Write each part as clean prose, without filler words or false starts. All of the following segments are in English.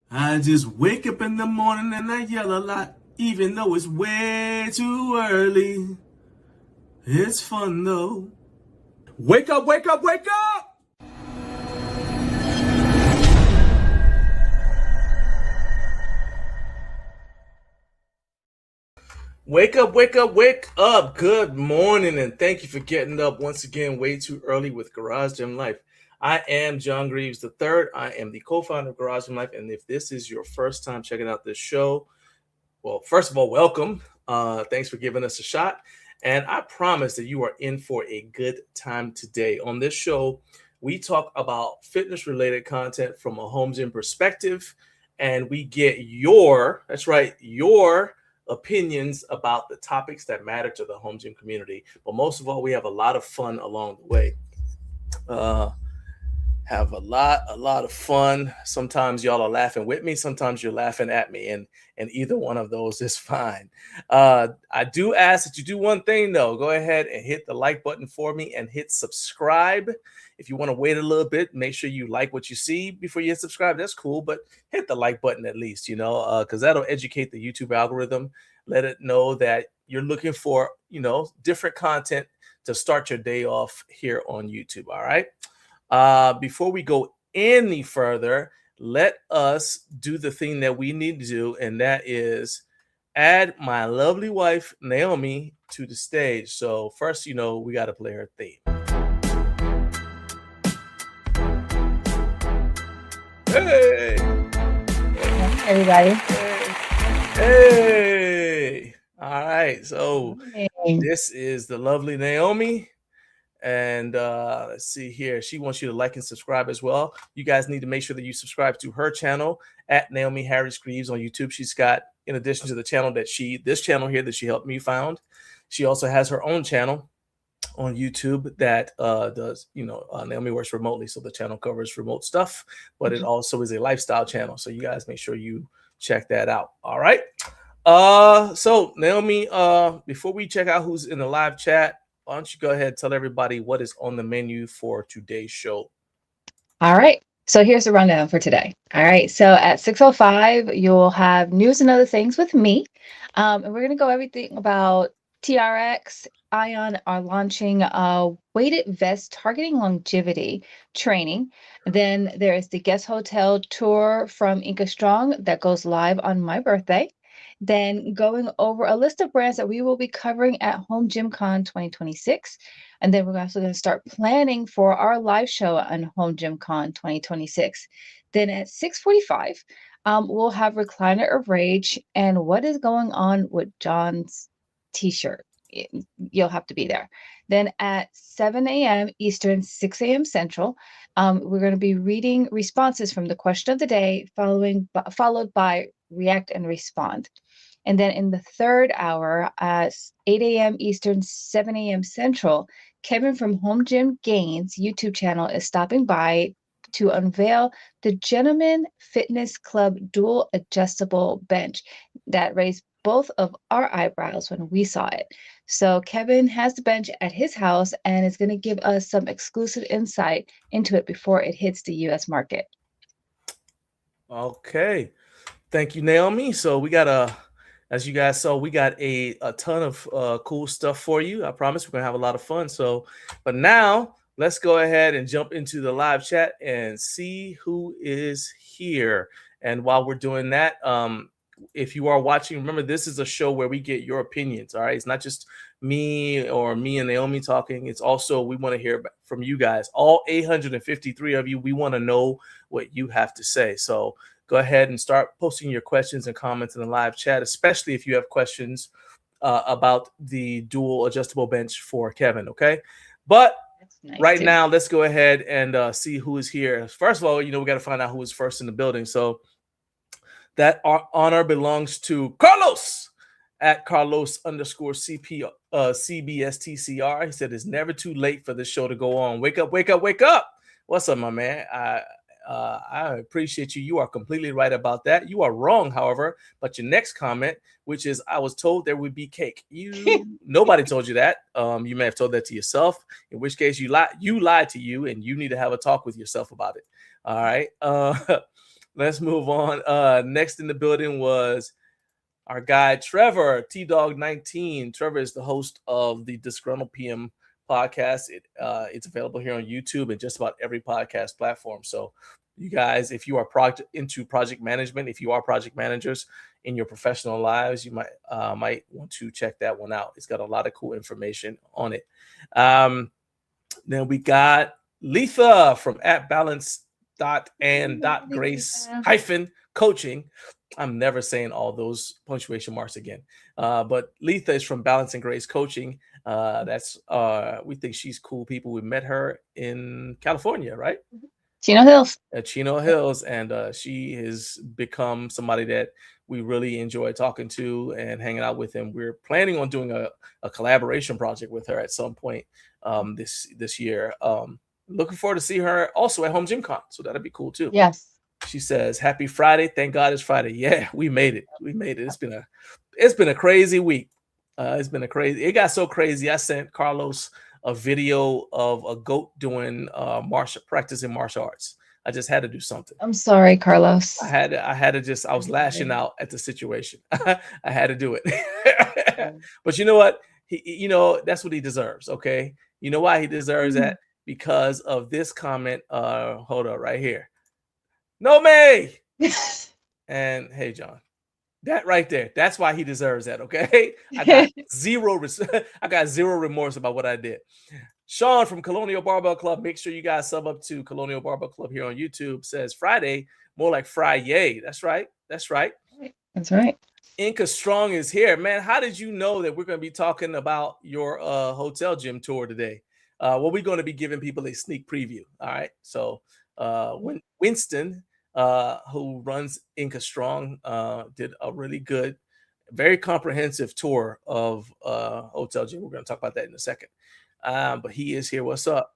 I just wake up in the morning and I yell a lot, even though it's way too early. It's fun though. Wake up, wake up, wake up! Wake up, wake up, wake up. Good morning, and thank you for getting up once again way too early with Garage Gym Life. I am John Greaves III. I am the co-founder of Garage Gym Life, and if this is your first time checking out this show, well, first of all, welcome. Thanks for giving us a shot. And I promise that you are in for a good time today. On this show, we talk about fitness-related content from a home gym perspective, and we get that's right, your opinions about the topics that matter to the home gym community. But most of all, we have a lot of fun along the way. Have a lot of fun. Sometimes y'all are laughing with me, sometimes you're laughing at me, and either one of those is fine. I do ask that you do one thing though. Go ahead and hit the like button for me and hit subscribe. If you want to wait a little bit, make sure you like what you see before you hit subscribe. That's cool, but hit the like button at least, because that'll educate the YouTube algorithm. Let it know that you're looking for, different content to start your day off here on YouTube. All right. Before we go any further, let us do the thing that we need to do, and that is add my lovely wife, Naomi, to the stage. So first, we got to play her theme. Hey! Hey, everybody. Hey! All right, so this is the lovely Naomi. And let's see here. She wants you to like and subscribe as well. You guys need to make sure that you subscribe to her channel at Naomi Harris Greaves on YouTube. She's got, in addition to the channel this channel here that she helped me found, she also has her own channel on YouTube that does, Naomi works remotely, so the channel covers remote stuff, but it also is a lifestyle channel. So you guys make sure you check that out. All right. So Naomi, before we check out who's in the live chat, why don't you go ahead and tell everybody what is on the menu for today's show? All right. So here's the rundown for today. All right. So at 6:05, you'll have news and other things with me. And we're going to go everything about TRX. Aion are launching a weighted vest targeting longevity training. Then there is the guest hotel tour from Inca Strong that goes live on my birthday. Then going over a list of brands that we will be covering at Home Gym Con 2026. And then we're also going to start planning for our live show on Home Gym Con 2026. Then at 6:45, we'll have Recliner of Rage and what is going on with John's t-shirt. You'll have to be there. Then at 7 a.m. Eastern, 6 a.m. Central, we're going to be reading responses from the question of the day, followed by React and Respond. And then in the third hour at 8 a.m. Eastern, 7 a.m. Central, Kevin from Home Gym Gains YouTube channel is stopping by to unveil the Gentleman Fitness Club dual adjustable bench that raised both of our eyebrows when we saw it. So Kevin has the bench at his house and is going to give us some exclusive insight into it before it hits the U.S. market. Okay. Thank you, Naomi. So we got as you guys saw, we got a ton of cool stuff for you. I promise we're going to have a lot of fun. So, but now let's go ahead and jump into the live chat and see who is here. And while we're doing that, if you are watching, remember, this is a show where we get your opinions. All right. It's not just me and Naomi talking. It's also, we want to hear from you guys, all 853 of you. We want to know what you have to say. So go ahead and start posting your questions and comments in the live chat, especially if you have questions about the dual adjustable bench for Kevin. Okay. But nice now, let's go ahead and see who is here. First of all, we got to find out who is first in the building. So that honor belongs to Carlos at Carlos_CP CBSTCR. He said it's never too late for this show to go on. Wake up, wake up, wake up. What's up, my man? I appreciate you. You are completely right about that. You are wrong, however, but your next comment, which is, I was told there would be cake. Nobody told you that. You may have told that to yourself, in which case you lied to you, and you need to have a talk with yourself about it. All right. let's move on. Next in the building was our guy Trevor T-Dog19. Trevor is the host of the Disgruntled PM podcast. It's available here on YouTube and just about every podcast platform. So you guys, if you are into project management, if you are project managers in your professional lives, you might want to check that one out. It's got a lot of cool information on it. Then we got Letha from @balance.and.grace-coaching. I'm never saying all those punctuation marks again. But Letha is from Balance and Grace Coaching. We think she's cool people. We met her in California, right? Chino Hills. At Chino Hills, and she has become somebody that we really enjoy talking to and hanging out with. And we're planning on doing a collaboration project with her at some point this year. Looking forward to see her also at Home Gym Con, so that'd be cool too. Yes. She says, "Happy Friday! Thank God it's Friday." Yeah, we made it. We made it. It's been a crazy week. It got so crazy. I sent Carlos a video of a goat doing practicing martial arts. I just had to do something. I'm sorry, Carlos. I was lashing out at the situation. I had to do it. But you know what? That's what he deserves. Okay. You know why he deserves that? Because of this comment. Hold up right here. No, May. And hey, John, that right there. That's why he deserves that. Okay. I got zero remorse about what I did. Sean from Colonial Barbell Club. Make sure you guys sub up to Colonial Barbell Club here on YouTube. Says Friday, more like Friday. That's right. That's right. That's right. Inca Strong is here. Man, how did you know that we're going to be talking about your hotel gym tour today? Well, we're going to be giving people a sneak preview. All right. So Winston, who runs Inca Strong, did a really good, very comprehensive tour of hotel gym. We're going to talk about that in a second. But he is here. What's up?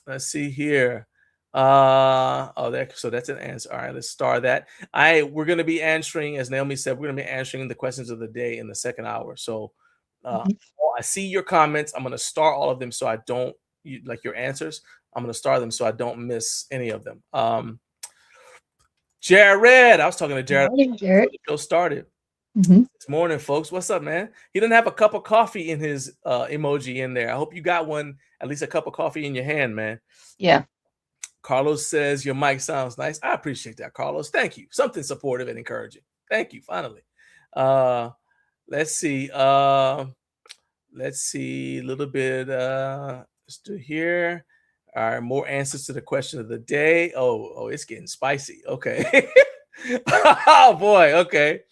Let's see here. So that's an answer. All right, let's star that. We're going to be answering, as Naomi said, we're going to be answering the questions of the day in the second hour. So I see your comments. I'm going to star all of them so I don't like your answers. I'm going to star them so I don't miss any of them. Jared, I was talking to Jared. Jared. The show started. This morning, folks. What's up, man? He didn't have a cup of coffee in his emoji in there. I hope you got one, at least a cup of coffee in your hand, man. Yeah. Carlos says your mic sounds nice. I appreciate that, Carlos. Thank you. Something supportive and encouraging. Thank you. Finally. Let's see. Let's see a little bit. Let's do here. All right, more answers to the question of the day. Oh, it's getting spicy. Okay. Oh boy. Okay.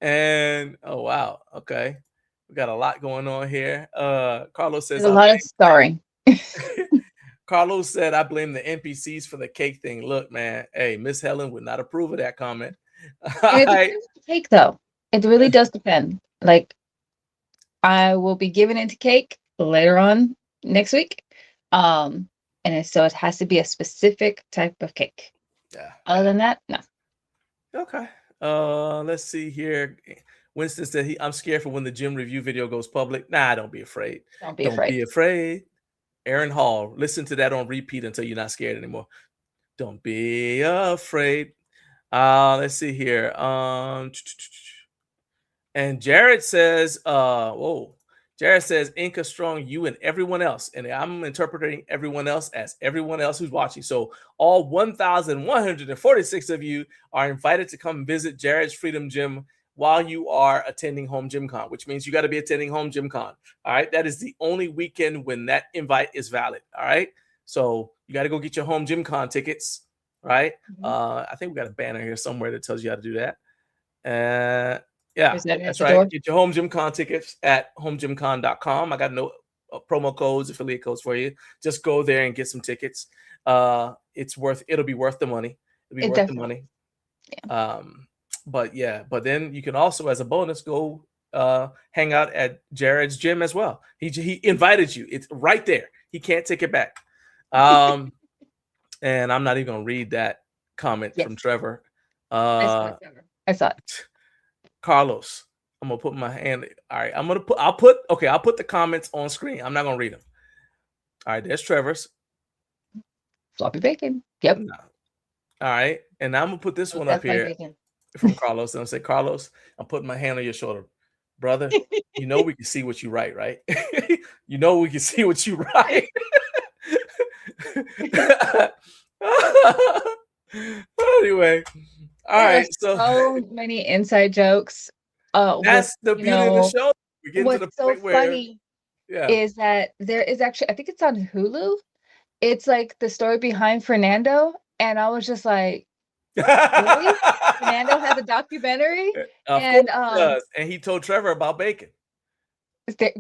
And oh wow. Okay. We got a lot going on here. Carlos says there's a lot of starring. Carlos said, I blame the NPCs for the cake thing. Look, man, hey, Miss Helen would not approve of that comment. It depends on the cake, though. It really does depend. Like, I will be giving it to cake later on next week. So it has to be a specific type of cake. Yeah. Other than that, no. Okay. Let's see here. Winston said I'm scared for when the gym review video goes public. Nah, don't be afraid. Don't be afraid. Aaron Hall, listen to that on repeat until you're not scared anymore. Don't be afraid. Let's see here. And Jared says, Jared says, Inca Strong, you and everyone else. And I'm interpreting everyone else as everyone else who's watching. So all 1,146 of you are invited to come visit Jared's Freedom Gym while you are attending Home Gym Con, which means you got to be attending Home Gym Con. All right. That is the only weekend when that invite is valid. All right. So you got to go get your Home Gym Con tickets. Right. I think we got a banner here somewhere that tells you how to do that. Yeah, that's right. Get your Home Gym Con tickets at homegymcon.com. I got no promo codes, affiliate codes for you. Just go there and get some tickets. It'll be worth the money. It'll be worth the money. Yeah. But then you can also, as a bonus, go hang out at Jared's gym as well. He invited you. It's right there. He can't take it back. And I'm not even gonna read that comment from Trevor. I saw it. Carlos, I'm gonna put my hand. All right, I'll put the comments on screen. I'm not gonna read them. All right, there's Trevor's. Floppy bacon. Yep. All right. And I'm gonna put this one up here from Carlos. And I'll say, Carlos, I'm putting my hand on your shoulder. Brother, you know we can see what you write, right? You know we can see what you write. Anyway, all right. So many inside jokes. That's the beauty of the show. We're getting to the What's so point where, funny is that there is actually, I think it's on Hulu. It's like the story behind Fernando, and I was just like, really? Fernando has a documentary, and he told Trevor about bacon.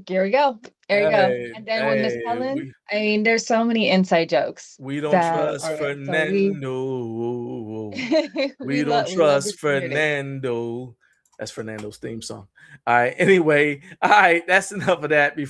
Here we go. There you go. And then with Miss Helen, I mean, there's so many inside jokes. We don't trust Fernando. We don't trust Fernando. That's Fernando's theme song. All right. Anyway, all right. That's enough of that. We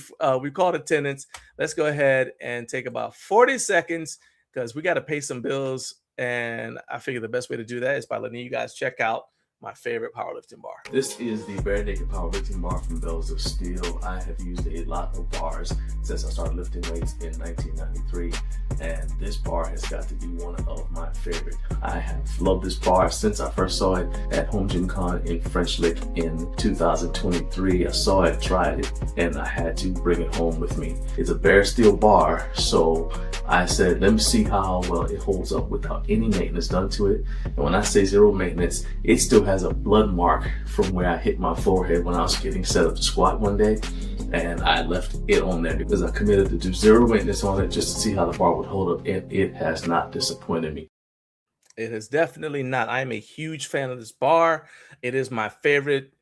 called attendance. Let's go ahead and take about 40 seconds because we got to pay some bills. And I figure the best way to do that is by letting you guys check out my favorite powerlifting bar. This is the Bare Naked Powerlifting Bar from Bells of Steel. I have used a lot of bars since I started lifting weights in 1993, and this bar has got to be one of my favorite. I have loved this bar since I first saw it at Home Gym Con in French Lick in 2023. I saw it, tried it, and I had to bring it home with me. It's a bare steel bar, so I said, let me see how well it holds up without any maintenance done to it. And when I say zero maintenance, it still has a blood mark from where I hit my forehead when I was getting set up to squat one day, and I left it on there because I committed to do zero maintenance on it just to see how the bar would hold up, and it has not disappointed me. It has definitely not. I'm a huge fan of this bar. It is my favorite.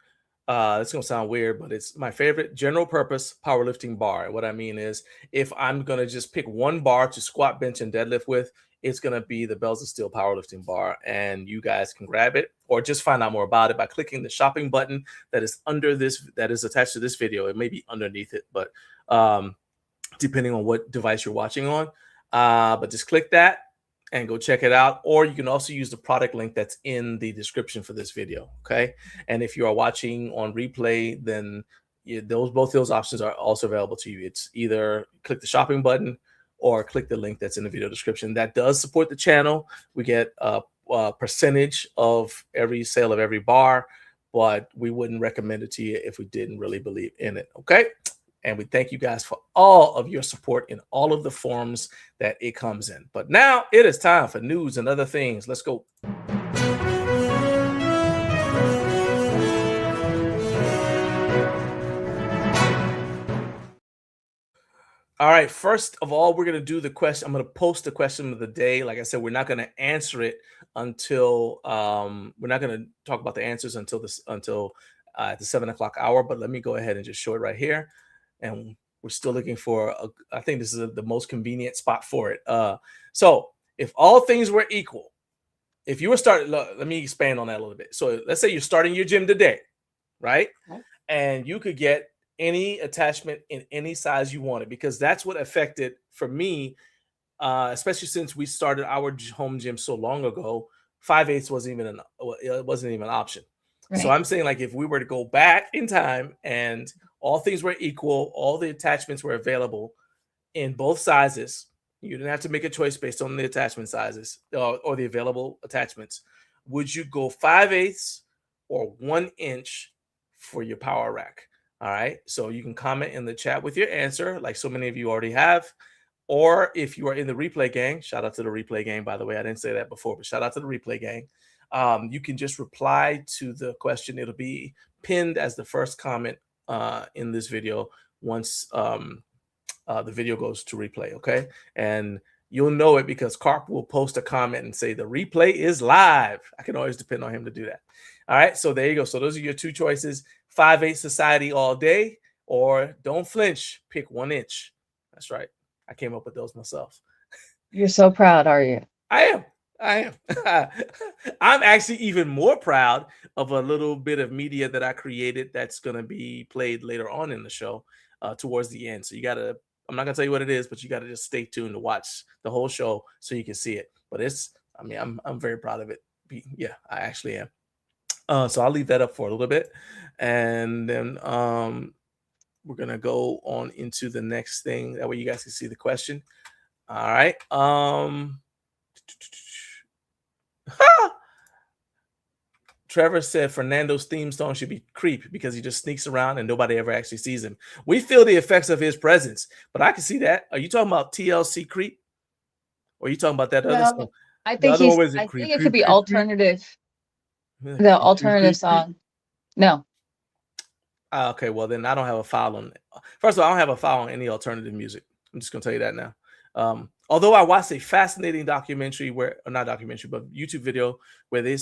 It's gonna sound weird, but it's my favorite general purpose powerlifting bar. What I mean is, if I'm gonna just pick one bar to squat, bench, and deadlift with, it's going to be the Bells of Steel powerlifting bar, and you guys can grab it or just find out more about it by clicking the shopping button that is under this, that is attached to this video. It may be underneath it, but depending on what device you're watching on, but just click that and go check it out. Or you can also use the product link that's in the description for this video. Okay. And if you are watching on replay, then both those options are also available to you. It's either click the shopping button or click the link that's in the video description. That does support the channel. We get a percentage of every sale of every bar, but we wouldn't recommend it to you if we didn't really believe in it, okay? And we thank you guys for all of your support in all of the forms that it comes in. But now it is time for news and other things. Let's go. All right, first of all, we're going to do the question. I'm going to post the question of the day. Like I said, we're not going to answer it until we're not going to talk about the answers until the 7 o'clock hour. But let me go ahead and just show it right here. And we're still looking for, I think this is the most convenient spot for it. So if all things were equal, if you were starting, let me expand on that a little bit. So let's say you're starting your gym today, right? Okay. And you could get any attachment in any size you wanted, because that's what affected for me, especially since we started our home gym so long ago. 5/8 wasn't even an option. Right. So I'm saying, like, if we were to go back in time and all things were equal, all the attachments were available in both sizes, you didn't have to make a choice based on the attachment sizes or the available attachments. Would you go 5/8 or 1 inch for your power rack? All right, so you can comment in the chat with your answer, like so many of you already have. Or if you are in the replay gang, shout out to the replay gang, by the way. I didn't say that before, but shout out to the replay gang. You can just reply to the question. It'll be pinned as the first comment in this video once the video goes to replay, okay? And you'll know it because Carp will post a comment and say the replay is live. I can always depend on him to do that. All right, so there you go. So those are your two choices: 5/8 society all day, or don't flinch, pick 1 inch. That's right. I came up with those myself. You're so proud, are you? I am. I'm actually even more proud of a little bit of media that I created that's going to be played later on in the show towards the end. So you got to, I'm not going to tell you what it is, but you got to just stay tuned to watch the whole show so you can see it. But I'm very proud of it. Yeah, I actually am. So I'll leave that up for a little bit. And then we're going to go on into the next thing. That way you guys can see the question. All right. Trevor said Fernando's theme song should be Creep because he just sneaks around and nobody ever actually sees him. We feel the effects of his presence, but I can see that. Are you talking about TLC Creep? Or are you talking about that other song? I The think other one was I Creep, think it Creep, could be Creep, alternative. Creep. The Creep, alternative Creep, Creep. song. No. Okay, well then I don't have a file on it. First of all, I don't have a file on any alternative music. I'm just gonna tell you that now. Although I watched a fascinating documentary or not documentary, but YouTube video where they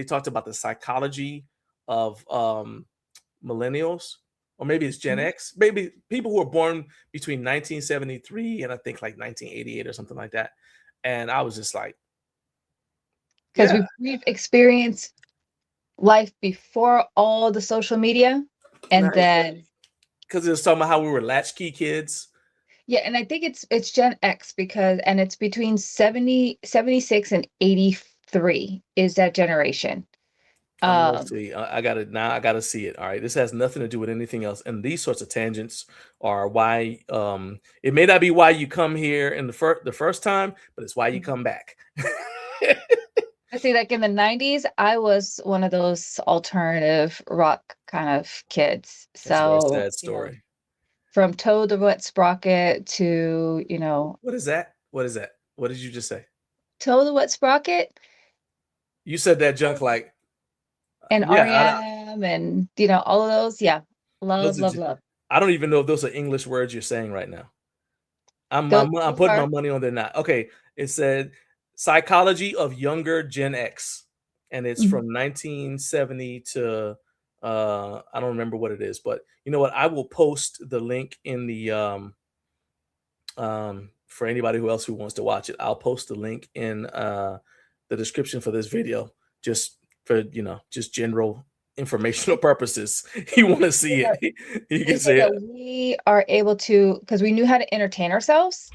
talked about the psychology of millennials, or maybe it's Gen X, maybe people who were born between 1973 and I think like 1988 or something like that. And I was just like, because we've experienced life before all the social media, and then because it was talking about how we were latchkey kids. Yeah, and I think it's Gen X and it's between 76 and 83 is that generation. Let's see. I gotta see it. All right. This has nothing to do with anything else. And these sorts of tangents are why it may not be why you come here in the first time, but it's why you come back. I see, like in the 90s, I was one of those alternative rock kind of kids. So it's a very sad story. From Toad the Wet Sprocket to, What is that? What is that? What did you just say? Toad the Wet Sprocket? You said that junk like and REM and all of those. Yeah. Love. I don't even know if those are English words you're saying right now. I'm putting my money on they're not. Okay. It said Psychology of Younger Gen X. And it's from 1970 to I don't remember what it is, but you know what? I will post the link in the for anybody who wants to watch it. I'll post the link in the description for this video, just for just general informational purposes. You want to see it, you can see it. We are able to, because we knew how to entertain ourselves.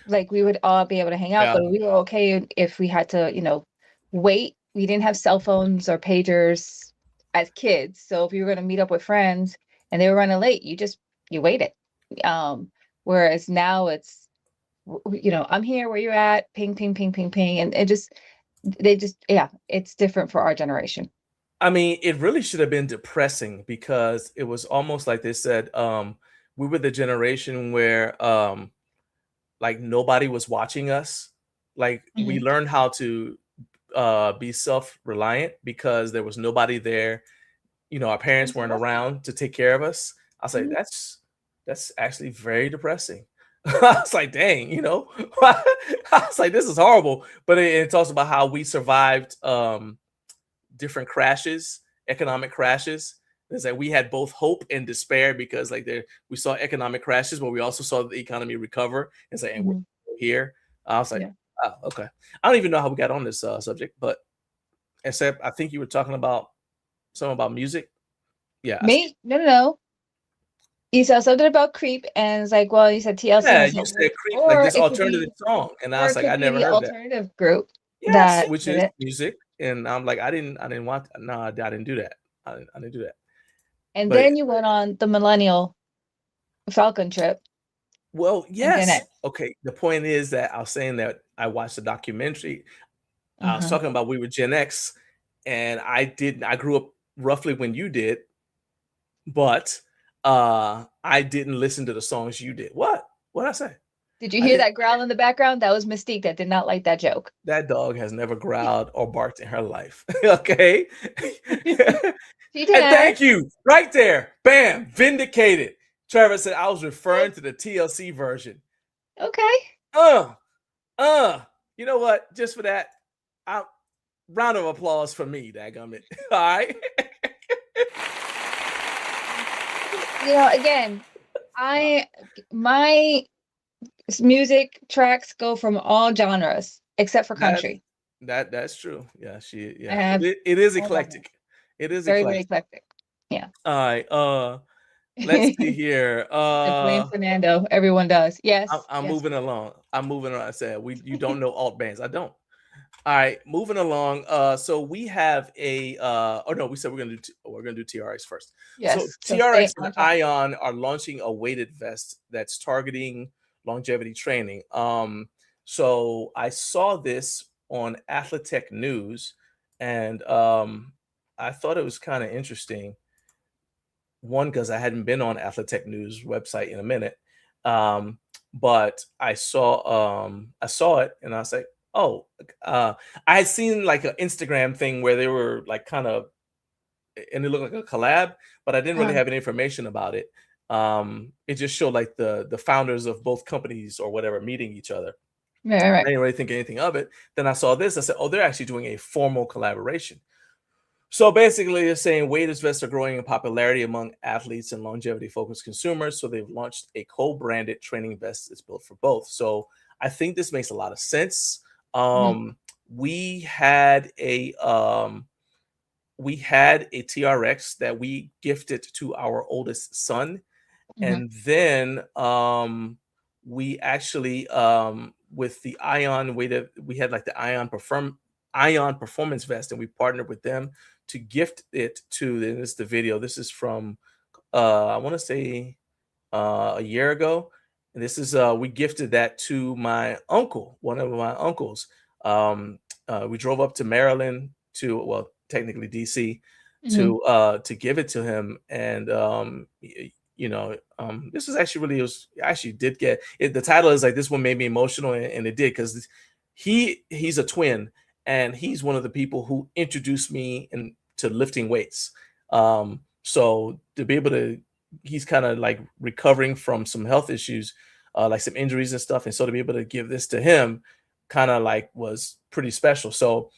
Like we would all be able to hang out, but we were okay if we had to, wait. We didn't have cell phones or pagers as kids. So if you were going to meet up with friends and they were running late, you waited. Whereas now it's, I'm here where you're at, ping, ping, ping, ping, ping. And it's different for our generation. I mean, it really should have been depressing because it was almost like they said, we were the generation where like nobody was watching us. Like we learned how to be self-reliant because there was nobody there. Our parents weren't around to take care of us. I was like, that's actually very depressing. I was like, dang, I was like, this is horrible. But it talks about how we survived different crashes, economic crashes. It's like we had both hope and despair because we saw economic crashes, but we also saw the economy recover. It's like, and we're here. I was like, oh, okay. I don't even know how we got on this subject, but except I think you were talking about something about music. Yeah. Me? No. You said something about Creep, and it's like, well, you said TLC. Yeah, you said Creep, like this alternative song, and I was like, I never heard that. Alternative group. Yes, which is music, and I'm like, I didn't want. No, I didn't do that. I didn't do that. And then you went on the Millennial Falcon trip. Well, yes. Okay. The point is that I was saying that I watched the documentary. I was talking about we were Gen X, and I grew up roughly when you did, but I didn't listen to the songs you did. What did I say? Did you hear that growl in the background? That was Mystique that did not like that joke. That dog has never growled or barked in her life. Okay. She did. And thank you. Right there. Bam. Vindicated. Trevor said I was referring to the TLC version. Okay. You know what? Just for that, round of applause for me, dadgummit. All right. Again, my music tracks go from all genres except for country. That's true. Yeah, it is eclectic. It is very eclectic. Yeah. All right. Let's see here. I blame Fernando. Everyone does. Yes. I'm moving along. I said you don't know alt bands. I don't. All right, moving along. So we have we said we're gonna do TRX first. Yes. So TRX and Aion are launching a weighted vest that's targeting longevity training. So I saw this on Athletech News, and I thought it was kind of interesting. One, because I hadn't been on Athletech News website in a minute. But I saw it and I was like, oh, I had seen like an Instagram thing where they were like kind of, and it looked like a collab, but I didn't really have any information about it. It just showed like the founders of both companies or whatever meeting each other. Right. I didn't really think anything of it. Then I saw this. I said, oh, they're actually doing a formal collaboration. So basically, they're saying weighted vests are growing in popularity among athletes and longevity-focused consumers. So they've launched a co-branded training vest that's built for both. So I think this makes a lot of sense. We had a TRX that we gifted to our oldest son, and then we actually with the Aion weighted, we had like the Aion Performance Vest, and we partnered with them to gift it to. And this is the video. This is from I want to say a year ago, and this is we gifted that to my uncle, one of my uncles. We drove up to Maryland to, well, technically DC, to give it to him, and this was actually really, actually did get it. The title is like, this one made me emotional, and it did, because he's a twin, and he's one of the people who introduced me into lifting weights. So to be able to, he's kind of like recovering from some health issues, like some injuries and stuff. And so to be able to give this to him kind of like was pretty special. So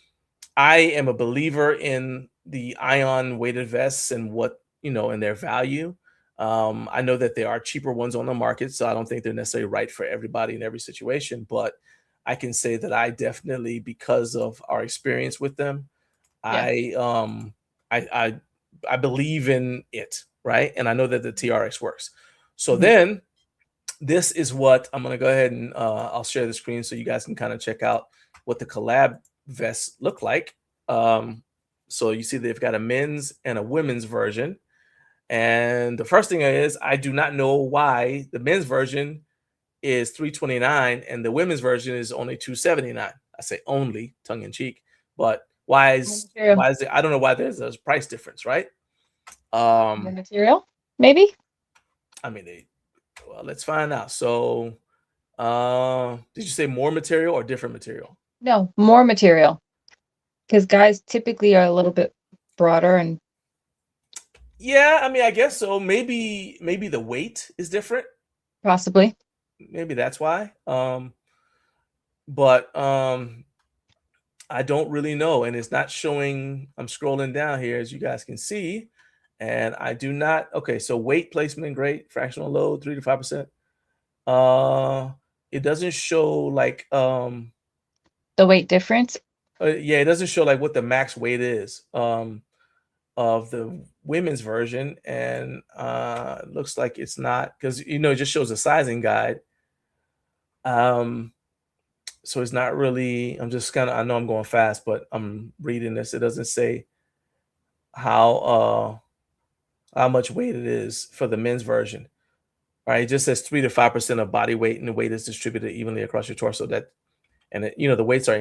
I am a believer in the Aion weighted vests and what, and their value. I know that there are cheaper ones on the market, so I don't think they're necessarily right for everybody in every situation, but I can say that I definitely, because of our experience with them, I believe in it, right? And I know that the TRX works. So then this is what I'm going to go ahead and I'll share the screen so you guys can kind of check out what the collab vests look like. So you see they've got a men's and a women's version. And the first thing is, I do not know why the men's version is $329 and the women's version is only $279. I say only, tongue in cheek, but why is it? I don't know why there's a price difference, right? The material, maybe. I mean, well, let's find out. So, did you say more material or different material? No, more material, because guys typically are a little bit broader and. Yeah, I mean, I guess so. Maybe the weight is different. Possibly. Maybe that's why. But I don't really know, and it's not showing. I'm scrolling down here, as you guys can see, and I do not. Okay, so weight placement, great. Fractional load, 3 to 5%. It doesn't show like the weight difference. Yeah, it doesn't show like what the max weight is of the women's version, and it looks like it's not, because it just shows a sizing guide. So it's not really, I'm just kind of, I know I'm going fast, but I'm reading this. It doesn't say how much weight it is for the men's version. All right, it just says 3 to 5% of body weight, and the weight is distributed evenly across your torso. That, and the weights are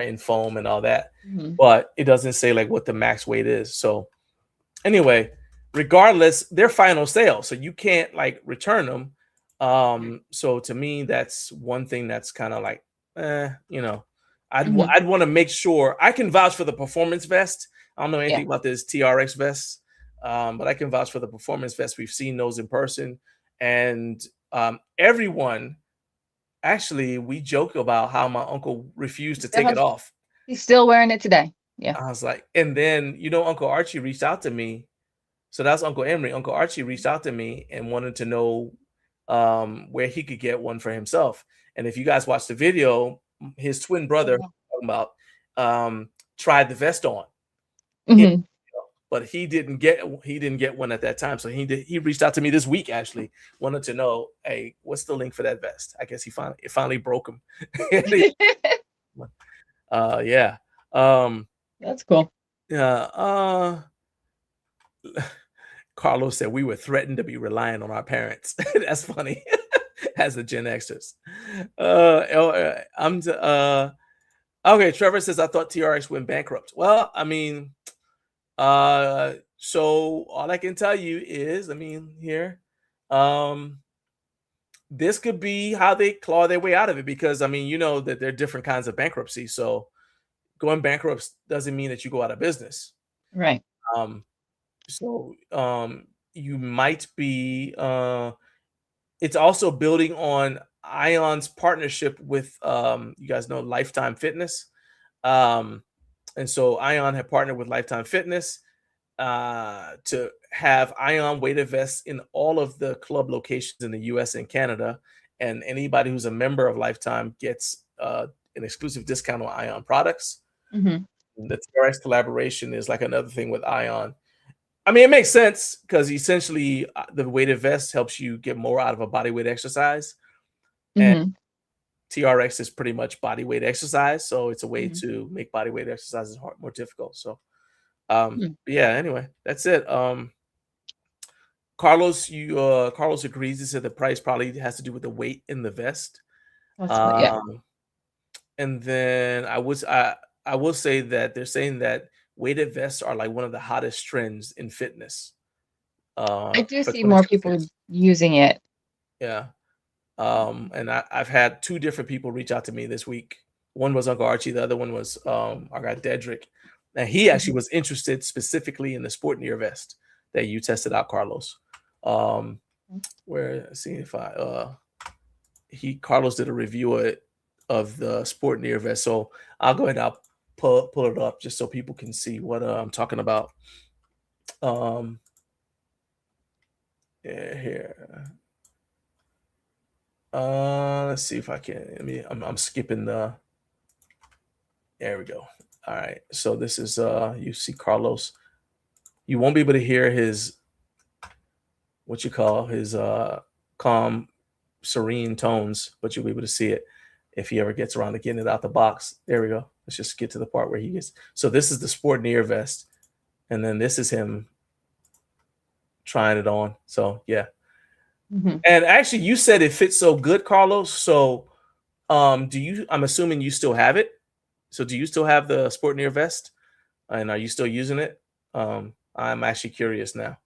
in foam and all that, but it doesn't say like what the max weight is. So anyway, regardless, they're final sale, so you can't like return them. So to me, that's one thing that's kind of like, I'd want to make sure. I can vouch for the performance vest. I don't know anything about this TRX vest, but I can vouch for the performance vest. We've seen those in person, and everyone, actually, we joke about how my uncle refused to take it off. He's still wearing it today. Yeah. I was like, and then Uncle Archie reached out to me. So that's Uncle Emery. Uncle Archie reached out to me and wanted to know where he could get one for himself. And if you guys watch the video, his twin brother tried the vest on, but he didn't get one at that time. So he reached out to me this week, actually wanted to know, hey, what's the link for that vest? I guess it finally broke him. Yeah. That's cool. Yeah. Carlos said we were threatened to be relying on our parents. That's funny. As the Gen Xers. Okay, Trevor says, I thought TRX went bankrupt. Well, I mean, So all I can tell you is, here, this could be how they claw their way out of it, because you know that there are different kinds of bankruptcy. So going bankrupt doesn't mean that you go out of business. Right. So you might be. It's also building on Aion's partnership with you guys know Lifetime Fitness, and so Aion had partnered with Lifetime Fitness to have Aion weighted vests in all of the club locations in the US and Canada. And anybody who's a member of Lifetime gets an exclusive discount on Aion products. Mm-hmm. The TRX collaboration is like another thing with Aion. It makes sense because essentially the weighted vest helps you get more out of a body weight exercise. And Mm-hmm. TRX is pretty much body weight exercise. So it's a way to make body weight exercises more difficult. So yeah, anyway, that's it. Carlos agrees. He said the price probably has to do with the weight in the vest. Yeah. And then I will say that they're saying that weighted vests are like one of the hottest trends in fitness. I do for see more people 2026. using it. Yeah. And I've had 2 different people reach out to me this week. One was Uncle Archie, the other one was our guy Dedrick. And he actually was interested specifically in the Sportneer vest that you tested out, Carlos. Let's see if Carlos did a review of the Sportneer vest. So I'll go ahead and I'll pull it up just so people can see what I'm talking about. Here. Let's see if I can. I'm skipping the. There we go. All right. So this is you see Carlos. You won't be able to hear his calm, serene tones, but you'll be able to see it if he ever gets around to getting it out the box. There we go. Let's just get to the part where he gets. So this is the Sportneer vest, and then this is him trying it on. So yeah. Mm-hmm. And actually, you said it fits so good, Carlos. So, I'm assuming you still have it. So, do you still have the Sportneer vest, and are you still using it? I'm actually curious now,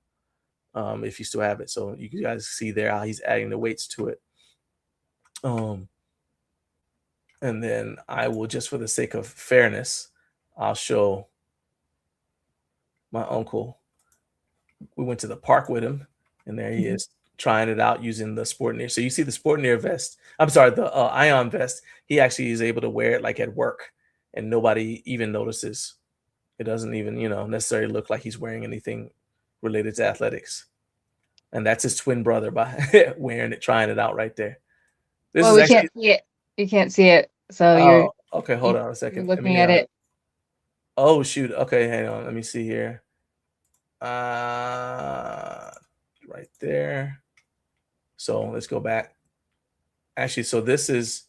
if you still have it. So, you guys see there how he's adding the weights to it. And then I will, just for the sake of fairness, I'll show my uncle. We went to the park with him, and there he is, trying it out using the Sportneer. So you see the Sportneer vest. I'm sorry, the Aion vest. He actually is able to wear it like at work, and nobody even notices. It doesn't even, necessarily look like he's wearing anything related to athletics. And that's his twin brother by wearing it, trying it out right there. We can't see it. You can't see it. So you're okay. Hold on a second. You're looking at it. Oh shoot. Okay, hang on. Let me see here. Right there. So let's go back. Actually, so this is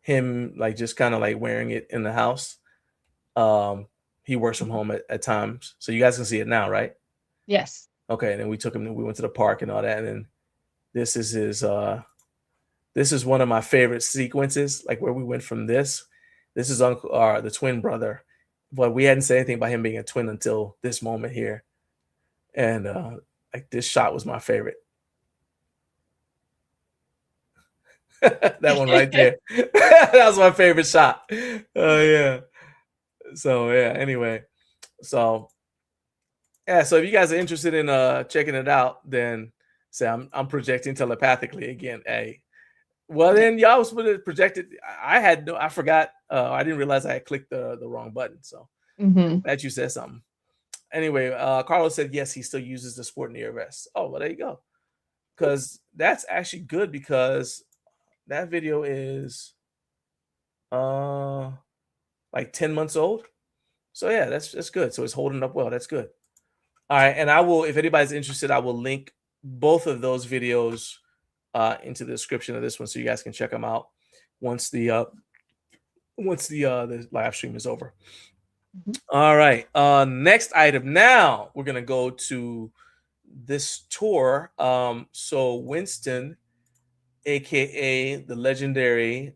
him like just kind of like wearing it in the house. He works from home at times. So you guys can see it now, right? Yes. Okay, and then we went to the park and all that. And then this is his this is one of my favorite sequences, like where we went from this. This is Uncle the twin brother. But we hadn't said anything about him being a twin until this moment here. And like this shot was my favorite. That one right there. That was my favorite shot. Oh yeah. So yeah, anyway. So yeah, so if you guys are interested in checking it out, then say I'm projecting telepathically again. Hey. Well then y'all was projected. I forgot. I didn't realize I had clicked the wrong button. So glad you said something. Anyway, Carlos said yes, he still uses the Sportneer vest. Oh, well, there you go. Because that's actually good, because that video is like 10 months old. So yeah, that's good. So it's holding up well. That's good. All right, and I will, if anybody's interested, I will link both of those videos into the description of this one, so you guys can check them out once the live stream is over. All right. Next item. Now we're gonna go to this tour. So Winston, aka the legendary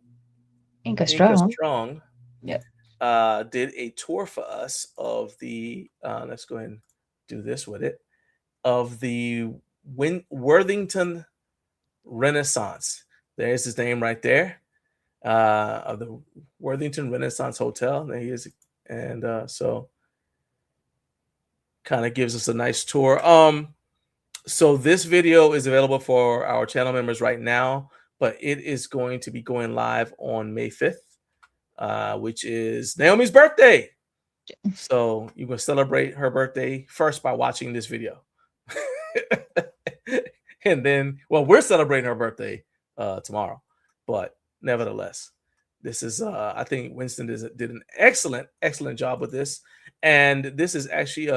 Inca Strong. Yep. did a tour for us of the, let's go ahead and do this with it, of the Worthington Renaissance. There's his name right there, of the Worthington Renaissance Hotel. There he is. And so kind of gives us a nice tour. So this video is available for our channel members right now, but it is going to be going live on May 5th, which is Naomi's birthday. So you can celebrate her birthday first by watching this video. And then, well, we're celebrating her birthday tomorrow, but nevertheless, this is, I think Winston did an excellent job with this. And this is actually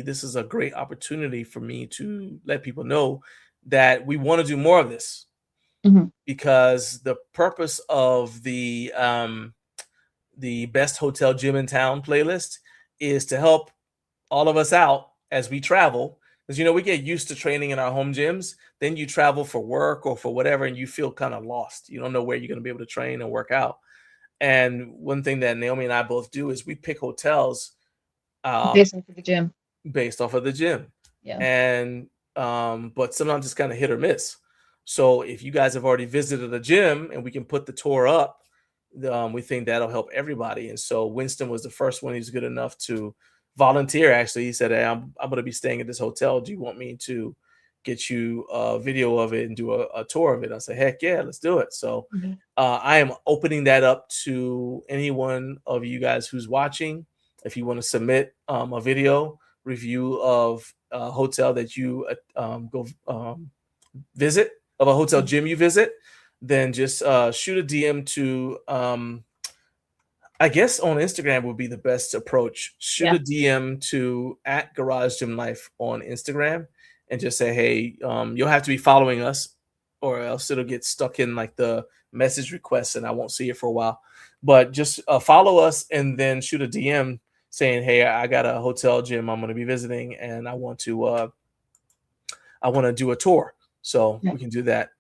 this is a great opportunity for me to let people know that we want to do more of this, because the purpose of the best hotel gym in town playlist is to help all of us out as we travel. Because, you know, we get used to training in our home gyms. Then you travel for work or for whatever, and you feel kind of lost. You don't know where you're going to be able to train and work out. And one thing that Naomi and I both do is we pick hotels based off of the gym. Yeah. And but sometimes it's kind of hit or miss. So if you guys have already visited a gym and we can put the tour up, we think that'll help everybody. And so Winston was the first one. He's good enough to volunteer. Actually, he said, "Hey, I'm going to be staying at this hotel. Do you want me to get you a video of it and do a tour of it?" I said, "Heck yeah, let's do it." So I am opening that up to any one of you guys who's watching. If you want to submit a video review of a hotel that you go visit, of a hotel gym you visit, then just shoot a DM to, I guess on Instagram would be the best approach. Shoot a DM to @GarageGymLife on Instagram and just say, "Hey, you'll have to be following us or else it'll get stuck in like the message requests and I won't see it for a while." But just follow us and then shoot a DM saying, "Hey, I got a hotel gym I'm going to be visiting and I want to do a tour." So we can do that.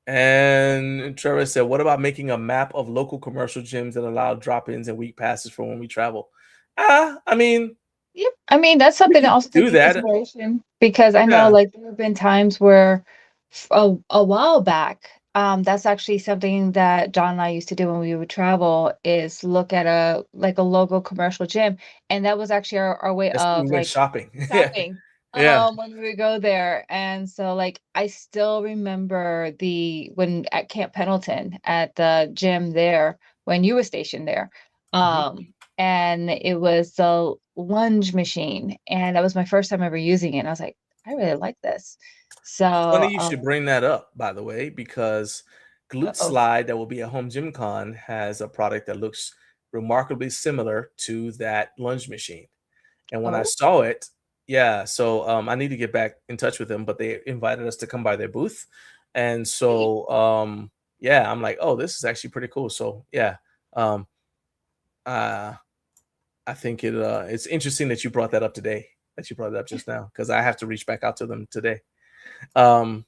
And Trevor said, "What about making a map of local commercial gyms that allow drop-ins and week passes for when we travel?" I mean, yep. I mean, that's something to also do that, because I know like there have been times where a while back, that's actually something that John and I used to do when we would travel, is look at a local commercial gym, and that was actually our way of like shopping. When we would go there. And so like I still remember when at Camp Pendleton at the gym there when you were stationed there, and it was the lunge machine, and that was my first time ever using it, and I was like, I really like this. So funny you should bring that up, by the way, because Glute Slide, that will be at Home Gym Con, has a product that looks remarkably similar to that lunge machine. And when I saw it, so I need to get back in touch with them, but they invited us to come by their booth. And so, I'm like, oh, this is actually pretty cool. So I think it's interesting that you brought that up today, that you brought it up just now, because I have to reach back out to them today. I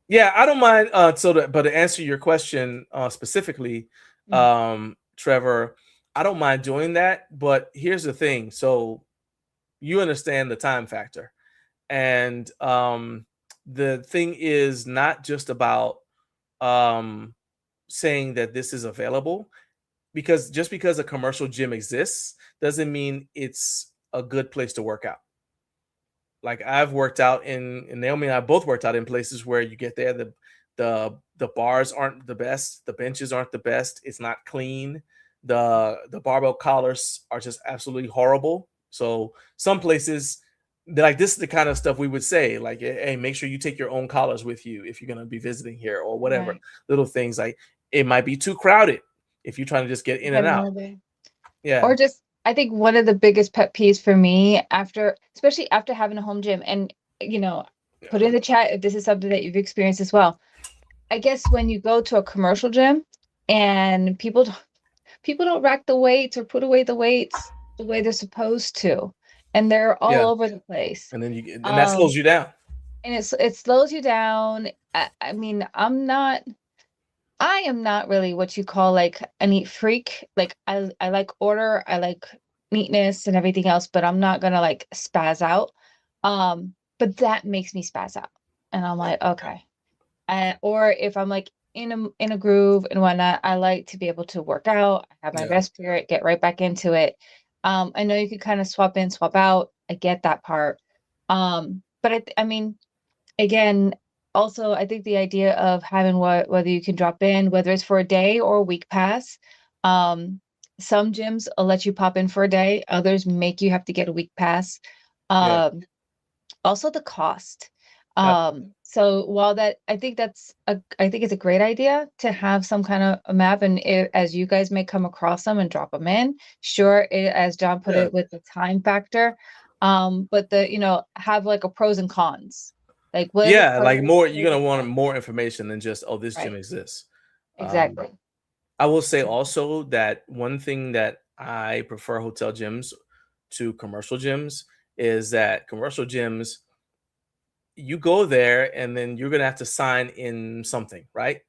don't mind. But to answer your question specifically, Trevor, I don't mind doing that. But here's the thing. So you understand the time factor. And the thing is not just about saying that this is available, because just because a commercial gym exists doesn't mean it's a good place to work out. Like I've worked out and Naomi and I both worked out in places where you get there, the bars aren't the best, the benches aren't the best, it's not clean, the barbell collars are just absolutely horrible. So some places, like this is the kind of stuff we would say, like, hey, make sure you take your own collars with you if you're going to be visiting here or whatever. Little things like it might be too crowded if you're trying to just get in and out. Or just, I think one of the biggest pet peeves for me especially after having a home gym, and put in the chat if this is something that you've experienced as well. I guess when you go to a commercial gym and people don't rack the weights or put away the weights the way they're supposed to, and they're all over the place, and then that slows you down. And it slows you down. I mean, I am not really what you call like a neat freak. Like I like order, I like neatness and everything else, but I'm not gonna like spaz out. But that makes me spaz out. And I'm like, okay. Or if I'm like in a groove and whatnot, I like to be able to work out, have my Yeah. rest period, get right back into it. I know you could kind of swap in, swap out. I get that part. But I mean, again, also I think the idea of having whether you can drop in, whether it's for a day or a week pass. Some gyms will let you pop in for a day, others make you have to get a week pass. Yeah. Also the cost. Yep. So while that I think it's a great idea to have some kind of a map, and as you guys may come across them and drop them in, sure, as John put Yeah. it, with the time factor. But have like a pros and cons. Like what are the Yeah, like pros? more, What are you're gonna the want cons? more information than just, oh, this gym Right. exists. Exactly. I will say also that one thing that I prefer hotel gyms to commercial gyms is that commercial gyms, you go there and then you're gonna have to sign in something, right?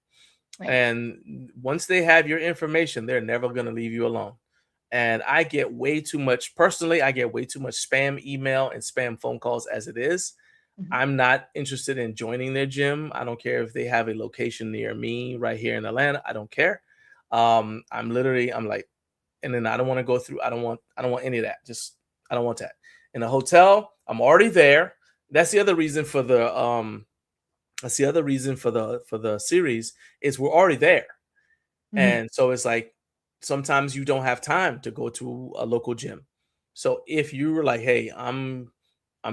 Right. And once they have your information, they're never gonna leave you alone. And I get way too much, personally, I get way too much spam email and spam phone calls as it is. Mhm. I'm not interested in joining their gym. I don't care if they have a location near me right here in Atlanta. I don't care. I'm like, and then I don't want to go through. I don't want any of that. Just, I don't want that. In a hotel, I'm already there. That's the other reason for the series is we're already there. Mhm. And so it's like sometimes you don't have time to go to a local gym. So if you were like, hey, I'm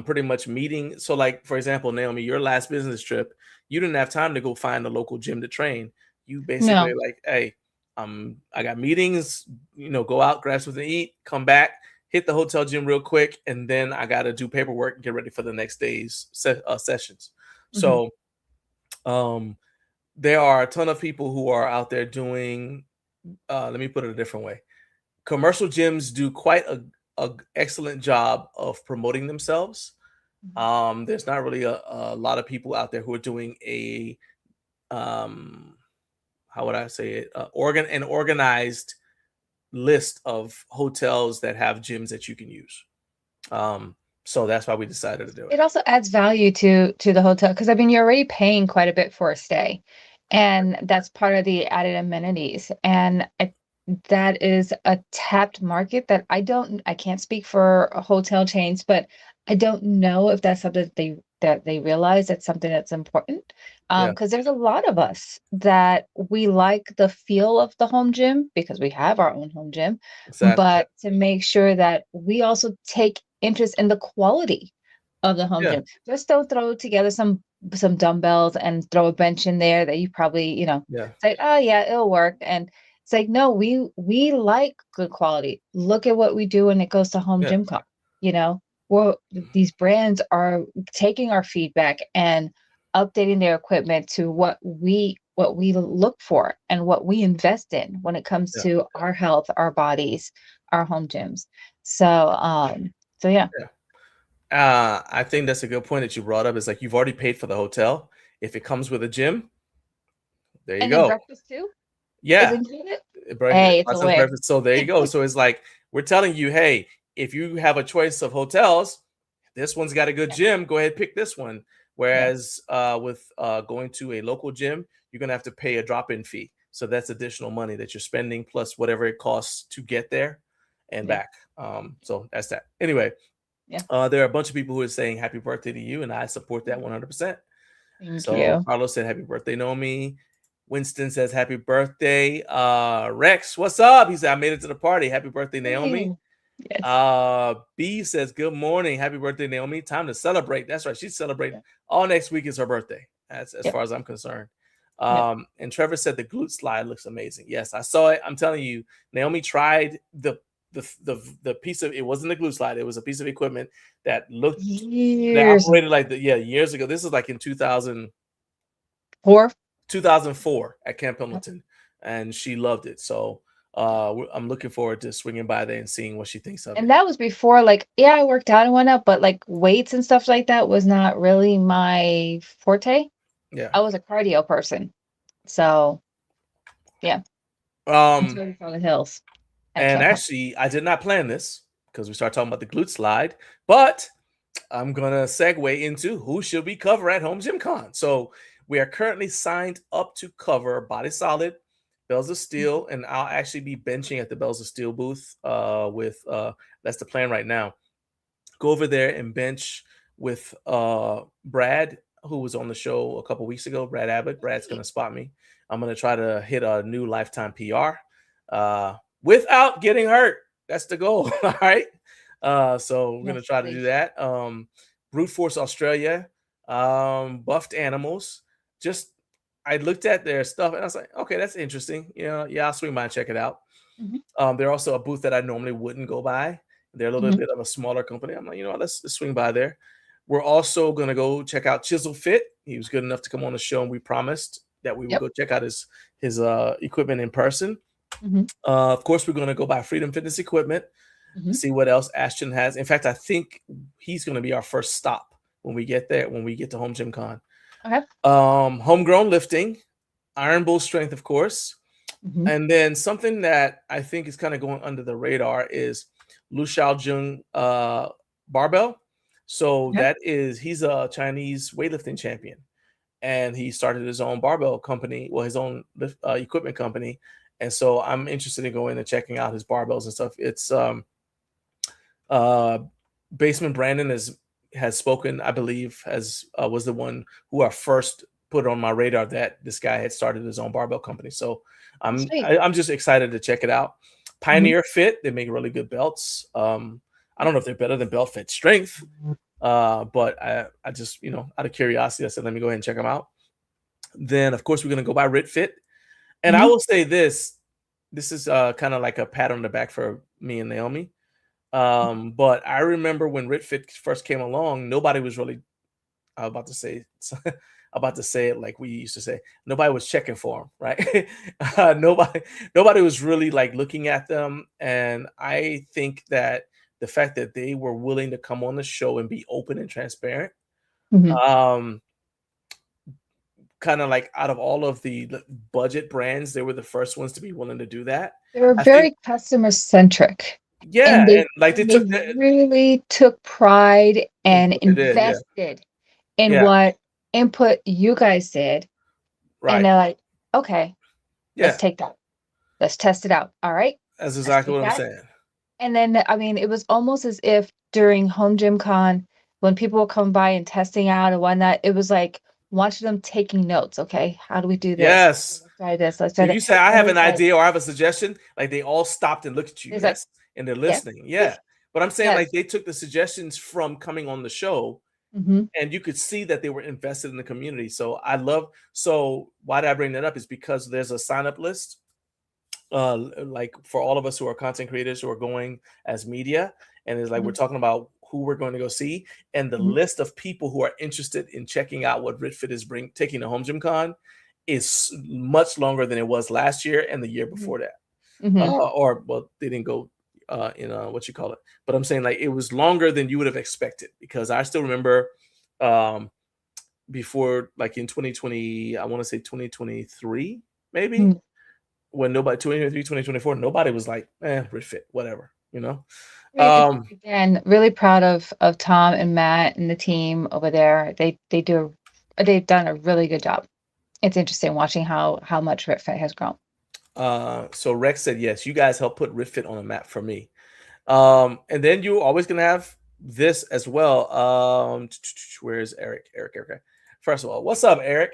pretty much meeting. So like, for example, Naomi, your last business trip, you didn't have time to go find a local gym to train. You basically No. like, hey, I got meetings, go out, grab something to eat, come back, hit the hotel gym real quick, and then I got to do paperwork and get ready for the next day's sessions. Mhm. So there are a ton of people who are out there doing, let me put it a different way. Commercial gyms do quite a excellent job of promoting themselves. Mhm. There's not really a lot of people out there who are doing a how would I say it, an organized list of hotels that have gyms that you can use. So that's why we decided to do it. It also adds value to the hotel, because I mean you're already paying quite a bit for a stay, and that's part of the added amenities. And that is a tapped market that I can't speak for hotel chains, but I don't know if that's something that they realize that's something that's important. Yeah, Because there's a lot of us that we like the feel of the home gym because we have our own home gym, exactly. but to make sure that we also take interest in the quality of the home Yeah, gym. Just don't throw together some dumbbells and throw a bench in there that you probably, yeah, say, "Oh yeah, it'll work." And it's like, no, we like good quality. Look at what we do when it goes to home yeah, gym comp. You know, well, these brands are taking our feedback and updating their equipment to what we look for and what we invest in when it comes yeah, to our health, our bodies, our home gyms. So yeah. yeah. I think that's a good point that you brought up. Is like you've already paid for the hotel. If it comes with a gym, there you And then go. breakfast too is Yeah, included. Hey, it's a lots of win. breakfast. So there you go. So it's like we're telling you, hey, if you have a choice of hotels, this one's got a good Yeah, gym. Go ahead, pick this one. yeah, Whereas with going to a local gym, you're gonna have to pay a drop-in fee. So that's additional money that you're spending plus whatever it costs to get there and yeah, back. So that's that. Anyway, yeah. there are a bunch of people who are saying happy birthday to you, and I support that 100%. Thank So you. Carlos said happy birthday, Naomi. Winston says happy birthday. Rex, what's up? He said, I made it to the party. Happy birthday, Naomi. Hey. Yes. B says, good morning. Happy birthday, Naomi. Time to celebrate. That's right. She's celebrating. Yeah. All next week is her birthday. That's as Yep. far as I'm concerned. Yep. And Trevor said the glute slide looks amazing. Yes, I saw it. I'm telling you, Naomi tried the piece of, it wasn't a glute slide. It was a piece of equipment that Years. operated like years ago. This is like in 4. 2004 at Camp Pendleton, and she loved it. So I'm looking forward to swinging by there and seeing what she thinks of it. And that was before, like, yeah, I worked out and whatnot, but like weights and stuff like that was not really my forte. Yeah. I was a cardio person. So yeah. Um, From the hills. and actually, I did not plan this because we started talking about the glute slide, but I'm gonna segue into who should we cover at Home Gym Con. So we are currently signed up to cover Body Solid, Bells of Steel, and I'll actually be benching at the Bells of Steel booth with that's the plan right now. Go over there and bench with Brad, who was on the show a couple weeks ago, Brad Abbott. Brad's gonna spot me. I'm gonna try to hit a new lifetime PR without getting hurt. That's the goal. All right. So we're gonna try to do that. Brute Force Australia, Buffed Animals. Just I looked at their stuff and I was like, okay, that's interesting. Yeah, I'll swing by and check it out. They're also a booth that I normally wouldn't go by. They're a little bit of a smaller company. I'm like, you know what, let's swing by there. We're also gonna go check out Chisel Fit. He was good enough to come on the show, and we promised that we would go check out his equipment in person. Of course, we're gonna go by Freedom Fitness equipment. See what else Ashton has. In fact, I think he's going to be our first stop when we get there, when we get to Home Gym Con. Okay. Homegrown lifting, Iron Bull strength, of course. And then something that I think is kind of going under the radar is Lu Xiaojun barbell. So he's a Chinese weightlifting champion. And he started his own barbell company, his own equipment company. And so I'm interested in going and checking out his barbells and stuff. It's Basement Brandon has spoken, I believe, was the one who I first put on my radar that this guy had started his own barbell company. So I'm just excited to check it out. Pioneer Fit, they make really good belts. I don't know if they're better than Belt Fit Strength, but I just, out of curiosity, I said, let me go ahead and check them out. Then, of course, we're going to go by Rit Fit. And I will say this is kind of like a pat on the back for me and Naomi. But I remember when RitFit first came along, nobody was really, I'm about to say it like we used to say, nobody was checking for them, right? Nobody was really like looking at them. And I think that the fact that they were willing to come on the show and be open and transparent, kind of like out of all of the budget brands, they were the first ones to be willing to do that. They were very customer centric. Yeah, and they really took pride and invested in what input you guys did. Right. And they're like, okay, let's take that. Let's test it out. All right. That's exactly what I'm saying. And then, I mean, it was almost as if during Home Gym Con, when people would come by and testing out and whatnot, it was like watching them taking notes. Okay, how do we do this? Yes. Let's try this. Let's try that. If you say, I have an idea or I have a suggestion, like they all stopped and looked at you. Yes. And they're listening. Yeah. But I'm saying like they took the suggestions from coming on the show and you could see that they were invested in the community. So why did I bring that up is because there's a sign up list like for all of us who are content creators who are going as media. And it's like, we're talking about who we're going to go see. And the list of people who are interested in checking out what RitFit is taking to Home Gym Con is much longer than it was last year and the year before that. They didn't go what you call it, but I'm saying like it was longer than you would have expected, because I still remember before, like in 2020, I want to say 2023 maybe, when 2024 nobody was like RitFit, whatever, Again, really proud of Tom and Matt and the team over there. They've done a really good job. It's interesting watching how much RitFit has grown. So Rex said, yes, you guys help put RitFit on a map for me. And then you're always going to have this as well. Where's Eric? Eric. First of all, what's up, Eric?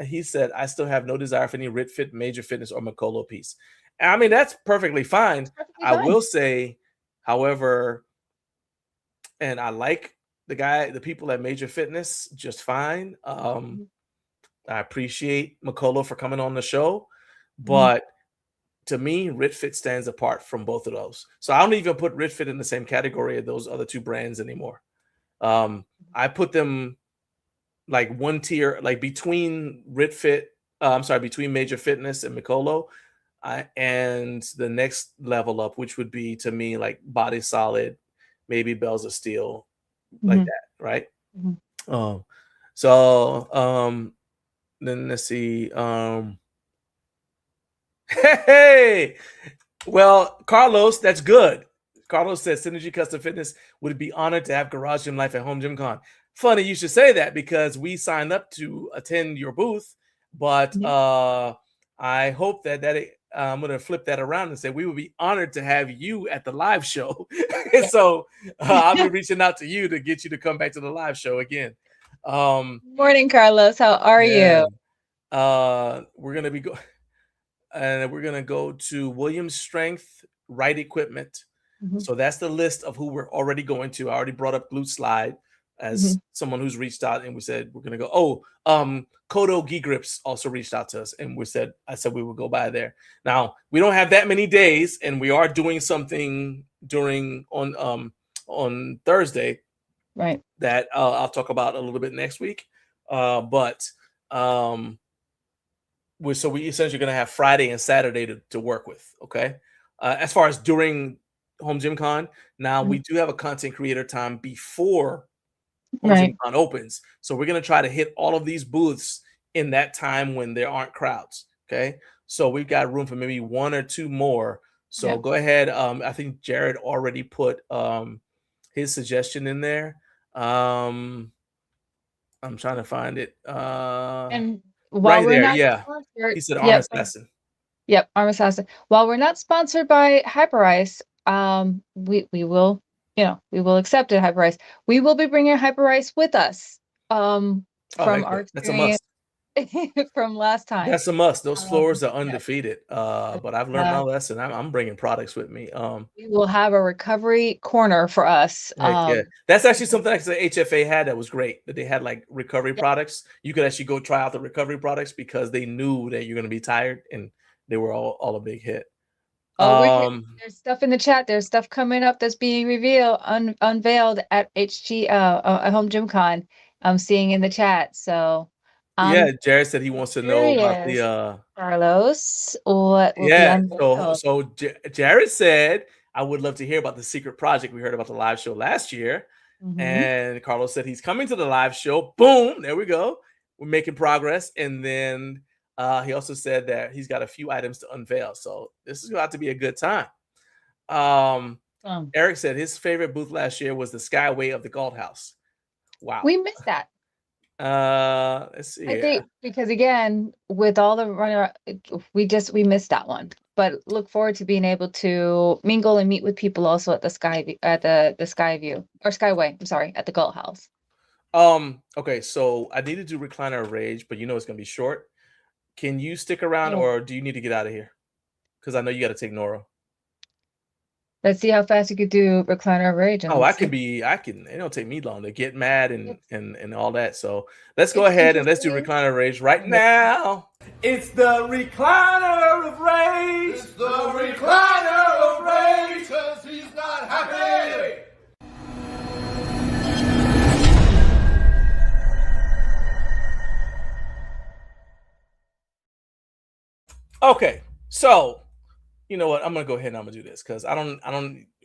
He said, I still have no desire for any RitFit, Major Fitness, or Makolo piece. I mean, that's perfectly fine. I will say, however, and I like the people at Major Fitness just fine. I appreciate Makolo for coming on the show, but to me, RitFit stands apart from both of those. So I don't even put RitFit in the same category as those other two brands anymore. I put them like one tier, like between RitFit, between Major Fitness and Makolo. And the next level up, which would be to me like Body Solid, maybe Bells of Steel, like that, right? Mhm. So then let's see. Hey, well, Carlos, that's good. Carlos says Synergy Custom Fitness would be honored to have Garage Gym Life at Home Gym Con. Funny you should say that because we signed up to attend your booth, but I hope that I'm going to flip that around and say we would be honored to have you at the live show. So I'll be reaching out to you to get you to come back to the live show again. Morning, Carlos. How are you? We're going to be and we're going to go to Williams Strength Right Equipment. So that's the list of who we're already going to. I already brought up Glute Slide as someone who's reached out, and we said we're going to go. Kodo Gi Grips also reached out to us, and I said we would go by there. Now we don't have that many days, and we are doing something on Thursday, right? That I'll talk about a little bit next week. So we essentially going to have Friday and Saturday to work with. Okay. As far as during Home Gym Con, now we do have a content creator time before Home Gym Con opens. So we're going to try to hit all of these booths in that time when there aren't crowds. Okay. So we've got room for maybe one or two more. So go ahead. I think Jared already put his suggestion in there. I'm trying to find it. And while we're not sponsored, he said arm assassin. Yep, arm assassin. While we're not sponsored by Hyperice, we will, we will accept it. Hyperice. We will be bringing Hyperice with us. From our experience, that's a must. From last time. That's a must. Those floors are undefeated. But I've learned my lesson. I'm bringing products with me. We will have a recovery corner for us. That's actually something like the HFA had that was great. That they had like recovery products. You could actually go try out the recovery products because they knew that you're going to be tired, and they were all a big hit. There's stuff in the chat. There's stuff coming up that's being unveiled at at Home Gym Con. I'm seeing in the chat. So Jared said he wants to know about the Carlos. What will be unveiled? So Jared said I would love to hear about the secret project we heard about the live show last year. And Carlos said he's coming to the live show. Boom, there we go. We're making progress. And then he also said that he's got a few items to unveil. So this is about to be a good time. Eric said his favorite booth last year was the Skyway of the Galt House. Wow. We missed that. Let's see. I think because again, with all the runner, we missed that one. But look forward to being able to mingle and meet with people also at the Skyway at the Galt House. Okay, so I need to do Recliner Rage, but it's gonna be short. Can you stick around, or do you need to get out of here? Because I know you got to take Nora. Let's see how fast you could do Recliner Rage. I can. It don't take me long to get mad and all that. So let's go ahead and let's do Recliner Rage right now. It's the Recliner of Rage. It's the Recliner of Rage, 'cause he's not happy. Okay, so you know what? I'm gonna go ahead and I'm gonna do this because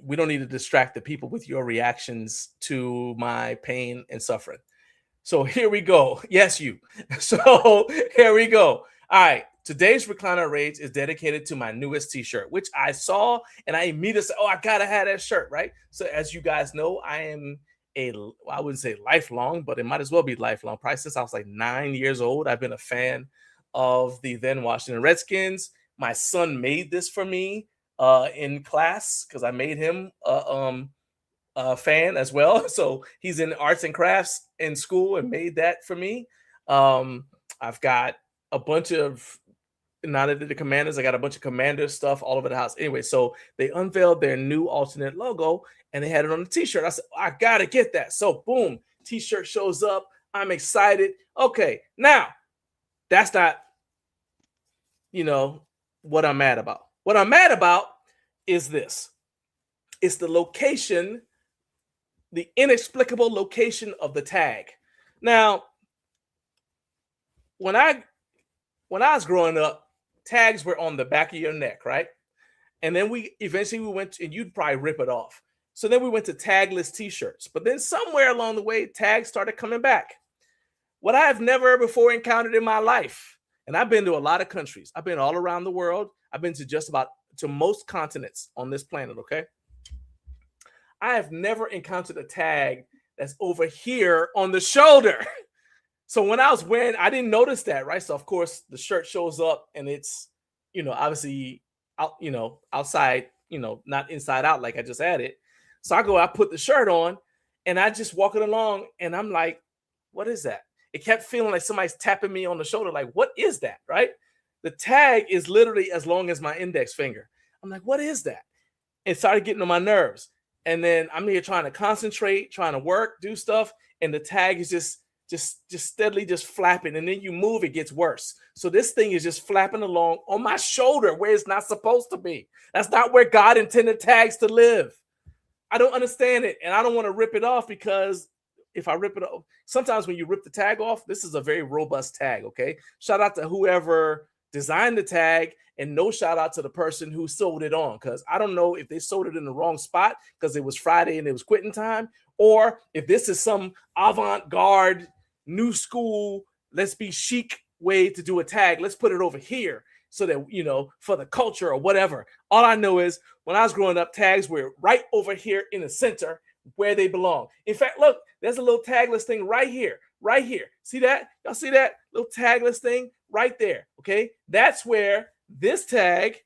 we don't need to distract the people with your reactions to my pain and suffering. So here we go. Yes, you. So here we go. All right. Today's Recliner Rage is dedicated to my newest t-shirt, which I saw and I immediately said, I gotta have that shirt, right? So as you guys know, I am I wouldn't say lifelong, but it might as well be lifelong. Probably since I was like 9 years old, I've been a fan of the then Washington Redskins. My son made this for me in class because I made him a fan as well. So he's in arts and crafts in school and made that for me. I've got a bunch of, now that the Commanders, I got a bunch of Commander stuff all over the house. Anyway, so they unveiled their new alternate logo and they had it on the t-shirt. I said, I gotta get that. So boom, t-shirt shows up. I'm excited. Okay, now that's not, what I'm mad about. What I'm mad about is this. It's the location, the inexplicable location of the tag. Now, when I was growing up, tags were on the back of your neck, right? And then we went, and you'd probably rip it off. So then we went to tagless t-shirts. But then somewhere along the way, tags started coming back. What I have never before encountered in my life, and I've been to a lot of countries. I've been all around the world. I've been to just about to most continents on this planet, okay? I have never encountered a tag that's over here on the shoulder. So when I was wearing, I didn't notice that, right? So of course the shirt shows up and it's, obviously out, outside, not inside out like I just had it. So I put the shirt on and I just walking along and I'm like, what is that? It kept feeling like somebody's tapping me on the shoulder. Like, what is that? Right? The tag is literally as long as my index finger. I'm like, what is that? It started getting on my nerves. And then I'm here trying to concentrate, trying to work, do stuff. And the tag is just steadily just flapping. And then you move, it gets worse. So this thing is just flapping along on my shoulder where it's not supposed to be. That's not where God intended tags to live. I don't understand it. And I don't want to rip it off because if I rip it off, sometimes when you rip the tag off, this is a very robust tag, okay? Shout out to whoever designed the tag and no shout out to the person who sold it on because I don't know if they sold it in the wrong spot because it was Friday and it was quitting time or if this is some avant-garde, new school, let's be chic way to do a tag. Let's put it over here so that, for the culture or whatever. All I know is when I was growing up, tags were right over here in the center where they belong. In fact, look, there's a little tagless thing right here. See that? Y'all see that little tagless thing right there? Okay. That's where this tag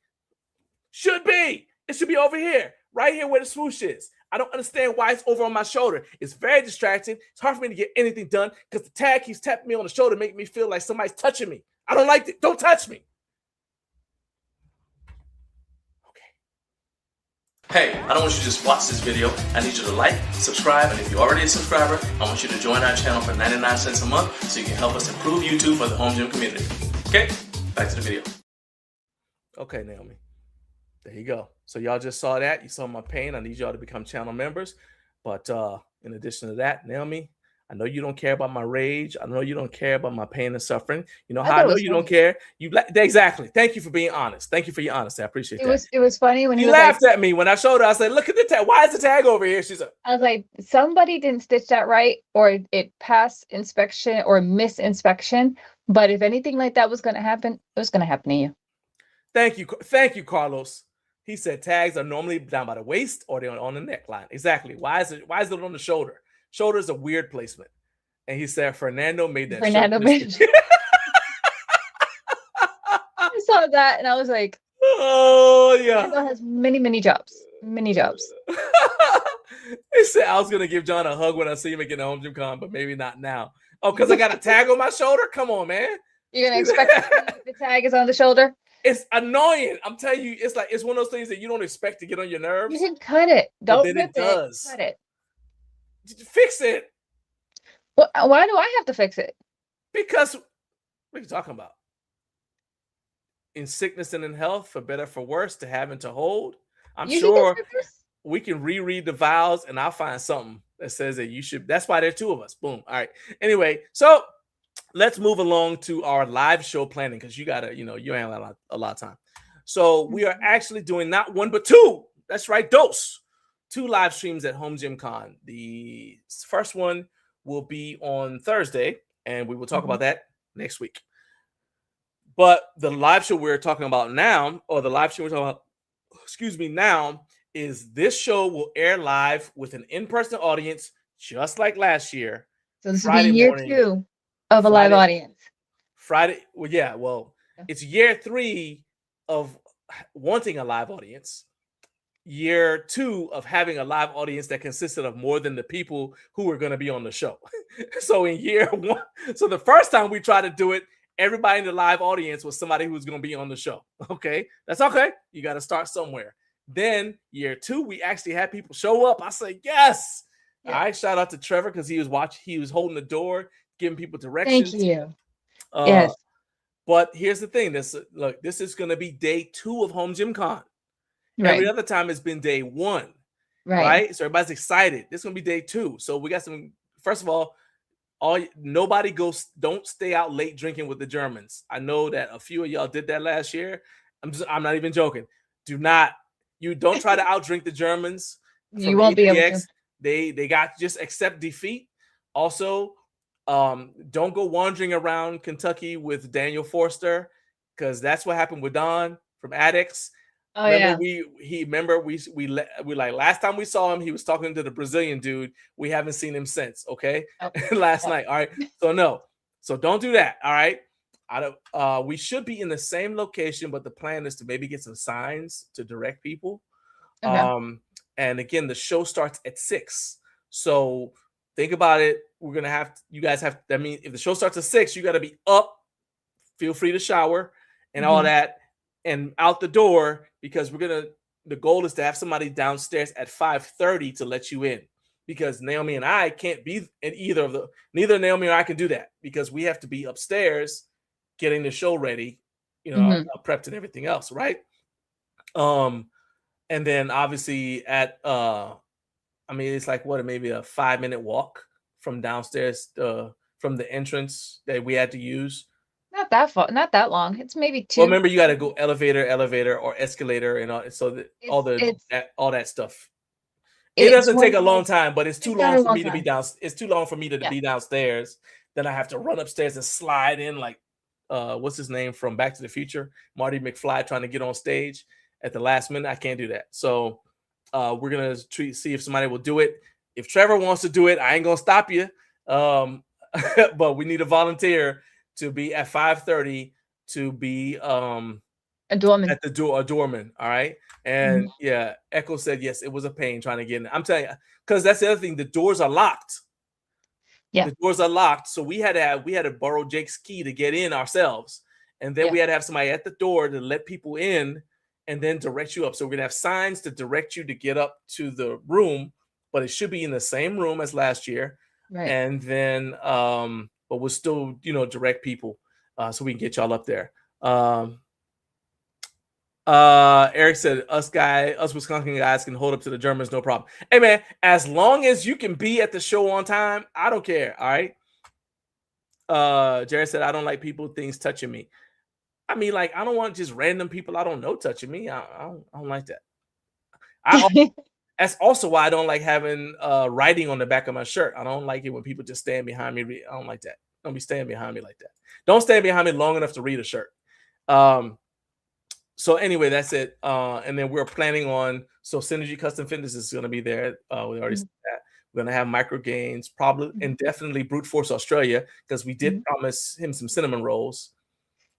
should be. It should be over here, right here where the swoosh is. I don't understand why it's over on my shoulder. It's very distracting. It's hard for me to get anything done because the tag keeps tapping me on the shoulder, making me feel like somebody's touching me. I don't like it. Don't touch me. Hey, I don't want you to just watch this video. I need you to like, subscribe, and if you're already a subscriber, I want you to join our channel for 99 cents a month so you can help us improve YouTube for the home gym community. Okay, back to the video. Okay, Naomi. There you go. So y'all just saw that. You saw my pain. I need y'all to become channel members. But in addition to that, Naomi, I know you don't care about my rage. I know you don't care about my pain and suffering. You know how I know you don't care? Exactly. Thank you for being honest. Thank you for your honesty. I appreciate that. It was funny when he laughed at me when I showed her. I said, "Look at the tag. Why is the tag over here?" She's like, I was like, somebody didn't stitch that right, or it passed inspection or missed inspection. But if anything like that was going to happen, it was going to happen to you. Thank you, Carlos. He said tags are normally down by the waist or they're on the neckline. Exactly. Why is it on the shoulder? Shoulder is a weird placement. And he said Fernando made that. I saw that and I was like, oh yeah. Fernando has many jobs. Many jobs. He said I was gonna give John a hug when I see him again at Home Gym Con, but maybe not now. Oh, because I got a tag on my shoulder? Come on, man. You're gonna expect the tag is on the shoulder? It's annoying. I'm telling you, it's one of those things that you don't expect to get on your nerves. You can cut it. Don't rip it. Does. Cut it. Fix it. Well, why do I have to fix it? Because what are you talking about? In sickness and in health, for better, for worse, to have and to hold. I'm sure we can reread the vows and I'll find something that says that you should. That's why there are two of us. Boom. All right. Anyway, so let's move along to our live show planning because you gotta, you ain't a lot of time. So we are actually doing not one but two. That's right, two live streams at Home Gym Con. The first one will be on Thursday, and we will talk about that next week. But the live show we're talking about now, or the live show we're talking about, now, is this show will air live with an in-person audience, just like last year. So this will be year 2 of a live audience. Friday, it's year 3 of wanting a live audience. Year 2 of having a live audience that consisted of more than the people who were going to be on the show. So in year 1, so the first time we tried to do it, everybody in the live audience was somebody who was going to be on the show. Okay, that's okay. You got to start somewhere. Then year 2, we actually had people show up. I said, yes. Yeah. All right. Shout out to Trevor because he was holding the door, giving people directions. Thank you. Yes. But here's the thing. This is going to be day 2 of Home Gym Con. Right. Every other time it's been day 1. Right. So everybody's excited. This is going to be day 2. So we got some, first of all, nobody goes. Don't stay out late drinking with the Germans. I know that a few of y'all did that last year. I'm not even joking. You don't try to outdrink the Germans. You won't be able to. They got just accept defeat. Also, don't go wandering around Kentucky with Daniel Forster, because that's what happened with Don from Addicts. Oh, remember yeah. we like last time we saw him, he was talking to the Brazilian dude. We haven't seen him since. Okay, last night. All right, so don't do that. All right, we should be in the same location, but the plan is to maybe get some signs to direct people. Okay. And again, the show starts at 6. So think about it. You guys have. I mean, if the show starts at 6, you got to be up. Feel free to shower and all that, and out the door, because the goal is to have somebody downstairs at 5:30 to let you in, because Naomi and I can't be in neither Naomi or I can do that, because we have to be upstairs getting the show ready, prepped and everything else, right? And then obviously it's like maybe a 5-minute walk from downstairs, from the entrance that we had to use. Not that far, not that long. It's maybe 2. Well, remember, you got to go elevator, or escalator, and all that stuff. It doesn't take a long time, but it's too long for me to be down. It's too long for me to be downstairs. Then I have to run upstairs and slide in like, what's his name from Back to the Future, Marty McFly, trying to get on stage at the last minute. I can't do that. So we're gonna see if somebody will do it. If Trevor wants to do it, I ain't gonna stop you. But we need a volunteer to be at 5:30 to be a doorman. At the door, a doorman. All right. And Echo said yes, it was a pain trying to get in. I'm telling you, because that's the other thing. The doors are locked. Yeah. The doors are locked. So we had to borrow Jake's key to get in ourselves. And then we had to have somebody at the door to let people in and then direct you up. So we're gonna have signs to direct you to get up to the room, but it should be in the same room as last year. Right. And then but we'll still, direct people so we can get y'all up there. Eric said, us Wisconsin guys can hold up to the Germans, no problem. Hey man, as long as you can be at the show on time, I don't care. All right. Jared said, I don't like things touching me. I mean, like, I don't want just random people I don't know touching me. I don't like that. That's also why I don't like having writing on the back of my shirt. I don't like it when people just stand behind me. I don't like that. Don't be standing behind me like that. Don't stand behind me long enough to read a shirt. So anyway, that's it. And then we're planning on, Synergy Custom Fitness is going to be there. We already said that. We're going to have Micro Gains, probably, and definitely Brute Force Australia, because we did promise him some cinnamon rolls.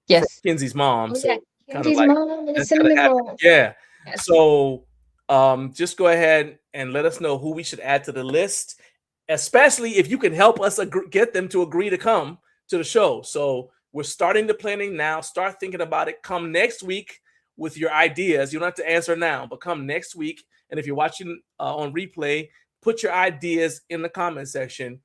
Yes. Kenzie's mom. So Kenzie's mom, the cinnamon rolls. Yeah. Yes. So just go ahead and let us know who we should add to the list, especially if you can help us get them to agree to come to the show. So we're starting the planning now. Start thinking about it. Come next week with your ideas. You don't have to answer now, but come next week. And if you're watching on replay, put your ideas in the comment section,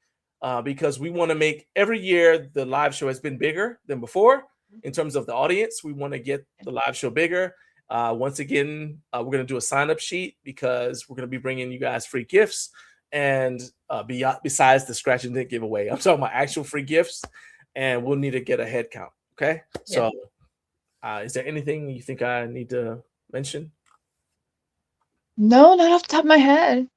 because we want to make every year the live show has been bigger than before in terms of the audience. We want to get the live show bigger. Once again, we're going to do a sign-up sheet, because we're going to be bringing you guys free gifts, and besides the scratch and dent giveaway, I'm talking about actual free gifts, and we'll need to get a head count. Okay. Yeah. So is there anything you think I need to mention? No, not off the top of my head.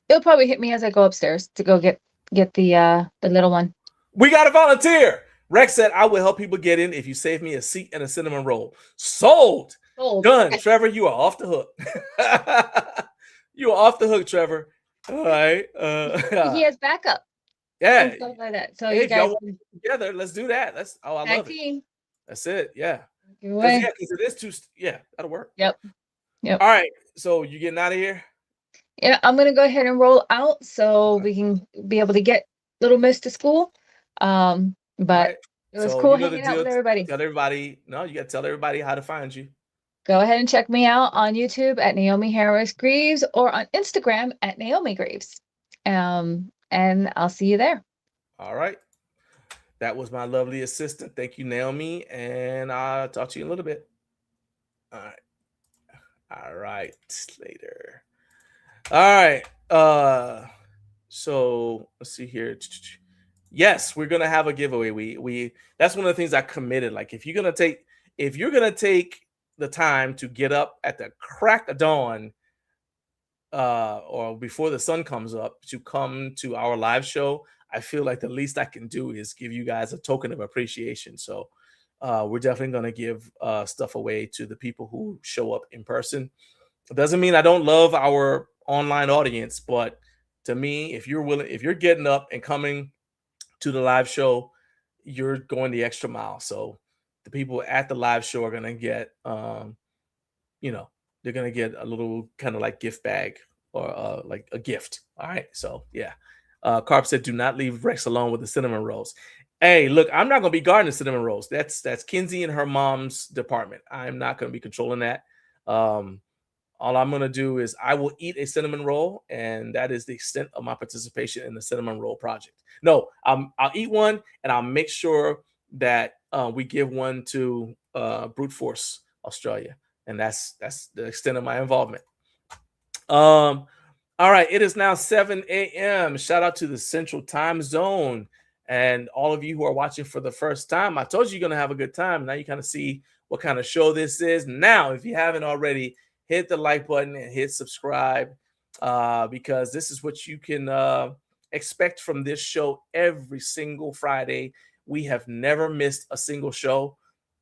It'll probably hit me as I go upstairs to go get the little one. We got a volunteer. Rex said, I will help people get in if you save me a seat and a cinnamon roll. Sold. Done. Trevor, you are off the hook. You are off the hook, Trevor. All right. He has backup. Yeah. Stuff like that. So hey, you guys together, let's do that. I love it. That's it. Yeah. Because it is too. Yeah, that'll work. Yep. All right. So you getting out of here? Yeah, I'm gonna go ahead and roll out so we can be able to get little miss to school. But it was cool hanging out with everybody. Tell everybody. No, you got to tell everybody how to find you. Go ahead and check me out on YouTube at Naomi Harris Greaves, or on Instagram at Naomi Greaves. And I'll see you there. All right. That was my lovely assistant. Thank you, Naomi. And I'll talk to you in a little bit. All right. All right. Later. All right. So let's see here. yes, we're gonna have a giveaway. We that's one of the things I committed. Like if you're gonna take the time to get up at the crack of dawn or before the sun comes up to come to our live show, I feel like the least I can do is give you guys a token of appreciation. So we're definitely going to give stuff away to the people who show up in person. It doesn't mean I don't love our online audience, but to me, if you're getting up and coming to the live show, you're going the extra mile. So the people at the live show are going to get, they're going to get a little kind of like gift bag or like a gift. All right. So yeah. Carp said, do not leave Rex alone with the cinnamon rolls. Hey, look, I'm not going to be guarding the cinnamon rolls. That's Kinsey and her mom's department. I'm not going to be controlling that. All I'm going to do is I will eat a cinnamon roll, and that is the extent of my participation in the cinnamon roll project. No, I'll eat one, and I'll make sure that we give one to Brute Force Australia, and that's the extent of my involvement. All right, it is now 7 a.m. Shout out to the Central Time Zone and all of you who are watching for the first time. I told you you're going to have a good time. Now you kind of see what kind of show this is. Now, if you haven't already, hit the like button and hit subscribe because this is what you can expect from this show every single Friday. We have never missed a single show,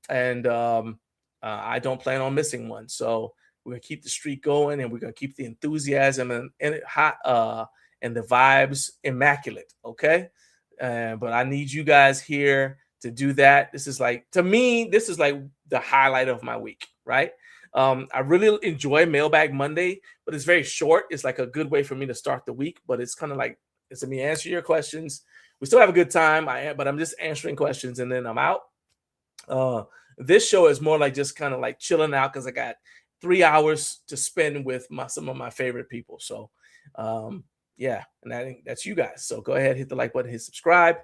and I don't plan on missing one. So we're going to keep the streak going, and we're going to keep the enthusiasm and it hot and the vibes immaculate, okay? But I need you guys here to do that. This is like, to me, this is like the highlight of my week, right? I really enjoy Mailbag Monday, but it's very short. It's like a good way for me to start the week, but it's kind of like, it's me answer your questions. We still have a good time, but I'm just answering questions and then I'm out. This show is more like just kind of like chilling out because I got 3 hours to spend with some of my favorite people. So, yeah, and that's you guys. So go ahead, hit the like button, hit subscribe.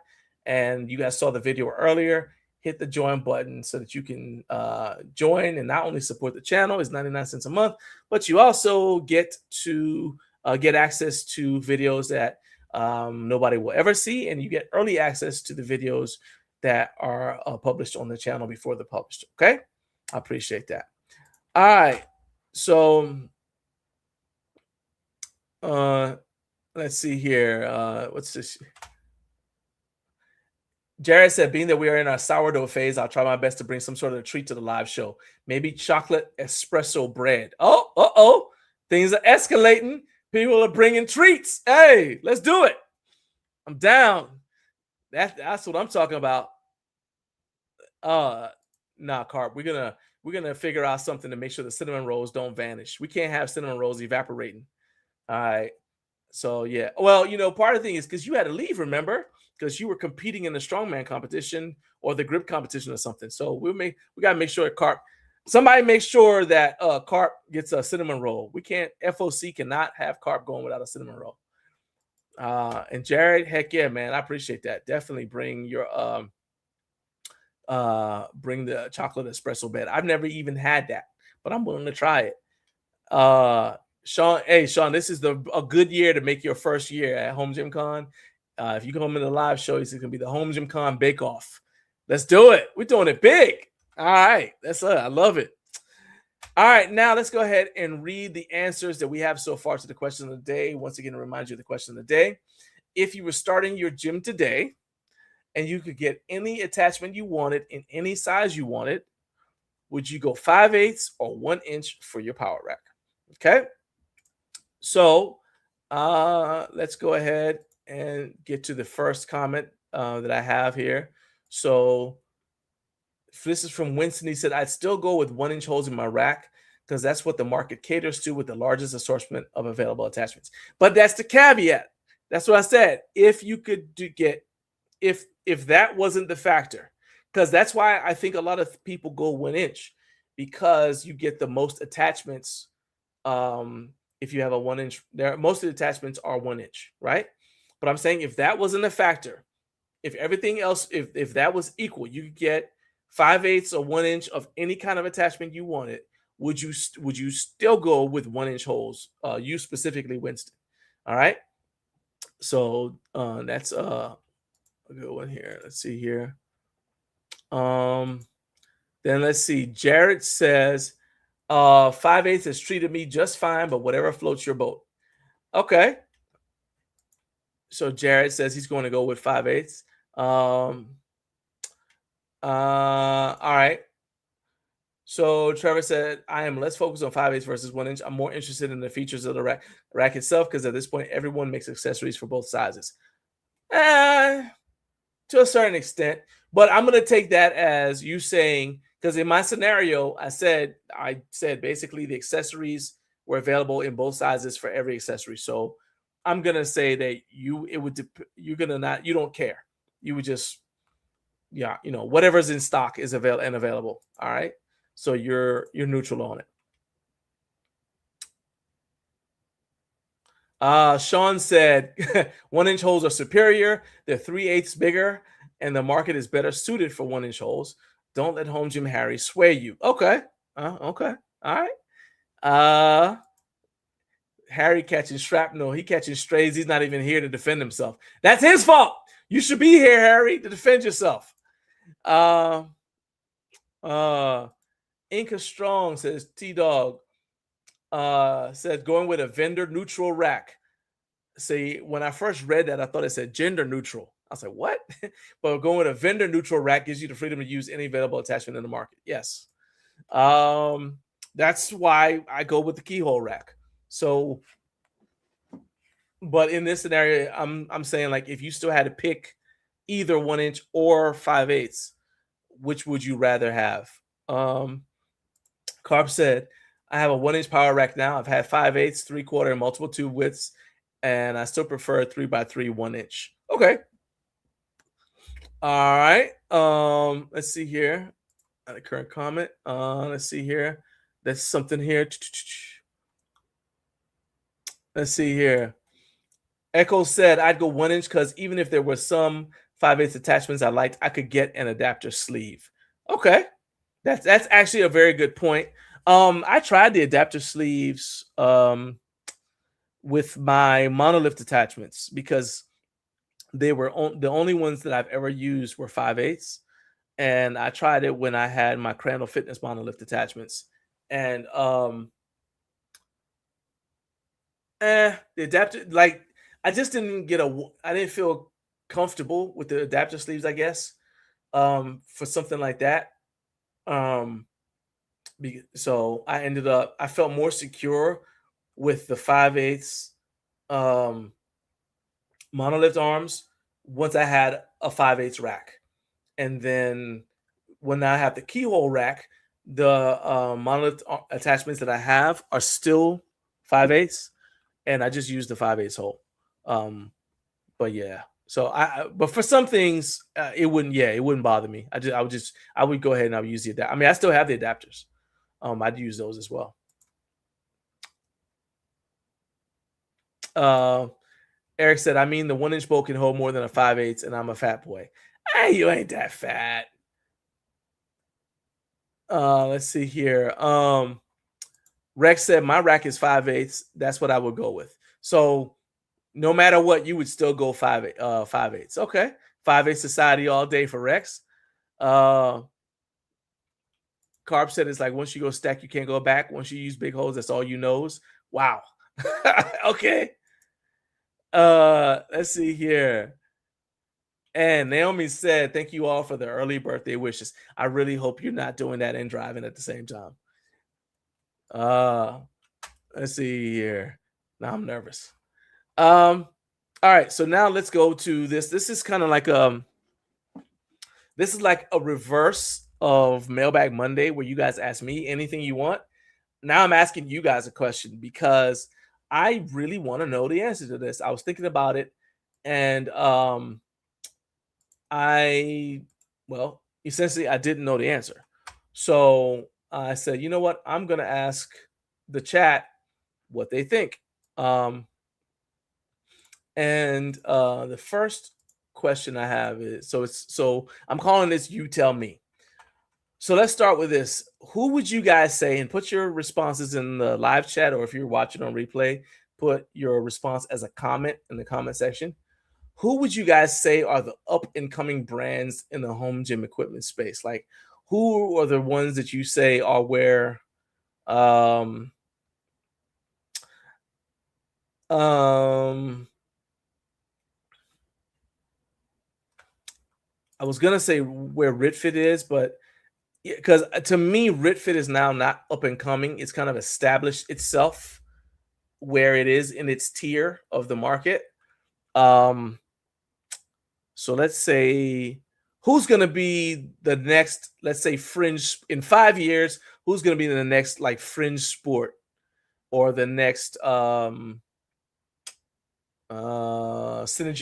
And you guys saw the video earlier. Hit the join button so that you can join and not only support the channel. It's 99 cents a month, but you also get to get access to videos that nobody will ever see, and you get early access to the videos that are published on the channel before they're published. Okay, I appreciate that. All right, so let's see here. What's this? Jared said, being that we are in our sourdough phase, I'll try my best to bring some sort of treat to the live show. Maybe chocolate espresso bread. Oh, things are escalating. People are bringing treats. Hey, let's do it. I'm down. That's what I'm talking about. Nah, Carp. We're gonna figure out something to make sure the cinnamon rolls don't vanish. We can't have cinnamon rolls evaporating. All right. So yeah. Well, part of the thing is because you had to leave, remember? Because you were competing in the strongman competition or the grip competition or something. So we gotta make sure Carp. Somebody make sure that Carp gets a cinnamon roll. We can't. FOC cannot have Carp going without a cinnamon roll. And Jared, heck yeah, man, I appreciate that. Definitely bring your bring the chocolate espresso bed. I've never even had that, but I'm willing to try it. Sean, hey Sean, this is a good year to make your first year at Home Gym Con. If you come in the live show, it's gonna be the Home Gym Con Bake Off. Let's do it. We're doing it big. All right, that's it. I love it. All right, now let's go ahead and read the answers that we have so far to the question of the day. Once again, to remind you of the question of the day. If you were starting your gym today and you could get any attachment you wanted in any size you wanted, would you go 5/8 or 1 inch for your power rack? Okay. So let's go ahead and get to the first comment that I have here. So this is from Winston. He said, I'd still go with 1 inch holes in my rack because that's what the market caters to with the largest assortment of available attachments. But that's the caveat. That's what I said. If you could if that wasn't the factor, because that's why I think a lot of people go 1 inch because you get the most attachments. If you have a 1 inch, most of the attachments are 1 inch, right? But I'm saying if that wasn't a factor, if everything else, if that was equal, you could get 5/8 or 1 inch of any kind of attachment you wanted. Would you still go with 1 inch holes? You specifically, Winston. All right. So that's a good one here. Let's see here. Then let's see. Jared says, 5/8 has treated me just fine, but whatever floats your boat. Okay. So Jared says he's going to go with 5/8. All right. So Trevor said, I am less focused on 5/8 versus 1 inch. I'm more interested in the features of the rack itself, because at this point, everyone makes accessories for both sizes. To a certain extent. But I'm going to take that as you saying, because in my scenario, I said basically the accessories were available in both sizes for every accessory. So I'm going to say that you don't care. You would just, whatever's in stock is available. All right. So you're neutral on it. Sean said 1 inch holes are superior. They're 3/8 bigger, and the market is better suited for 1 inch holes. Don't let Home Gym Harry sway you. Okay. Okay. All right. Harry catching shrapnel. He catching strays. He's not even here to defend himself. That's his fault. You should be here, Harry, to defend yourself. Inca Strong says T-Dog. Said going with a vendor neutral rack. See, when I first read that, I thought it said gender neutral. I was like, what? But going with a vendor neutral rack gives you the freedom to use any available attachment in the market. Yes. That's why I go with the keyhole rack. So, but in this scenario, I'm saying, like, if you still had to pick either 1 inch or 5/8, which would you rather have? Carp said, I have a 1 inch power rack now. I've had 5/8, 3/4, and multiple tube widths, and I still prefer 3x3 1 inch. Okay. All right. Let's see here. A current comment. Let's see here. There's something here. Let's see here. Echo said, I'd go 1 inch because even if there were some 5/8 attachments I liked, I could get an adapter sleeve. Okay. That's actually a very good point. I tried the adapter sleeves with my monolift attachments, because they were the only ones that I've ever used were 5/8, and I tried it when I had my Crandall Fitness monolift attachments, and the adapter, like, I just didn't I didn't feel comfortable with the adapter sleeves, I guess, for something like that. So I felt more secure with the 5/8 monolift arms once I had a 5/8 rack. And then when I have the keyhole rack, the monolift attachments that I have are still 5/8, and I just use the 5/8 hole. But yeah, so but for some things, it wouldn't bother me. I would go ahead and I would use the adapter. I mean, I still have the adapters. I'd use those as well. Eric said, I mean, the 1 inch bolt can hold more than a 5/8, and I'm a fat boy. Hey, you ain't that fat. Let's see here. Rex said, my rack is 5/8. That's what I would go with. So no matter what, you would still go 5/8. Okay. 5/8 society all day for Rex. Carp said it's like once you go stack, you can't go back. Once you use big holes, that's all you knows. Wow. Okay. Let's see here. And Naomi said, thank you all for the early birthday wishes. I really hope you're not doing that and driving at the same time. Let's see here. Now I'm nervous. All right. So now let's go to this. This is kind of like this is like a reverse of Mailbag Monday, where you guys ask me anything you want. Now I'm asking you guys a question because I really want to know the answer to this. I was thinking about it, and essentially I didn't know the answer. So I said, you know what? I'm going to ask the chat what they think. And the first question I have is, so I'm calling this You Tell Me. So let's start with this. Who would you guys say, and put your responses in the live chat, or if you're watching on replay, put your response as a comment in the comment section. who would you guys say are the up and coming brands in the home gym equipment space? Like, who are the ones that you say are where um I was gonna say where RitFit is, but because to me, RitFit is now not up and coming. It's kind of established itself where it is in its tier of the market. So let's say who's going to be the next, let's say fringe in 5 years, who's going to be the next like fringe sport or the next Synergy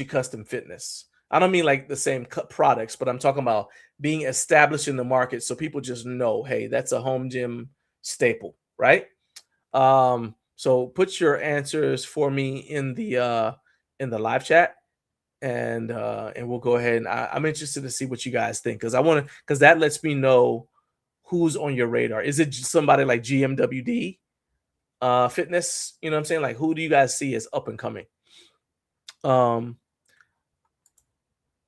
Custom Fitness. I don't mean like the same products, but I'm talking about being established in the market so people just know, hey, that's a home gym staple, right? So put your answers for me in the live chat, and we'll go ahead, and I'm interested to see what you guys think, because that lets me know who's on your radar. Is it somebody like GMWD Fitness? You know what I'm saying? Like, who do you guys see as up and coming?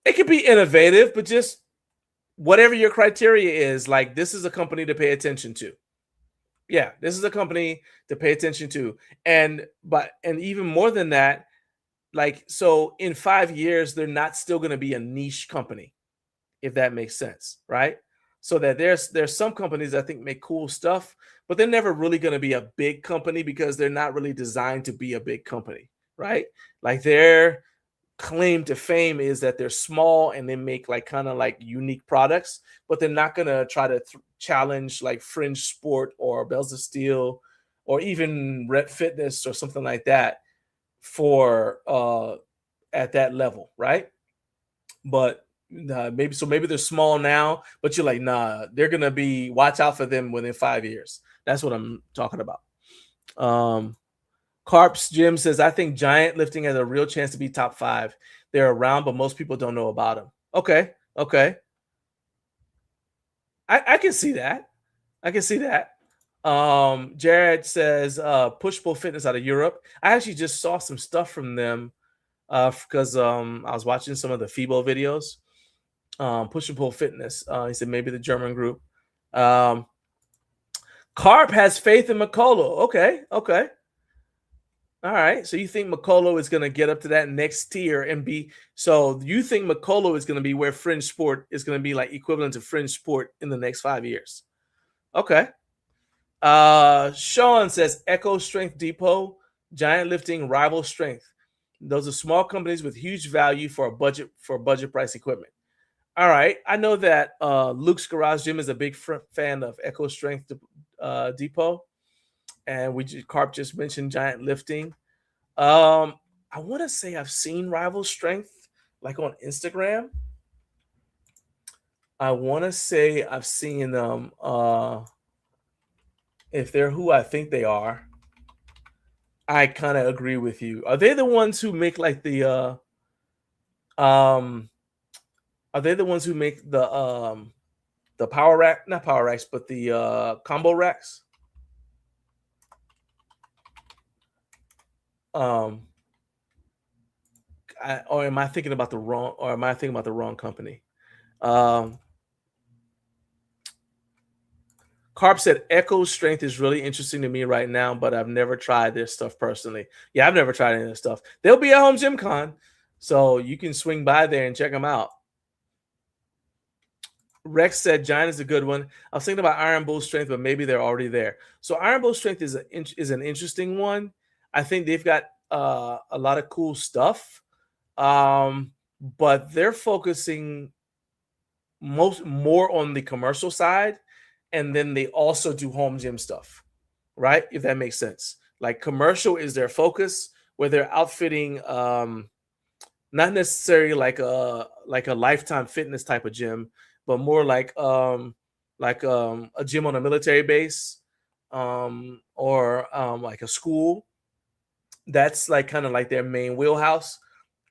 It could be innovative, but just whatever your criteria is, like, this is a company to pay attention to. Yeah, this is a company to pay attention to. And even more than that, like, so in 5 years, they're not still going to be a niche company, if that makes sense, right? So that there's some companies I think make cool stuff, but they're never really going to be a big company because they're not really designed to be a big company, right? Like, their claim to fame is that they're small and they make like kind of like unique products, but they're not going to try to challenge like Fringe Sport or Bells of Steel or even Red Fitness or something like that for at that level, right? But maybe they're small now, but you're like, nah, they're gonna be, watch out for them within 5 years. That's what I'm talking about. Carps Jim says, I think giant lifting has a real chance to be top 5. They're around, but most people don't know about them. Okay. I can see that. Jared says Push Pull Fitness out of Europe. I actually just saw some stuff from them because I was watching some of the FIBO videos. Push and Pull Fitness. He said maybe the German group. Carp has faith in McCullough. Okay. All right. So you think McCullough is going to get up to that next tier and be, so you think McCullough is going to be where Fringe Sport is going to be like equivalent to Fringe Sport in the next 5 years? Okay. Sean says Echo Strength Depot, Giant Lifting, Rival Strength. Those are small companies with huge value for budget price equipment. All right. I know that Luke's Garage Gym is a big fan of Echo Strength Depot. And Carp just mentioned Giant Lifting. I want to say I've seen Rival Strength like on Instagram. I want to say I've seen them. If they're who I think they are, I kind of agree with you. Are they the ones who make like the are they the ones who make the power rack, not power racks, but the combo racks? Or am I thinking about the wrong company? Carp said Echo Strength is really interesting to me right now, but I've never tried their stuff personally. Yeah, I've never tried any of their stuff. They'll be at Home Gym Con, so you can swing by there and check them out. Rex said Giant is a good one. I was thinking about Iron Bull Strength, but maybe they're already there. So Iron Bull Strength is an interesting one. I think they've got a lot of cool stuff, but they're focusing more on the commercial side, and then they also do home gym stuff, right? If that makes sense. Like, commercial is their focus, where they're outfitting not necessarily like a Lifetime Fitness type of gym, but more like a gym on a military base, or like a school. That's like kind of like their main wheelhouse.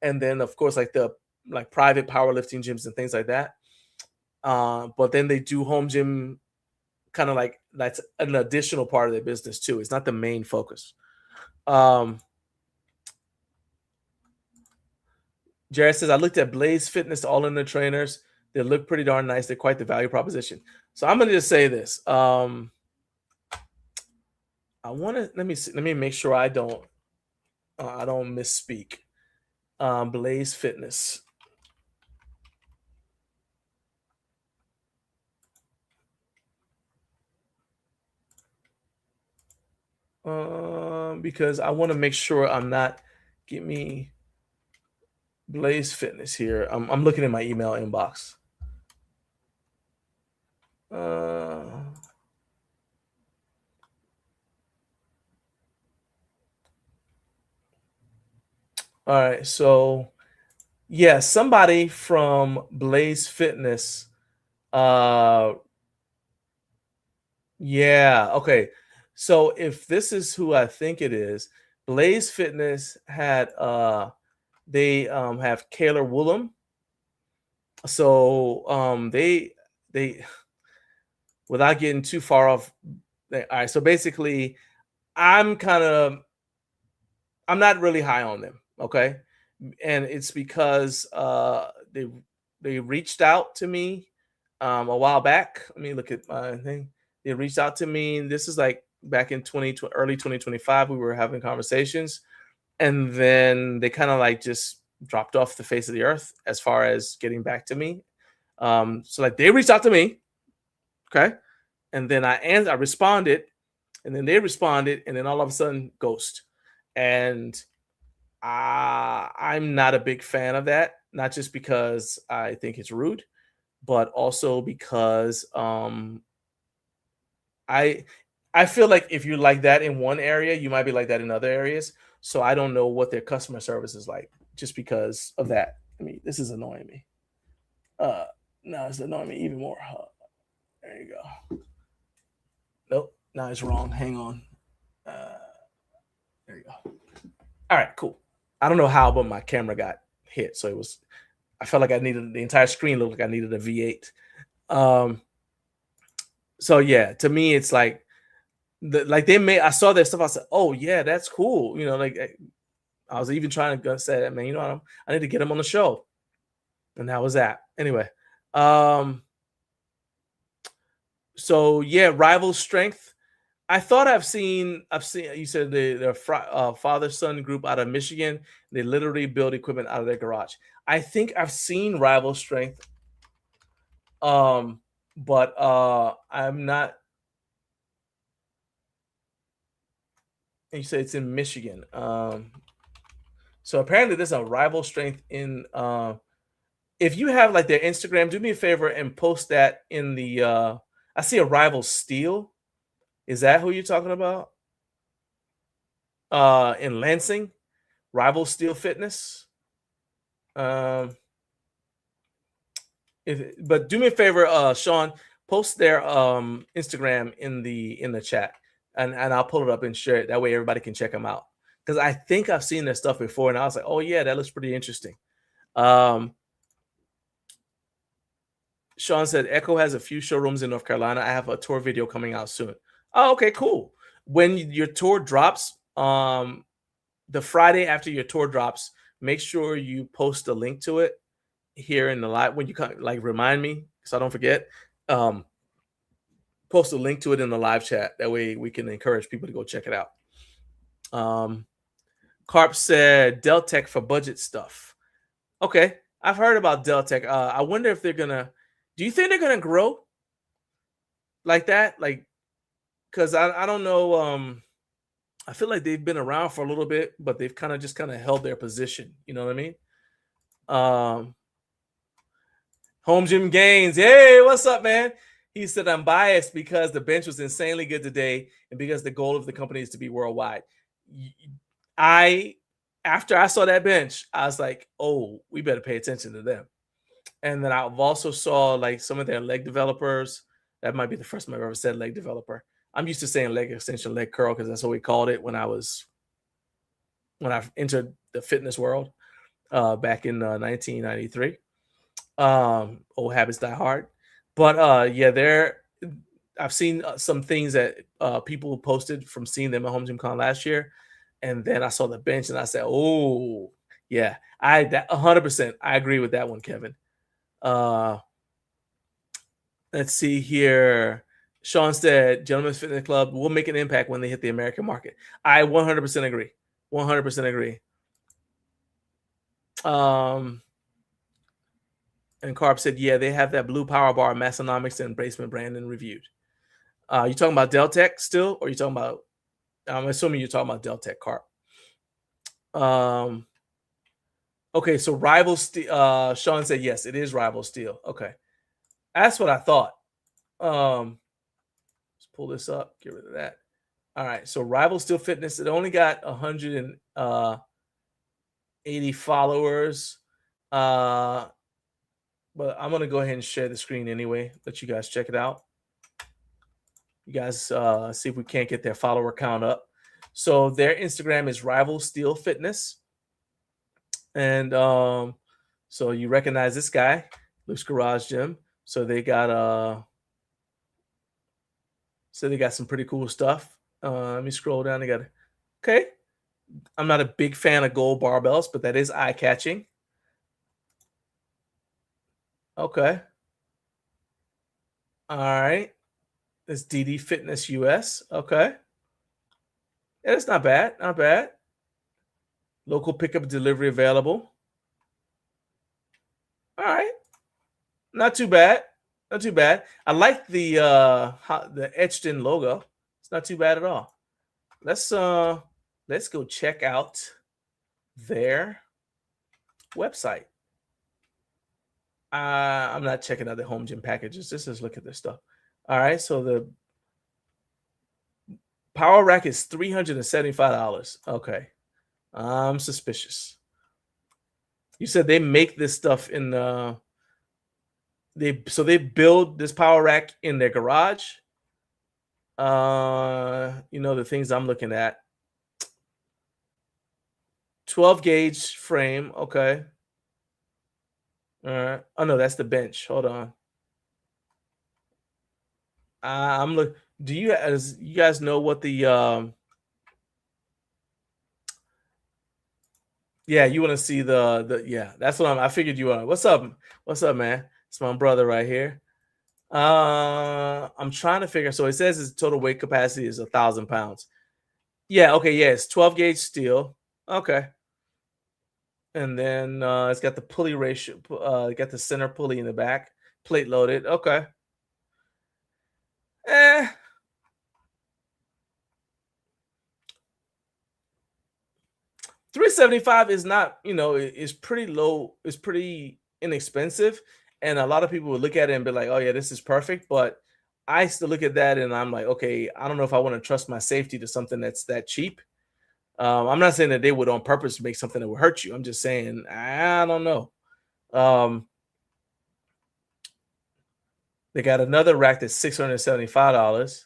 And then of course like the private powerlifting gyms and things like that. But then they do home gym, kind of like that's an additional part of their business too. It's not the main focus. Jared says, I looked at Blaze Fitness, all in the trainers. They look pretty darn nice. They're quite the value proposition. So I'm going to just say this. I want to, let me make sure I don't misspeak. Blaze Fitness. Because I want to make sure I'm not, give me Blaze Fitness here. I'm looking at my email inbox. All right, so yeah, somebody from Blaze Fitness. Yeah, okay. So if this is who I think it is, Blaze Fitness had they have Kaylor Woolham. So they without getting too far off. All right, so basically I'm not really high on them, okay? And it's because they reached out to me a while back. Let me look at my thing. They reached out to me. This is like back in early 2025. We were having conversations, and then they kind of like just dropped off the face of the earth as far as getting back to me. So like they reached out to me, okay, and then I responded, and then they responded, and then all of a sudden ghost. And I'm not a big fan of that, not just because I think it's rude, but also because I feel like if you're like that in one area, you might be like that in other areas. So I don't know what their customer service is like just because of that. I mean, this is annoying me. No, it's annoying me even more. There you go. Nope, no, it's wrong. Hang on. There you go. All right, cool. I don't know how, but my camera got hit. So I felt like I needed the entire screen looked like I needed a V8. So yeah, to me, it's like I saw their stuff. I said, oh yeah, that's cool. You know, like I was even trying to say that, man, you know, I need to get him on the show. And that was that. Anyway. So yeah, Rival Strength. I thought I've seen you said they're father-son group out of Michigan. They literally build equipment out of their garage. I think I've seen Rival Strength. But I'm not. And you say it's in Michigan. So apparently there's a Rival Strength in if you have like their Instagram, do me a favor and post that in the I see a Rival Steel. Is that who you're talking about? In Lansing, Rival Steel Fitness. But do me a favor, Sean, post their Instagram in the chat, and I'll pull it up and share it. That way everybody can check them out. Because I think I've seen their stuff before, and I was like, oh yeah, that looks pretty interesting. Sean said Echo has a few showrooms in North Carolina. I have a tour video coming out soon. Oh, okay, cool. When your tour drops, the Friday after your tour drops, make sure you post a link to it here in the live when you come, like remind me so I don't forget. Post a link to it in the live chat. That way we can encourage people to go check it out. Carp said Deltec for budget stuff. Okay, I've heard about Deltec. I wonder if they're gonna. Do you think they're gonna grow like that? Like, because I don't know. I feel like they've been around for a little bit, but they've kind of held their position. You know what I mean? Home Gym Gains. Hey, what's up, man? He said, I'm biased because the bench was insanely good today and because the goal of the company is to be worldwide. After I saw that bench, I was like, oh, we better pay attention to them. And then I've also saw like some of their leg developers. That might be the first time I've ever said leg developer. I'm used to saying leg extension, leg curl, because that's what we called it when I entered the fitness world back in 1993. Old habits die hard. But yeah, I've seen some things that people posted from seeing them at Home Gym Con last year. And then I saw the bench and I said, oh, Yeah, 100%. I agree with that one, Kevin. Let's see here. Sean said, Gentlemen's Fitness Club will make an impact when they hit the American market. I 100% agree. 100% agree. And Carp said, yeah, they have that blue power bar, Massonomics and Bracement Brandon reviewed. You talking about Deltec still? Or you talking about, I'm assuming you're talking about Deltec, Carp. Okay, so Rival Steel, Sean said, yes, it is Rival Steel. Okay. That's what I thought. Let's pull this up, get rid of that. All right, so Rival Steel Fitness, it only got 180 followers. But I'm going to go ahead and share the screen anyway. Let you guys check it out. You guys see if we can't get their follower count up. So their Instagram is Rival Steel Fitness. And so you recognize this guy, Luke's Garage Gym. So they got some pretty cool stuff. Let me scroll down. They got okay. I'm not a big fan of gold barbells, but that is eye-catching. Okay. All right. It's DD Fitness US. Okay. Yeah, it's not bad. Not bad. Local pickup delivery available. All right. Not too bad. Not too bad. I like the etched in logo. It's not too bad at all. Let's go check out their website. I'm not checking out the home gym packages. Just look at this stuff. All right, so the power rack is $375. Okay, I'm suspicious. You said they make this stuff in they build this power rack in their garage. You know the things I'm looking at. 12 gauge frame. Okay. All right. Oh no, that's the bench. Hold on. I'm look. Do you guys know what the yeah, you want to see the yeah, that's what I figured you want. What's up, man? It's my brother right here. I'm trying to figure. So it says its total weight capacity is 1,000 pounds. Yeah, okay, yeah, it's 12 gauge steel. Okay. And then it's got the pulley ratio, got the center pulley in the back, plate loaded. Okay. $375 is not, it's pretty low. It's pretty inexpensive. And a lot of people would look at it and be like, oh yeah, this is perfect. But I still look at that and I'm like, okay, I don't know if I want to trust my safety to something that's that cheap. I'm not saying that they would on purpose make something that would hurt you. I'm just saying, I don't know. They got another rack that's $675.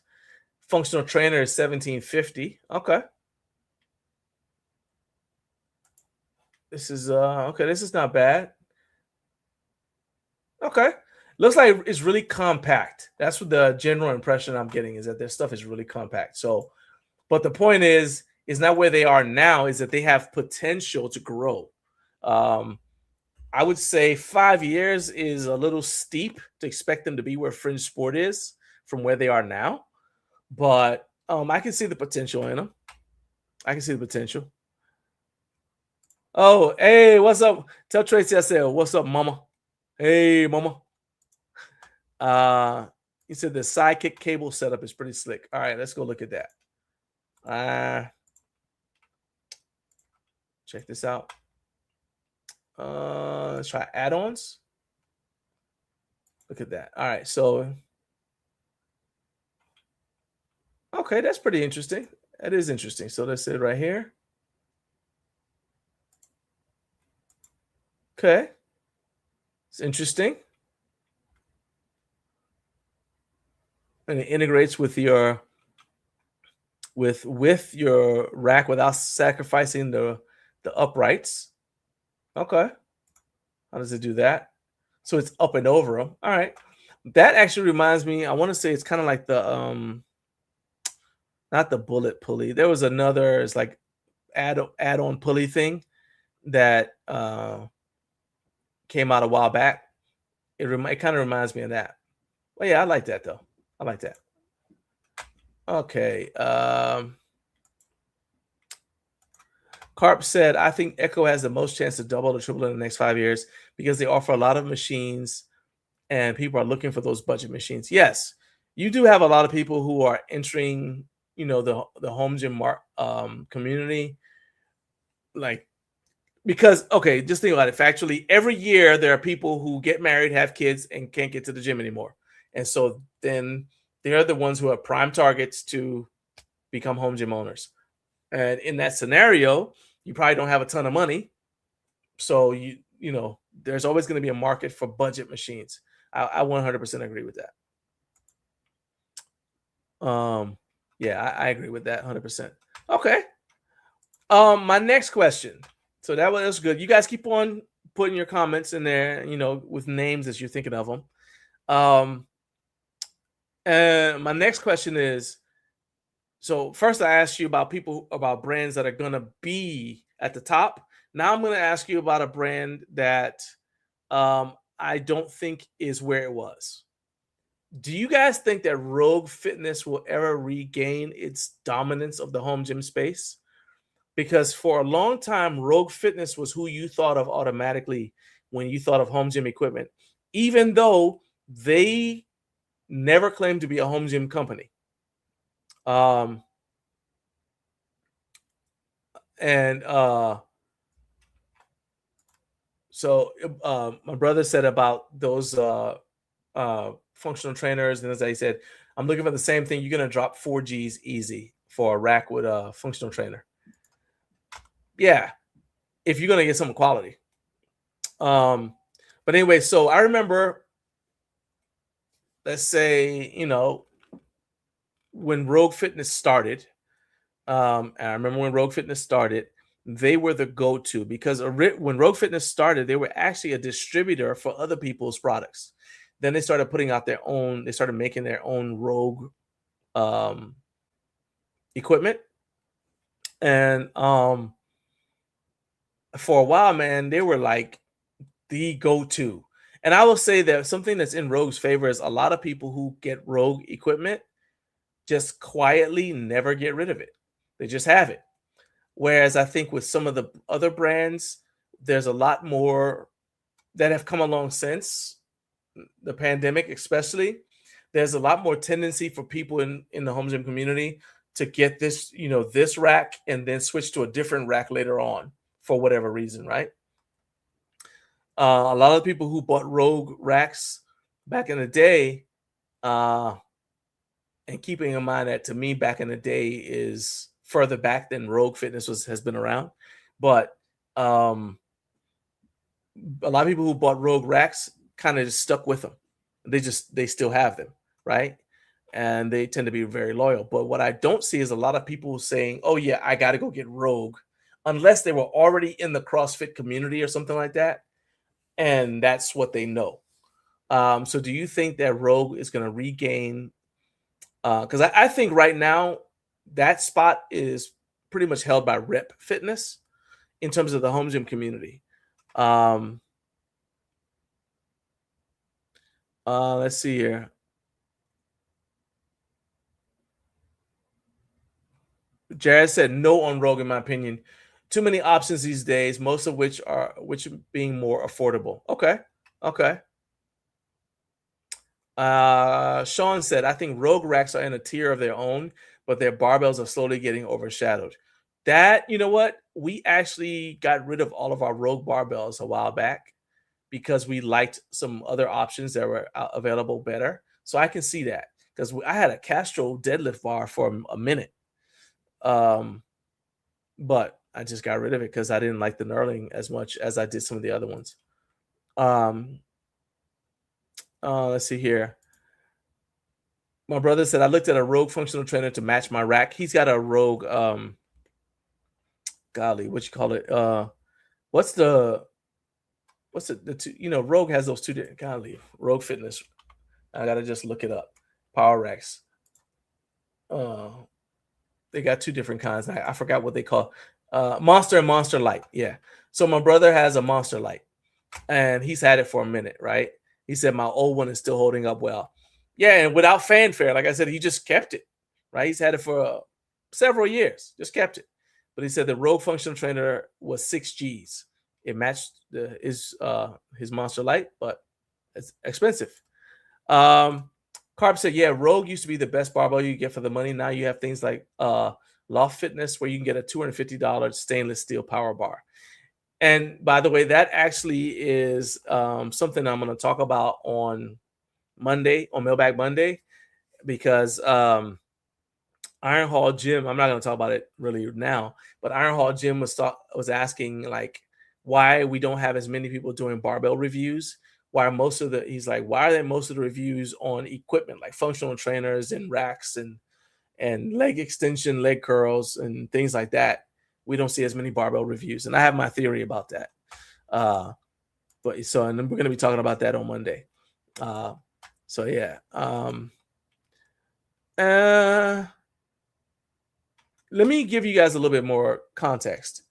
Functional trainer is $1,750. Okay. This is okay. This is not bad. Okay. Looks like it's really compact. That's what the general impression I'm getting is that their stuff is really compact. So, but the point is not where they are now, is that they have potential to grow. I would say 5 years is a little steep to expect them to be where Fringe Sport is from where they are now. But I can see the potential in them. I can see the potential. Oh, hey, what's up? Tell Tracy I said, what's up, mama? Hey, mama. He said the sidekick cable setup is pretty slick. All right, let's go look at that. Check this out. Let's try add-ons. Look at that. All right, so okay, that's pretty interesting. That is interesting. So let's sit right here. Okay, it's interesting. And it integrates with your with your rack without sacrificing the uprights. Okay, how does it do that? So it's up and over them. All right, that actually reminds me. I want to say it's kind of like the not the bullet pulley. There was another. It's like add-on pulley thing. that came out a while back. It kind of reminds me of that. Well, yeah, I like that though. I like that. Okay. Carp said, I think Echo has the most chance to double or triple in the next 5 years because they offer a lot of machines and people are looking for those budget machines. Yes, you do have a lot of people who are entering, the home gym community. Like, because, okay, just think about it. Factually, every year there are people who get married, have kids, and can't get to the gym anymore. And so then they're the ones who are prime targets to become home gym owners. And in that scenario, you probably don't have a ton of money. So there's always going to be a market for budget machines. I 100% agree with that. Yeah, I agree with that 100%. Okay. My next question. So that was good. You guys keep on putting your comments in there, with names as you're thinking of them. And my next question is, so first I asked you about brands that are going to be at the top. Now I'm going to ask you about a brand that I don't think is where it was. Do you guys think that Rogue Fitness will ever regain its dominance of the home gym space? Because for a long time, Rogue Fitness was who you thought of automatically when you thought of home gym equipment, even though they never claimed to be a home gym company. My brother said about those functional trainers, and as I said, I'm looking for the same thing. You're gonna drop 4 G's easy for a rack with a functional trainer. Yeah, if you're gonna get some quality. But anyway, so I remember, let's say, when Rogue Fitness started. And I remember when Rogue Fitness started, they were the go-to because when Rogue Fitness started, they were actually a distributor for other people's products. Then they started putting out their own. They started making their own Rogue equipment, and for a while, man, they were like the go-to. And I will say that something that's in Rogue's favor is a lot of people who get Rogue equipment just quietly never get rid of it. They just have it. Whereas I think with some of the other brands, there's a lot more that have come along since the pandemic, especially. There's a lot more tendency for people in the home gym community to get this, this rack and then switch to a different rack later on for whatever reason, right? A lot of people who bought Rogue racks back in the day, and keeping in mind that to me back in the day is further back than Rogue Fitness has been around, but a lot of people who bought Rogue racks kind of just stuck with them. They still have them, right? And they tend to be very loyal. But what I don't see is a lot of people saying, "Oh yeah, I got to go get Rogue," unless they were already in the CrossFit community or something like that, and that's what they know. So do you think that Rogue is going to regain? Because I think right now that spot is pretty much held by Rep Fitness in terms of the home gym community. Let's see here. Jared said no on Rogue, in my opinion. Too many options these days, most of which being more affordable. Okay. Sean said, I think Rogue racks are in a tier of their own, but their barbells are slowly getting overshadowed. That, you know what? We actually got rid of all of our Rogue barbells a while back because we liked some other options that were available better. So I can see that because I had a Castro deadlift bar for a minute. But I just got rid of it because I didn't like the knurling as much as I did some of the other ones. Let's see here. My brother said, I looked at a Rogue functional trainer to match my rack. He's got a Rogue, golly, what you call it? What's the two, Rogue has those two different, golly, Rogue Fitness. I got to just look it up. Power racks. They got two different kinds. I forgot what they call. Monster and Monster Light. Yeah. So my brother has a Monster Light, and he's had it for a minute, right? He said my old one is still holding up well. Yeah, and without fanfare, like I said, he just kept it, right? He's had it for several years, just kept it. But he said the Rogue functional trainer was 6 G's. It matched his Monster Light, but it's expensive. Carp said, yeah, Rogue used to be the best barbell you get for the money. Now you have things like Loft Fitness, where you can get a $250 stainless steel power bar. And by the way, that actually is something I'm going to talk about on Monday, on Mailbag Monday, because Iron Hall Gym, I'm not going to talk about it really now, but Iron Hall Gym was asking like why we don't have as many people doing barbell reviews. Why are most of the reviews on equipment like functional trainers and racks and leg extension, leg curls, and things like that? We don't see as many barbell reviews, and I have my theory about that. And then we're going to be talking about that on Monday. So yeah. Let me give you guys a little bit more context.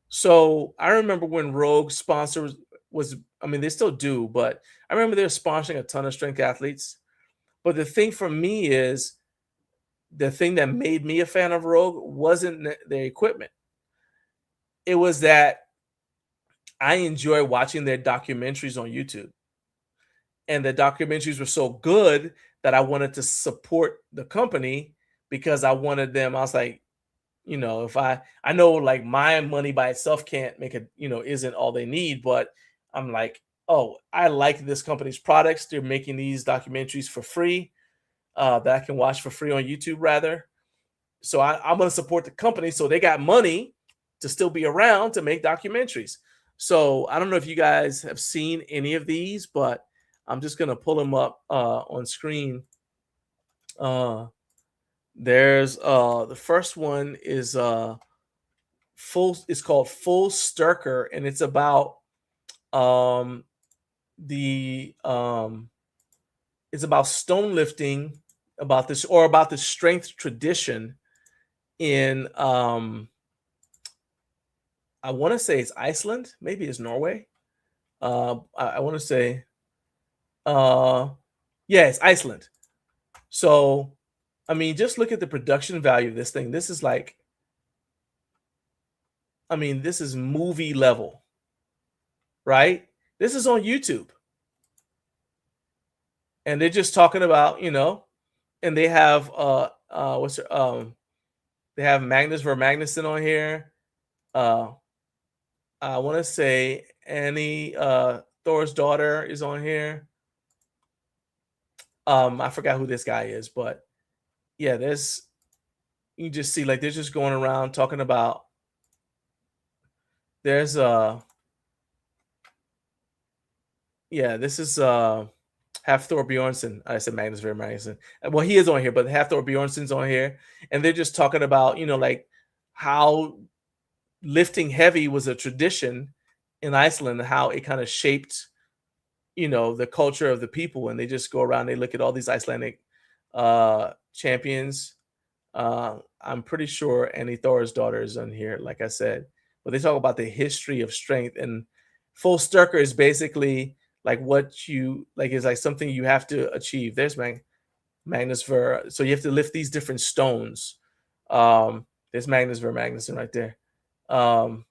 So I remember when Rogue sponsor was, I mean, they still do, but I remember they were sponsoring a ton of strength athletes. But the thing for me is, the thing that made me a fan of Rogue wasn't their equipment. It was that I enjoy watching their documentaries on YouTube. And the documentaries were so good that I wanted to support the company, because I wanted them. I was like, you know, if I know like my money by itself can't make it, isn't all they need, but I'm like, oh, I like this company's products. They're making these documentaries for free that I can watch for free on YouTube rather. So I'm going to support the company. So they got money to still be around to make documentaries. So I don't know if you guys have seen any of these, but I'm just going to pull them up on screen. There's the first one is it's called Full Sturker, and it's about it's about stone lifting, about the strength tradition in I want to say it's Iceland, maybe it's Norway. I want to say yeah, it's Iceland. So I mean, just look at the production value of this thing. This is like, I mean, this is movie level, right? This is on YouTube. And they're just talking about, and they have they have Magnus Vermagnuson on here. I want to say Annie Thor's daughter is on here. I forgot who this guy is, but yeah, you just see like they're just going around talking about. There's this is Hafthor Bjornsson. I said Magnus Vermagnuson. Well, he is on here, but Hafthor Bjornsson's on here, and they're just talking about, like how lifting heavy was a tradition in Iceland, how it kind of shaped, the culture of the people. And they just go around, they look at all these Icelandic champions. I'm pretty sure Annie Thor's daughter is on here, like I said. But they talk about the history of strength, and Full Sturker is basically like what you like is like something you have to achieve. There's Magnus Ver. So you have to lift these different stones. There's Magnus Vermagnuson right there. I'm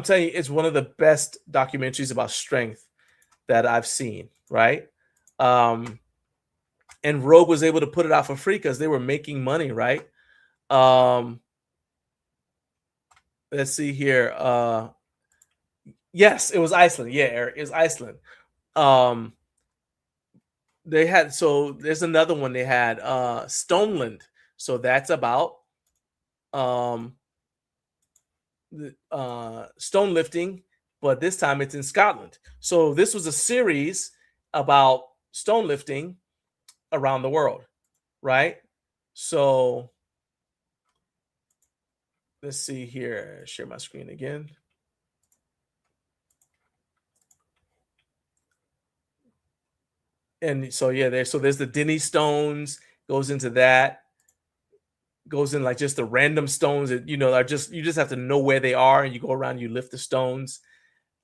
telling you, it's one of the best documentaries about strength that I've seen, right? And Rogue was able to put it out for free because they were making money, right? Let's see here. Yes, it was Iceland. Yeah, Eric, it was Iceland. They had, so there's another one they had, Stoneland. So that's about stone lifting, but this time it's in Scotland. So this was a series about stone lifting around the world, right? So let's see here. Share my screen again. And so yeah, there's the Denny stones, goes into that. goes in like just the random stones that, you know, are just, you just have to know where they are and you go around, you lift the stones.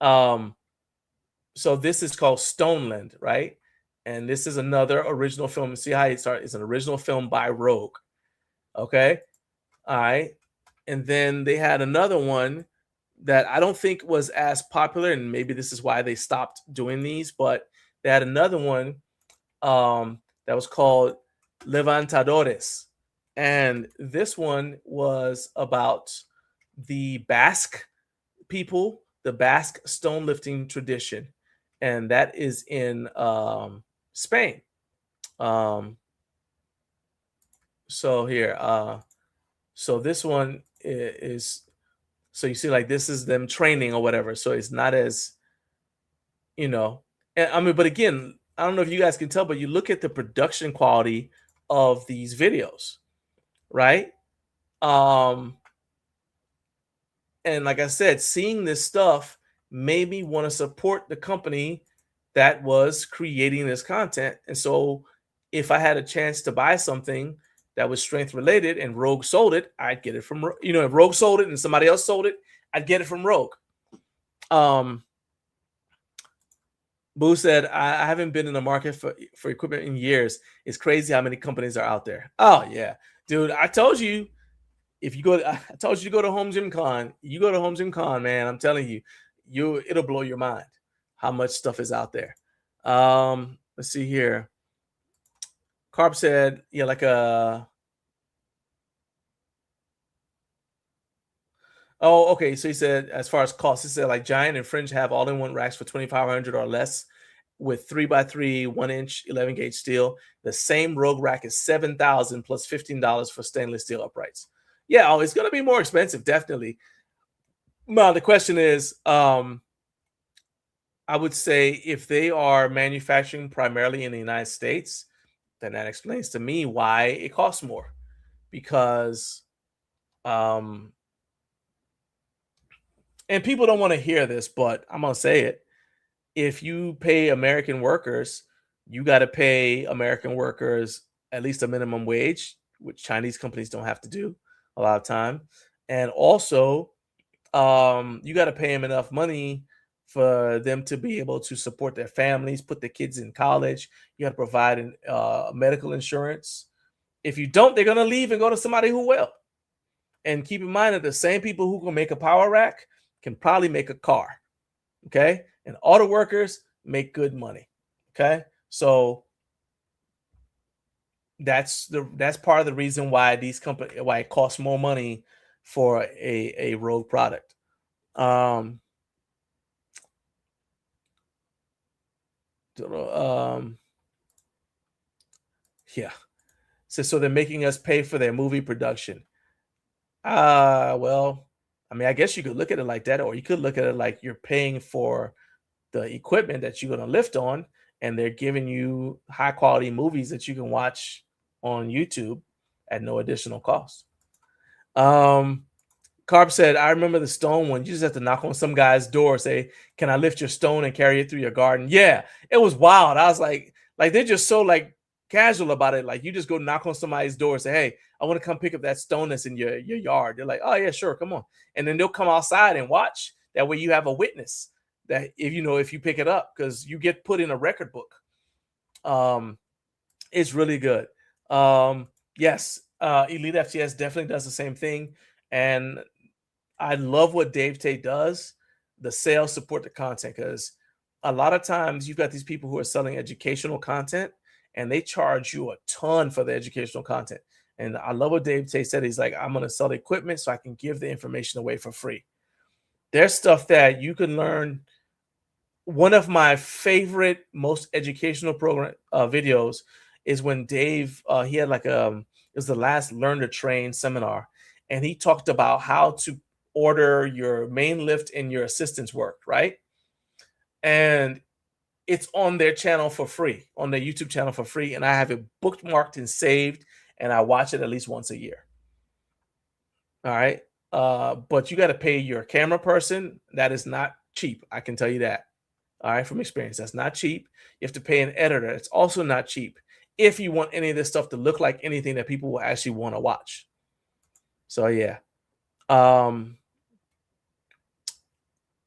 So this is called Stoneland, right? And this is another original film. See how it started? It's an original film by Rogue. Okay. All right. And then they had another one that I don't think was as popular, and maybe this is why they stopped doing these, but they had another one that was called Levantadores. And this one was about the Basque people, the Basque stone lifting tradition. And that is in Spain. So here, so this one is, so you see, like, this is them training or whatever. So it's not as, you know, and I mean, but again, I don't know if you guys can tell, but you look at the production quality of these videos, right? And like I said, seeing this stuff made me want to support the company that was creating this content. And so if I had a chance to buy something that was strength related and Rogue sold it, I'd get it from, you know, if Rogue sold it and somebody else sold it, I'd get it from Rogue. Boo said, I haven't been in the market for equipment in years. It's crazy how many companies are out there. Oh yeah, dude, I told you, if you go, I told you to go to Home Gym Con. You go to Home Gym Con, man, I'm telling you, it'll blow your mind how much stuff is out there. Let's see here. Carp said, yeah, like a, oh, okay. So he said, as far as cost, he said like Giant and Fringe have all-in-one racks for $2,500 or less with 3x3 1-inch 11 gauge steel. The same Rogue rack is $7,000 plus $15 for stainless steel uprights. Yeah, oh, it's gonna be more expensive, definitely. Well, the question is, I would say if they are manufacturing primarily in the United States, then that explains to me why it costs more. Because and people don't want to hear this, but I'm gonna say it. If you pay American workers, you got to pay American workers at least a minimum wage, which Chinese companies don't have to do a lot of time. And also, you got to pay them enough money for them to be able to support their families, put their kids in college. You got to provide medical insurance. If you don't, they're going to leave and go to somebody who will. And keep in mind that the same people who can make a power rack can probably make a car. Okay. And auto workers make good money. Okay. So that's part of the reason why why it costs more money for a Rogue product. Yeah. So they're making us pay for their movie production. Well, I mean, I guess you could look at it like that, or you could look at it like you're paying for the equipment that you're going to lift on, and they're giving you high quality movies that you can watch on YouTube at no additional cost. Carp said, I remember the stone one. You just have to knock on some guy's door, say, can I lift your stone and carry it through your garden? Yeah, it was wild. I was like they're just so like casual about it. Like you just go knock on somebody's door and say, hey, I want to come pick up that stone that's in your yard. They're like, oh yeah, sure, come on. And then they'll come outside and watch. That way you have a witness that if you pick it up, because you get put in a record book. It's really good. Yes, Elite FTS definitely does the same thing. And I love what Dave Tate does, the sales support the content, because a lot of times you've got these people who are selling educational content and they charge you a ton for the educational content. And I love what Dave Tate said. He's like, I'm going to sell the equipment so I can give the information away for free. There's stuff that you can learn. One of my favorite, most educational program videos is when Dave, he had like it was the last Learn to Train seminar. And he talked about how to order your main lift and your assistance work, right? And it's on their channel for free, on their YouTube channel for free. And I have it bookmarked and saved, and I watch it at least once a year. All right. But you got to pay your camera person. That is not cheap. I can tell you that. All right. From experience, that's not cheap. You have to pay an editor. It's also not cheap if you want any of this stuff to look like anything that people will actually want to watch. So yeah.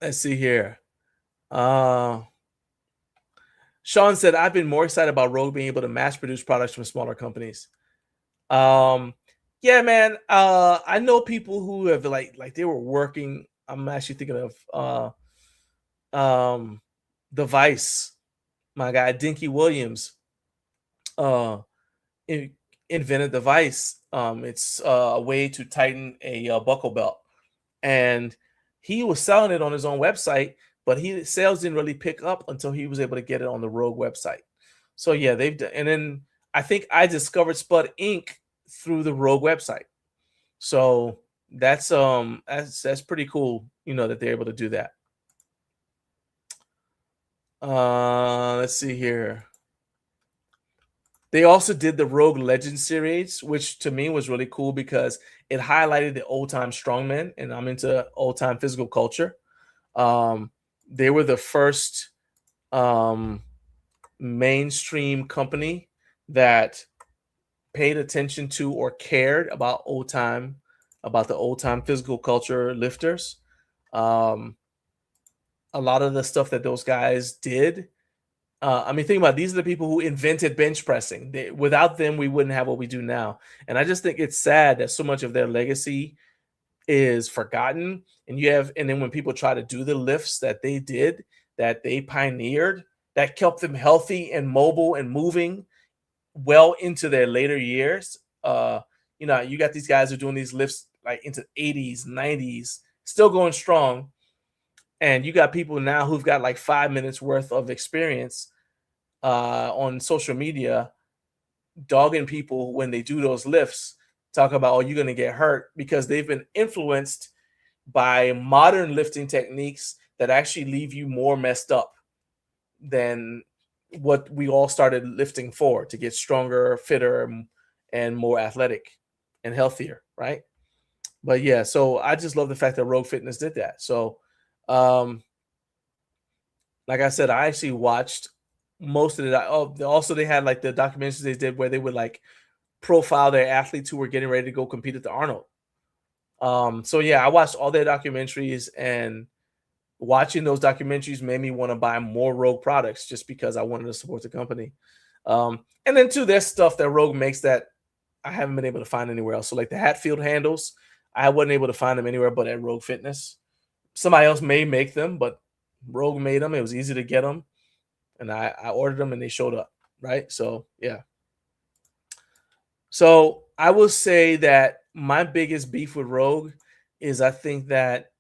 Let's see here. Sean said, I've been more excited about Rogue being able to mass produce products from smaller companies. Yeah, man. I know people who have like they were working. I'm actually thinking of the Vice, my guy Dinky Williams, invented the Vice. It's a way to tighten a buckle belt, and he was selling it on his own website, but sales didn't really pick up until he was able to get it on the Rogue website. So yeah, they've done, and then I think I discovered Spud Inc. through the Rogue website. So that's pretty cool, that they're able to do that. Let's see here. They also did the Rogue Legend series, which to me was really cool because it highlighted the old time strongmen, and I'm into old time physical culture. They were the first mainstream company that paid attention to or cared about the old time physical culture lifters. A lot of the stuff that those guys did. Think about it, these are the people who invented bench pressing. Without them, we wouldn't have what we do now. And I just think it's sad that so much of their legacy is forgotten. And then when people try to do the lifts that they did, that they pioneered, that kept them healthy and mobile and moving well into their later years. You got these guys who are doing these lifts like into 80s, 90s, still going strong. And you got people now who've got like 5 minutes worth of experience on social media, dogging people when they do those lifts, talk about, oh, you're going to get hurt, because they've been influenced by modern lifting techniques that actually leave you more messed up than what we all started lifting for, to get stronger, fitter, and more athletic and healthier, right? But yeah, so I just love the fact that Rogue Fitness did that. So like I said, I actually watched most of it. Also, they had like the documentaries they did where they would like profile their athletes who were getting ready to go compete at the Arnold. So yeah, I watched all their documentaries, and watching those documentaries made me want to buy more Rogue products just because I wanted to support the company. And then too, there's stuff that Rogue makes that I haven't been able to find anywhere else. So like the Hatfield handles, I wasn't able to find them anywhere but at Rogue Fitness. Somebody else may make them, but Rogue made them. It was easy to get them, and I ordered them and they showed up, right? So yeah. So I will say that my biggest beef with Rogue is I think that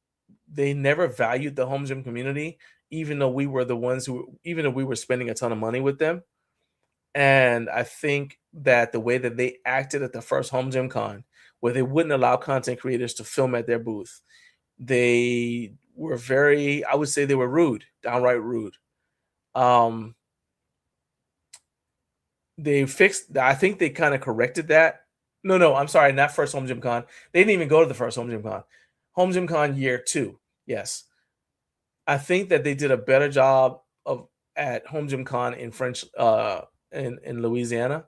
they never valued the home gym community, even though we were the ones even though we were spending a ton of money with them. And I think that the way that they acted at the first home gym con, where they wouldn't allow content creators to film at their booth, they were I would say they were rude, downright rude. They fixed, I think they kind of corrected that. No, I'm sorry, not first home gym con. They didn't even go to the first home gym con. Home gym con year 2. Yes. I think that they did a better job at home gym con in in Louisiana.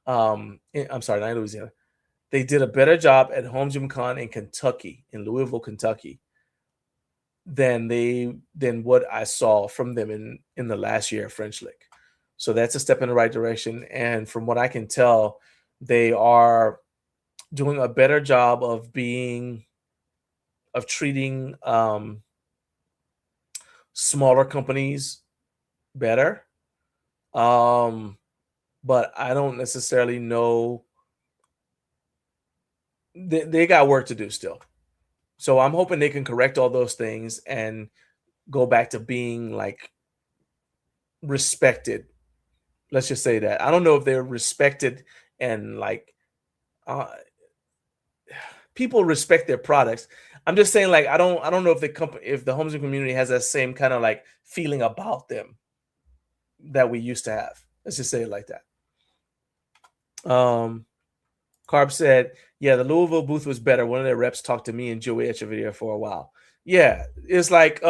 I'm sorry, not Louisiana. They did a better job at home gym con in Kentucky, in Louisville, Kentucky, than what I saw from them in the last year of French Lick. So that's a step in the right direction. And from what I can tell, they are doing a better job of treating smaller companies better. But I don't necessarily know. They got work to do still. So I'm hoping they can correct all those things and go back to being like respected. Let's just say that. I don't know if they're respected and like people respect their products. I'm just saying, like, I don't know if the home gym community has that same kind of like feeling about them that we used to have. Let's just say it like that. Carb said, yeah, the Louisville booth was better. One of their reps talked to me and Joey Echeverria for a while. Yeah, it's like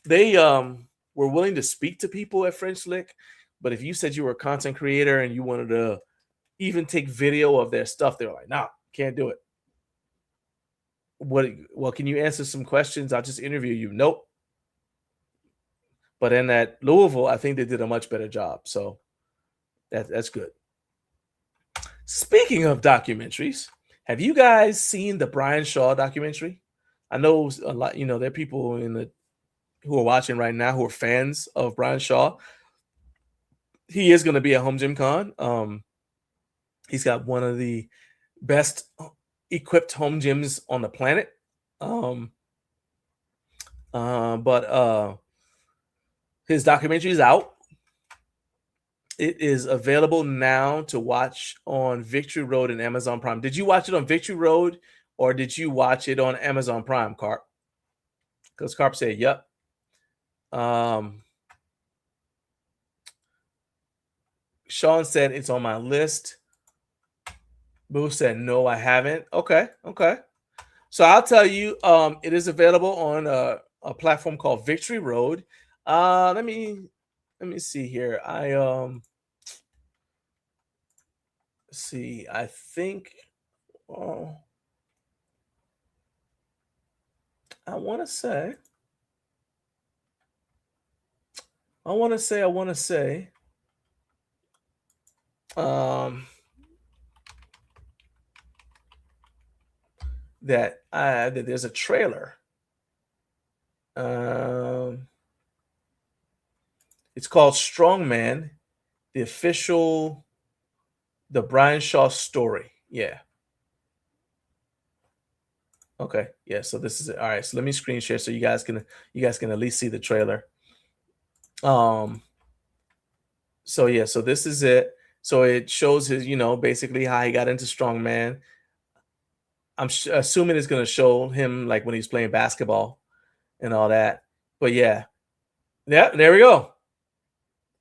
they were willing to speak to people at French Lick, but if you said you were a content creator and you wanted to even take video of their stuff, they were like, nah, can't do it. Well, can you answer some questions? I'll just interview you. Nope. But in that Louisville, I think they did a much better job. So that's good. Speaking of documentaries, have you guys seen the Brian Shaw documentary? I know a lot, there are people who are watching right now who are fans of Brian Shaw. He is going to be at Home Gym Con. He's got one of the best equipped home gyms on the planet. But his documentary is out. It is available now to watch on Victory Road and Amazon Prime. Did you watch it on Victory Road or did you watch it on Amazon Prime, Carp? Because Carp said, yep. Sean said it's on my list. Boo said, no, I haven't. Okay. So I'll tell you, it is available on a platform called Victory Road. Let me see here. I think I want to say that there's a trailer. It's called Strongman, the Brian Shaw story. Yeah. Okay. Yeah. So this is it. All right. So let me screen share so you guys can at least see the trailer. So yeah. So this is it. So it shows his, basically how he got into Strongman. I'm assuming it's going to show him like when he's playing basketball and all that. But yeah, there we go.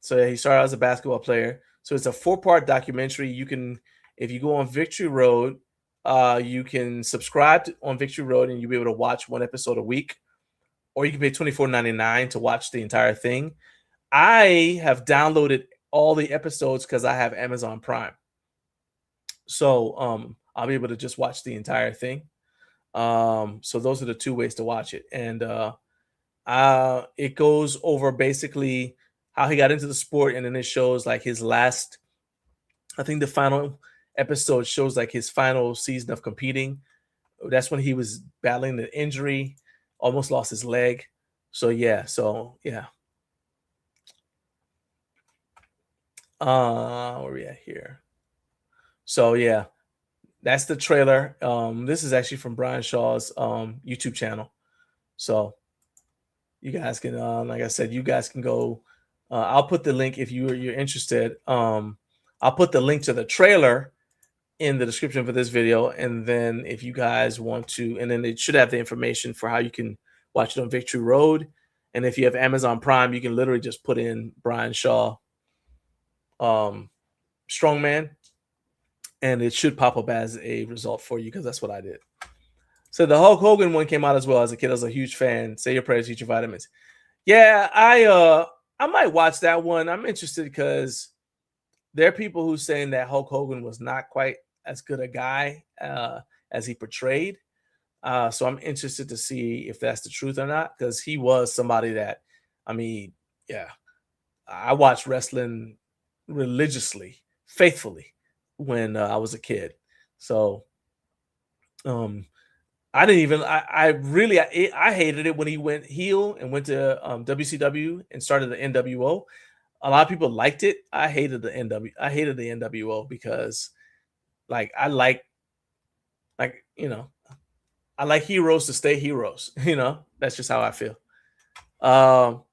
So yeah, he started out as a basketball player. So it's a 4-part documentary. You can, if you go on Victory Road, you can subscribe on Victory Road and you'll be able to watch one episode a week, or you can pay $24.99 to watch the entire thing. I have downloaded all the episodes because I have Amazon Prime. So I'll be able to just watch the entire thing. So those are the two ways to watch it. And it goes over basically how he got into the sport, and then it shows like his last, I think the final episode shows like his final season of competing. That's when he was battling the injury, almost lost his leg. So yeah. Where we at here? So yeah, that's the trailer. This is actually from Brian Shaw's YouTube channel. So you guys can, like I said, you guys can go. I'll put the link if you're interested. I'll put the link to the trailer in the description for this video, and then if you guys want to, and then it should have the information for how you can watch it on Victory Road. And if you have Amazon Prime, you can literally just put in Brian Shaw Strongman, and it should pop up as a result for you, because that's what I did. So the Hulk Hogan one came out as well. As a kid, I was a huge fan. Say your prayers, eat your vitamins. Yeah, I might watch that one. I'm interested because there are people who saying that Hulk Hogan was not quite as good a guy as he portrayed. So I'm interested to see if that's the truth or not, because he was somebody that, I watched wrestling religiously, faithfully when I was a kid. So I hated it when he went heel and went to WCW and started the NWO. A lot of people liked it. I hated the NWO because I like heroes to stay heroes. That's just how I feel. All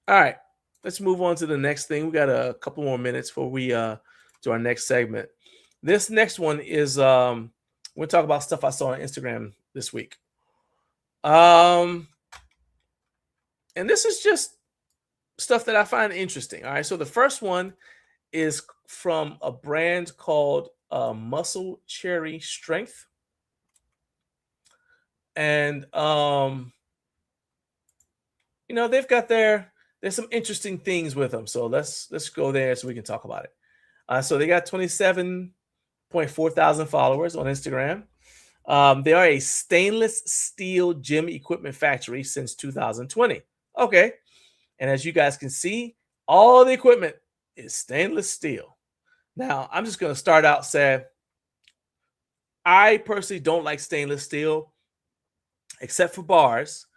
right, let's move on to the next thing. We got a couple more minutes before we do our next segment. This next one is we'll talk about stuff I saw on Instagram this week. And this is just stuff that I find interesting. All right. So the first one is from a brand called Muscle Cherry Strength. And, they've got there's some interesting things with them. So let's go there so we can talk about it. So they got 27,400 followers on Instagram. They are a stainless steel gym equipment factory since 2020. Okay. And as you guys can see, all the equipment is stainless steel. Now, I'm just going to start out saying, I personally don't like stainless steel, except for bars,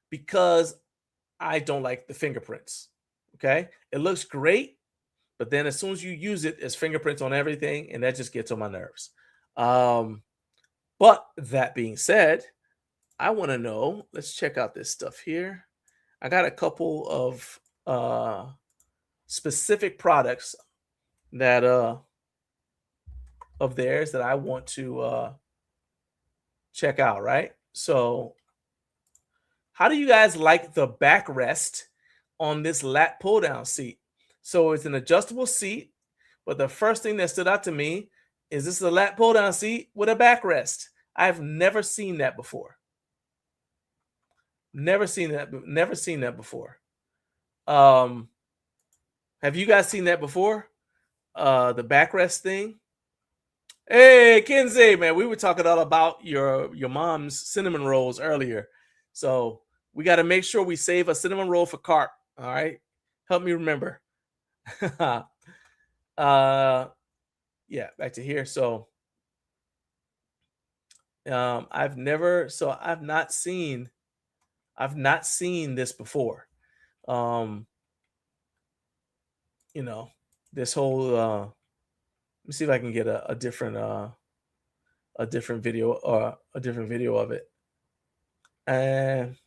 because I don't like the fingerprints. Okay. It looks great, but then as soon as you use it, there's fingerprints on everything, and that just gets on my nerves. But that being said, I want to know, let's check out this stuff here. I got a couple of specific products that of theirs that I want to check out, right? So how do you guys like the backrest on this lat pull down seat? So it's an adjustable seat, but the first thing that stood out to me is this is a lat pull down seat with a backrest. I've never seen that before. Never seen that before. Have you guys seen that before? The backrest thing? Hey, Kenzie, man, we were talking all about your mom's cinnamon rolls earlier. So we got to make sure we save a cinnamon roll for Carp. All right. Help me remember. Yeah, back to here. So I've not seen this before. You know, this whole let me see if I can get a different video or a different video of it. And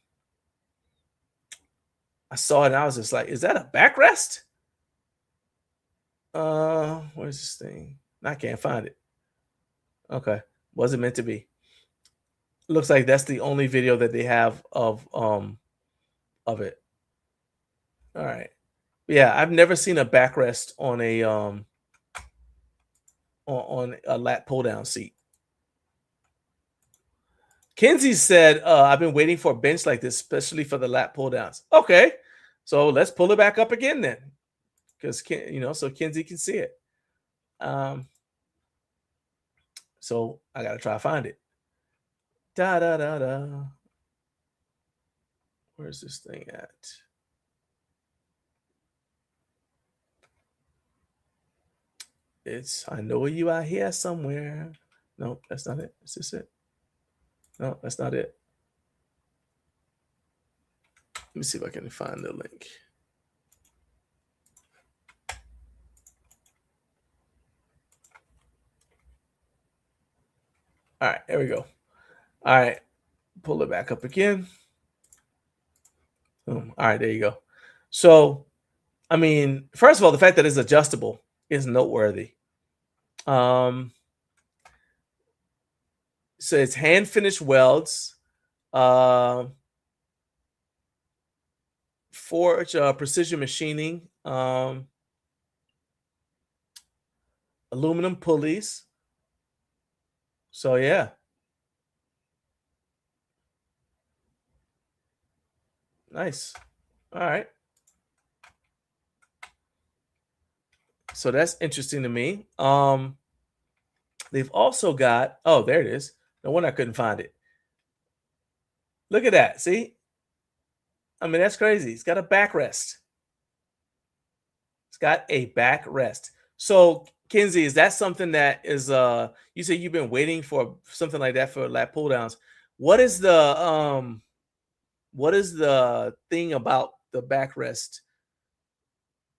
I saw it and I was just like, is that a backrest? Where's this thing? I can't find it. Okay. Wasn't meant to be. Looks like that's the only video that they have of it. All right. Yeah, I've never seen a backrest on a on a lat pull down seat. Kenzie said, I've been waiting for a bench like this, especially for the lat pull downs. Okay. So let's pull it back up again then. Because so Kenzie can see it. So I gotta try to find it. Where's this thing at? I know you out here somewhere. No, that's not it. Is this it? No, that's not it. Let me see if I can find the link. All right, there we go. All right, pull it back up again. All right, there you go. So, I mean, first of all, the fact that it's adjustable is noteworthy. So it's hand finished welds, forge precision machining, aluminum pulleys. So yeah. Nice. All right. So that's interesting to me. They've also got, oh, there it is. No wonder I couldn't find it. Look at that. See? I mean, that's crazy. It's got a backrest. It's got a backrest. So, Kenzie, is that something that is you say you've been waiting for something like that for lat pull downs? What is the thing about the backrest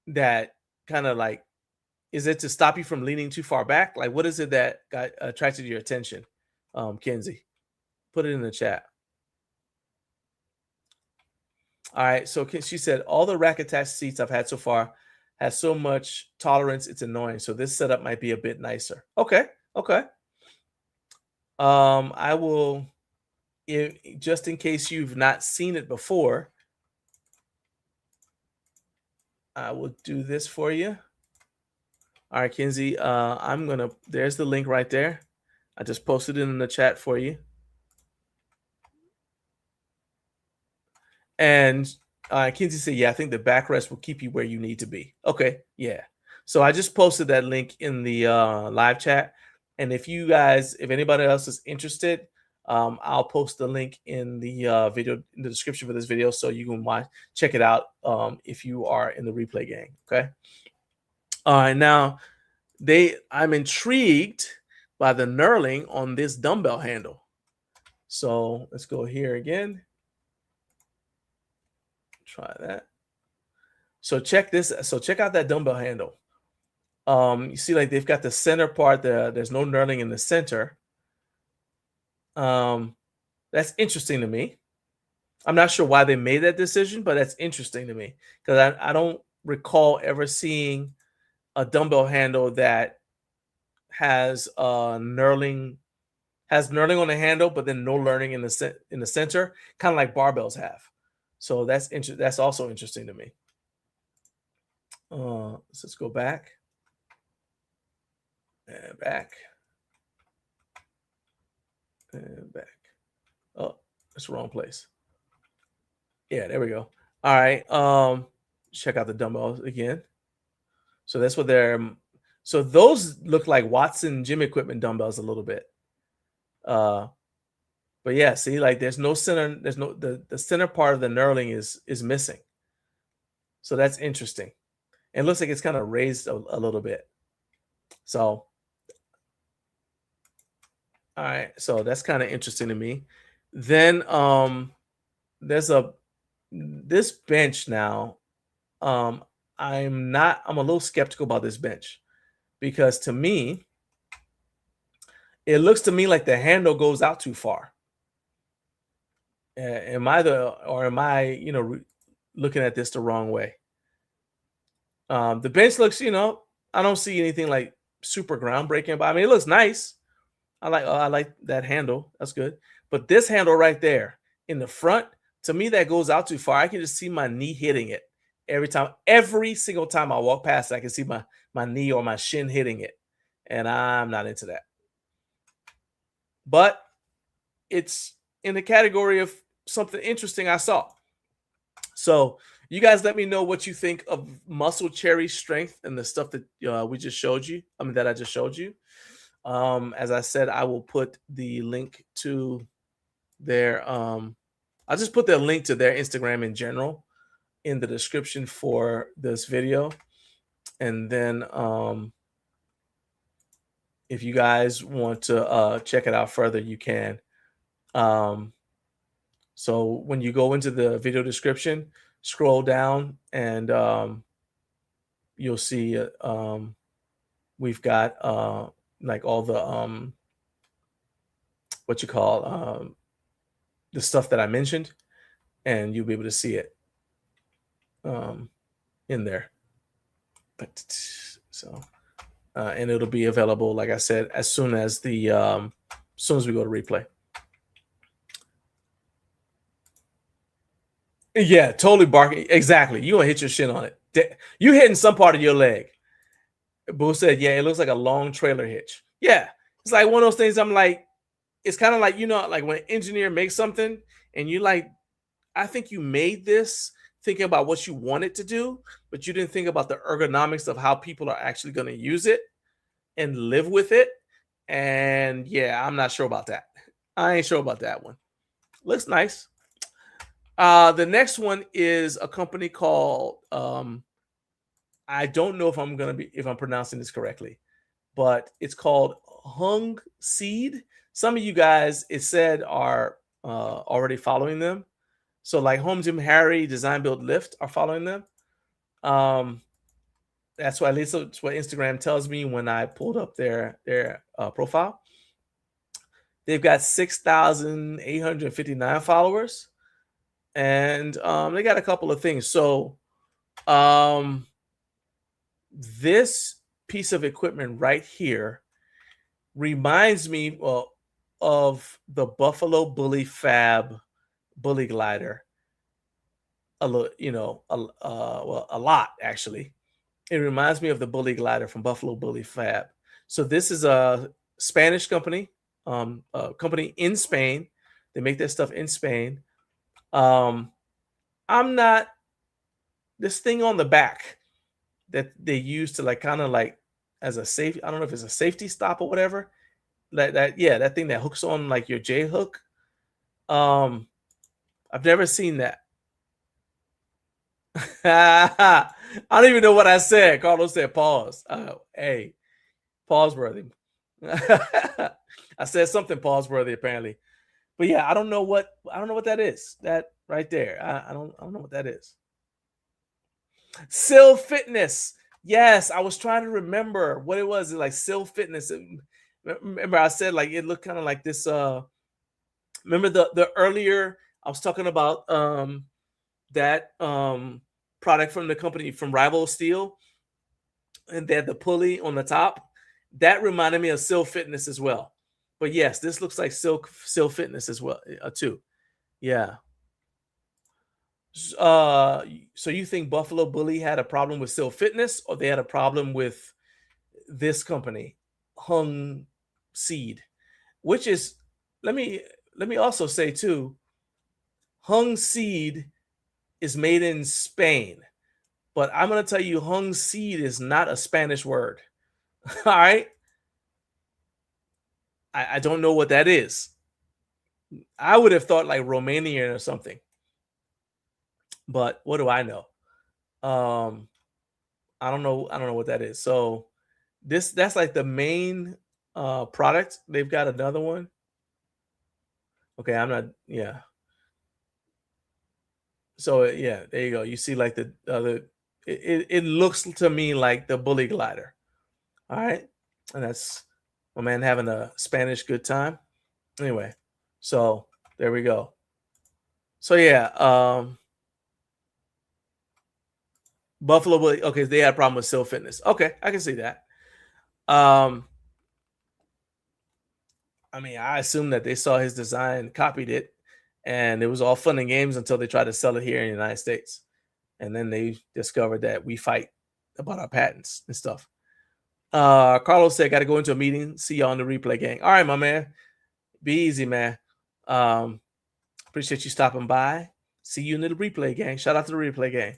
that kind of like, is it to stop you from leaning too far back? Like, what is it that got attracted your attention, Kenzie? Put it in the chat. All right. So she said, all the rack attached seats I've had so far has so much tolerance, it's annoying. So this setup might be a bit nicer. Okay. Okay. I will, just in case you've not seen it before, I will do this for you. All right, Kenzie, there's the link right there. I just posted it in the chat for you. And Kenzie said, yeah, I think the backrest will keep you where you need to be. Okay, yeah. So I just posted that link in the live chat. And if anybody else is interested, I'll post the link in the video in the description for this video, so you can check it out if you are in the replay gang. Okay. All right. Now I'm intrigued by the knurling on this dumbbell handle. So let's go here again. Try that. So check this. So check out that dumbbell handle. You see, like, they've got the center part there. There's no knurling in the center. That's interesting to me. I'm not sure why they made that decision, but that's interesting to me, because I don't recall ever seeing a dumbbell handle that has knurling on the handle, but then no knurling in the center, kind of like barbells have. So that's also interesting to me. Let's go back and back and back. Oh, that's the wrong place. Yeah, there we go. All right. Check out the dumbbells again. So that's what so those look like Watson gym equipment dumbbells a little bit. But yeah, see, like, there's no center, the center part of the knurling is missing. So that's interesting. And it looks like it's kind of raised a little bit. So, all right, so that's kind of interesting to me. Then there's this bench now. I'm a little skeptical about this bench, because to me, it looks to me like the handle goes out too far. Am I looking at this the wrong way? The bench looks, I don't see anything like super groundbreaking, but I mean, it looks nice. I like that handle. That's good. But this handle right there in the front, to me, that goes out too far. I can just see my knee hitting it every single time I walk past it. I can see my knee or my shin hitting it, and I'm not into that. But it's in the category of something interesting I saw. So you guys let me know what you think of Muscle Cherry Strength and the stuff that we just showed you. That I just showed you. As I said, I will put the link to their I'll just put the link to their Instagram in general in the description for this video. And then if you guys want to check it out further, you can. So when you go into the video description, scroll down, and you'll see we've got like all the the stuff that I mentioned, and you'll be able to see it in there. But so and it'll be available, like I said, as soon as we go to replay. Yeah, totally barking. Exactly. You're gonna hit your shin on it. You hitting some part of your leg. Boo said, yeah, it looks like a long trailer hitch. Yeah, it's like one of those things. I'm like, it's kind of like, like when an engineer makes something and you like, I think you made this thinking about what you want it to do, but you didn't think about the ergonomics of how people are actually going to use it and live with it. And yeah, I'm not sure about that. I ain't sure about that one. Looks nice. The next one is a company called, I don't know if I'm pronouncing this correctly, but it's called Hung Seed. Some of you guys, it said, are already following them. So like Home Gym Harry, Design Build Lift are following them. That's why, at least that's what Instagram tells me when I pulled up their profile. They've got 6,859 followers, and they got a couple of things. So this piece of equipment right here reminds me of the Buffalo Bully Fab Bully Glider a little, a lot actually. It reminds me of the Bully Glider from Buffalo Bully Fab. So this is a Spanish company, a company in Spain. They make their stuff in Spain. This thing on the back that they use to kind of as a safety, I don't know if it's a safety stop or whatever. that thing that hooks on like your J hook. I've never seen that. I don't even know what I said. Carlos said pause. Hey, pause worthy. I said something pause worthy apparently. But yeah, I don't know what that is. That right there. I don't know what that is. Sil Fitness. Yes, I was trying to remember what it was. Like Sil Fitness. Remember, I said like it looked kind of like this. Remember the earlier I was talking about that product from the company from Rival Steel, and they had the pulley on the top. That reminded me of Sil Fitness as well. But yes, this looks like Sil Fitness as well too. Yeah. So you think Buffalo Bully had a problem with Sil Fitness, or they had a problem with this company, Hung Seed, which is let me also say too, Hung Seed is made in Spain, but I'm going to tell you, Hung Seed is not a Spanish word. All right. I don't know what that is. I would have thought like Romanian or something, but what do I know? I don't know what that is. So that's like the main product. They've got another one. Okay, I'm not. Yeah. So yeah, there you go. You see like the other. It looks to me like the Bully Glider. All right, and that's my man having a Spanish good time. Anyway, so there we go. So yeah, Buffalo Bully. Okay, they had a problem with Sil Fitness. Okay, I can see that. I mean, I assume that they saw his design, copied it, and it was all fun and games until they tried to sell it here in the United States. And then they discovered that we fight about our patents and stuff. Carlos said, got to go into a meeting. See y'all on the replay gang. All right, my man. Be easy, man. Appreciate you stopping by. See you in the replay gang. Shout out to the replay gang.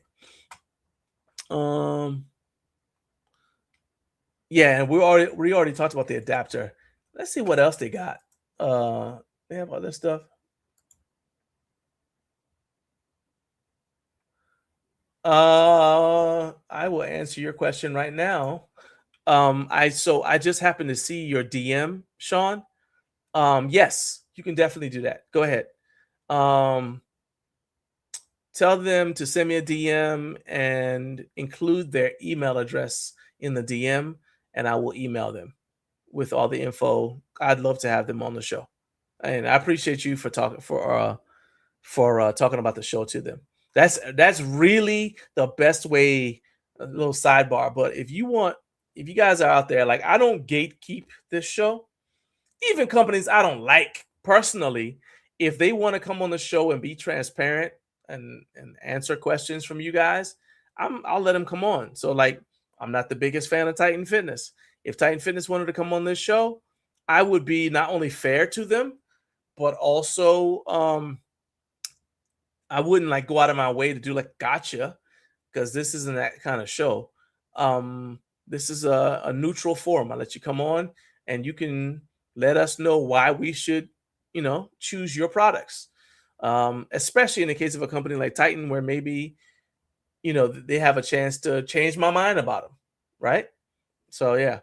Yeah, and we already talked about the adapter. Let's see what else they got. They have other stuff. I will answer your question right now. I just happened to see your DM, Sean. Yes, you can definitely do that. Go ahead. Tell them to send me a DM and include their email address in the DM, and I will email them with all the info. I'd love to have them on the show, and I appreciate you for talking talking about the show to them. That's really the best way. A little sidebar, but if you guys are out there, like I don't gatekeep this show. Even companies I don't like personally, if they want to come on the show and be transparent and answer questions from you guys, I'll let them come on. So like, I'm not the biggest fan of Titan Fitness. If Titan Fitness wanted to come on this show, I would be not only fair to them, but also I wouldn't like go out of my way to do like gotcha, because this isn't that kind of show. This is a neutral forum. I'll let you come on and you can let us know why we should, choose your products. Especially in the case of a company like Titan, where maybe, they have a chance to change my mind about them. Right. So, yeah.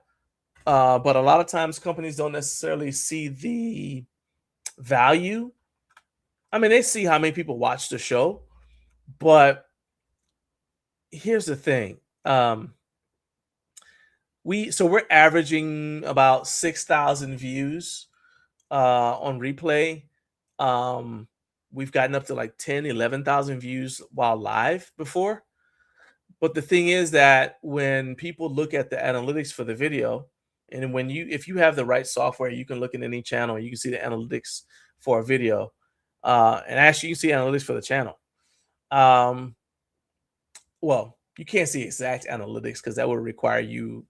But a lot of times companies don't necessarily see the value. I mean, they see how many people watch the show, but here's the thing. We're averaging about 6,000 views on replay. We've gotten up to like 10, 11,000 views while live before. But the thing is that when people look at the analytics for the video, and if you have the right software, you can look at any channel, you can see the analytics for a video. And actually you can see analytics for the channel. Well, you can't see exact analytics because that would require you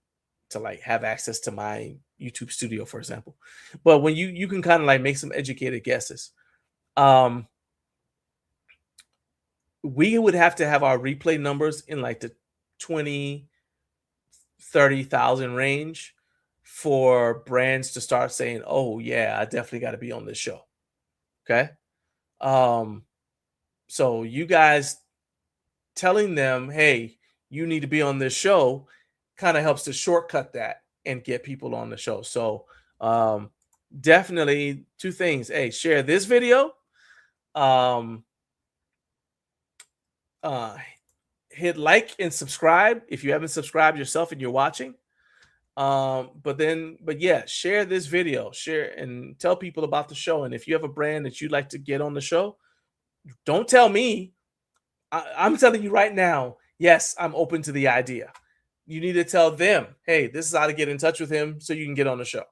to like have access to my YouTube studio, for example. But when you can kind of like make some educated guesses. We would have to have our replay numbers in like the 20, 30,000 range for brands to start saying, oh yeah, I definitely got to be on this show. Okay. So you guys telling them, hey, you need to be on this show kind of helps to shortcut that and get people on the show. So definitely two things. Hey, share this video. Hit like and subscribe if you haven't subscribed yourself and you're watching. But yeah, share this video, share and tell people about the show. And if you have a brand that you'd like to get on the show, don't tell me. I'm telling you right now, yes, I'm open to the idea. You need to tell them, hey, this is how to get in touch with him so you can get on the show.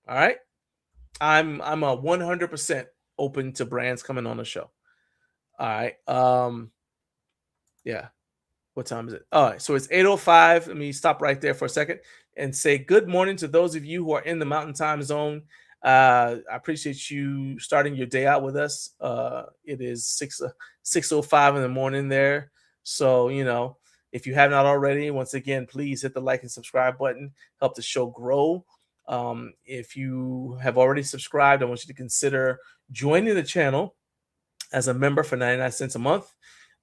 All right. I'm a 100% open to brands coming on the show. All right. Yeah. What time is it? All right. So it's 8:05. Let me stop right there for a second and say good morning to those of you who are in the Mountain Time Zone. I appreciate you starting your day out with us. It is 6:05 in the morning there. So, you know, if you have not already, once again, please hit the like and subscribe button. Help the show grow. If you have already subscribed, I want you to consider joining the channel as a member for 99 cents a month.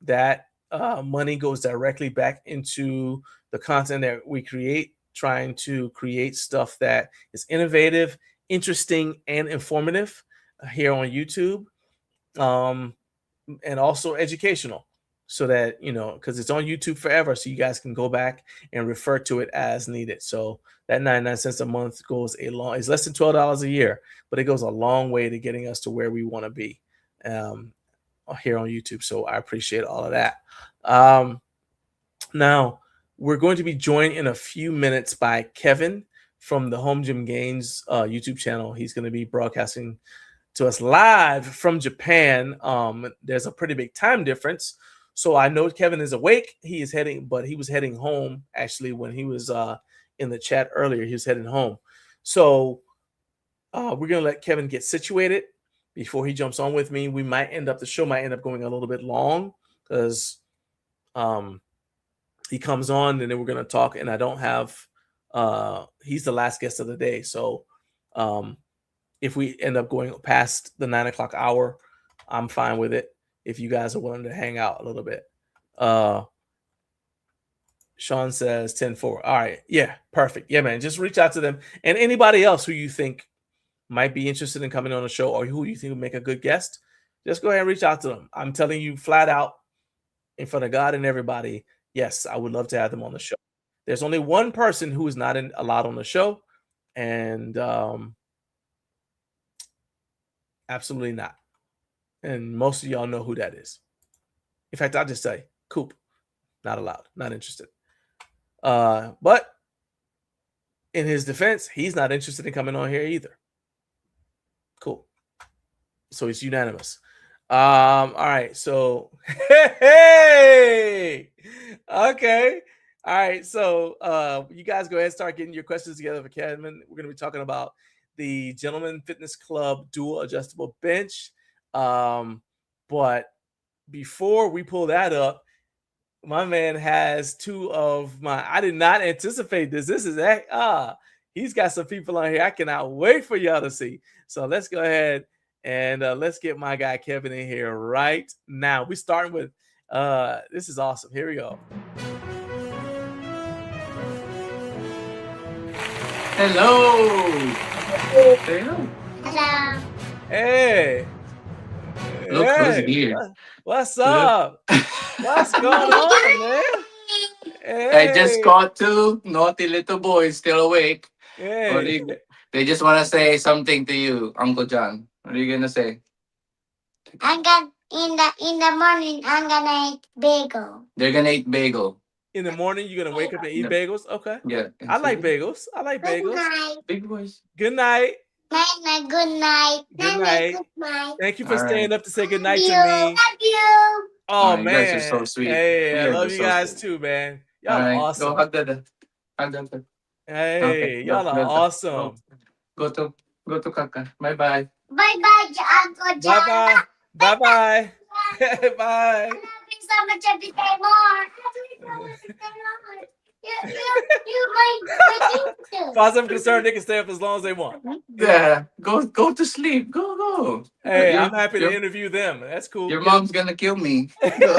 That money goes directly back into the content that we create, trying to create stuff that is innovative, interesting, and informative here on YouTube, and also educational, so that, you know, because it's on YouTube forever, so you guys can go back and refer to it as needed. So that 99 cents a month goes a long, it's less than $12 a year, but it goes a long way to getting us to where we want to be here on YouTube. So I appreciate all of that. Now we're going to be joined in a few minutes by Kevin from the Home Gym Gains YouTube channel. He's going to be broadcasting to us live from Japan. There's a pretty big time difference, so I know Kevin is awake. He is heading, but he was heading home actually when he was in the chat earlier. He was heading home, so we're gonna let Kevin get situated before he jumps on with me. The show might end up going a little bit long because he comes on and then we're gonna talk, and I don't have he's the last guest of the day, so if we end up going past the 9 o'clock hour, I'm fine with it. If you guys are willing to hang out a little bit. Sean says 10-4. All right. Yeah, perfect. Yeah, man. Just reach out to them. And anybody else who you think might be interested in coming on the show or who you think would make a good guest, just go ahead and reach out to them. I'm telling you flat out in front of God and everybody, yes, I would love to have them on the show. There's only one person who is not allowed on the show, and absolutely not. And most of y'all know who that is. In fact, I'll just say, Coop, not allowed, not interested. But in his defense, he's not interested in coming on here either. Cool. So it's unanimous. All right. So, hey, okay. All right. So you guys go ahead and start getting your questions together for Kevin. We're going to be talking about the Gentleman Fitness Club dual adjustable bench. But before we pull that up, my man has two of my, I did not anticipate this. This is he's got some people on here I cannot wait for y'all to see. So let's go ahead and let's get my guy Kevin in here right now. We're starting with this is awesome. Here we go. Hello. Hello. Hey. Look who's here. What's up? What's going on, man? Hey. I just caught two naughty little boys still awake. Hey. They just want to say something to you, Uncle John. What are you gonna say? In the morning I'm gonna eat bagel. They're gonna eat bagel. In the morning, you're gonna wake up and eat bagels? Okay. Yeah. I like bagels. I like Good bagels. night. Big boys. Good night. Night. Good night. Good night. Good night. Thank you for All staying right. up to say good night Love to you. me. Love you. Oh, You man. guys are so sweet. Hey, You I guys love are you so guys sweet. too, man. Y'all All are right. awesome. Go hug them. Hug them. Hey, Okay, y'all go, are go, awesome. Go to Kaka. Bye. Bye, Uncle John. Bye-bye. Bye-bye. Bye. I love you so much every day more. Every day more. You my sister. As far as I'm concerned, they can stay up as long as they want. Yeah, go to sleep. Go. Hey, I'm happy to interview them. That's cool. Your mom's gonna kill me. Go.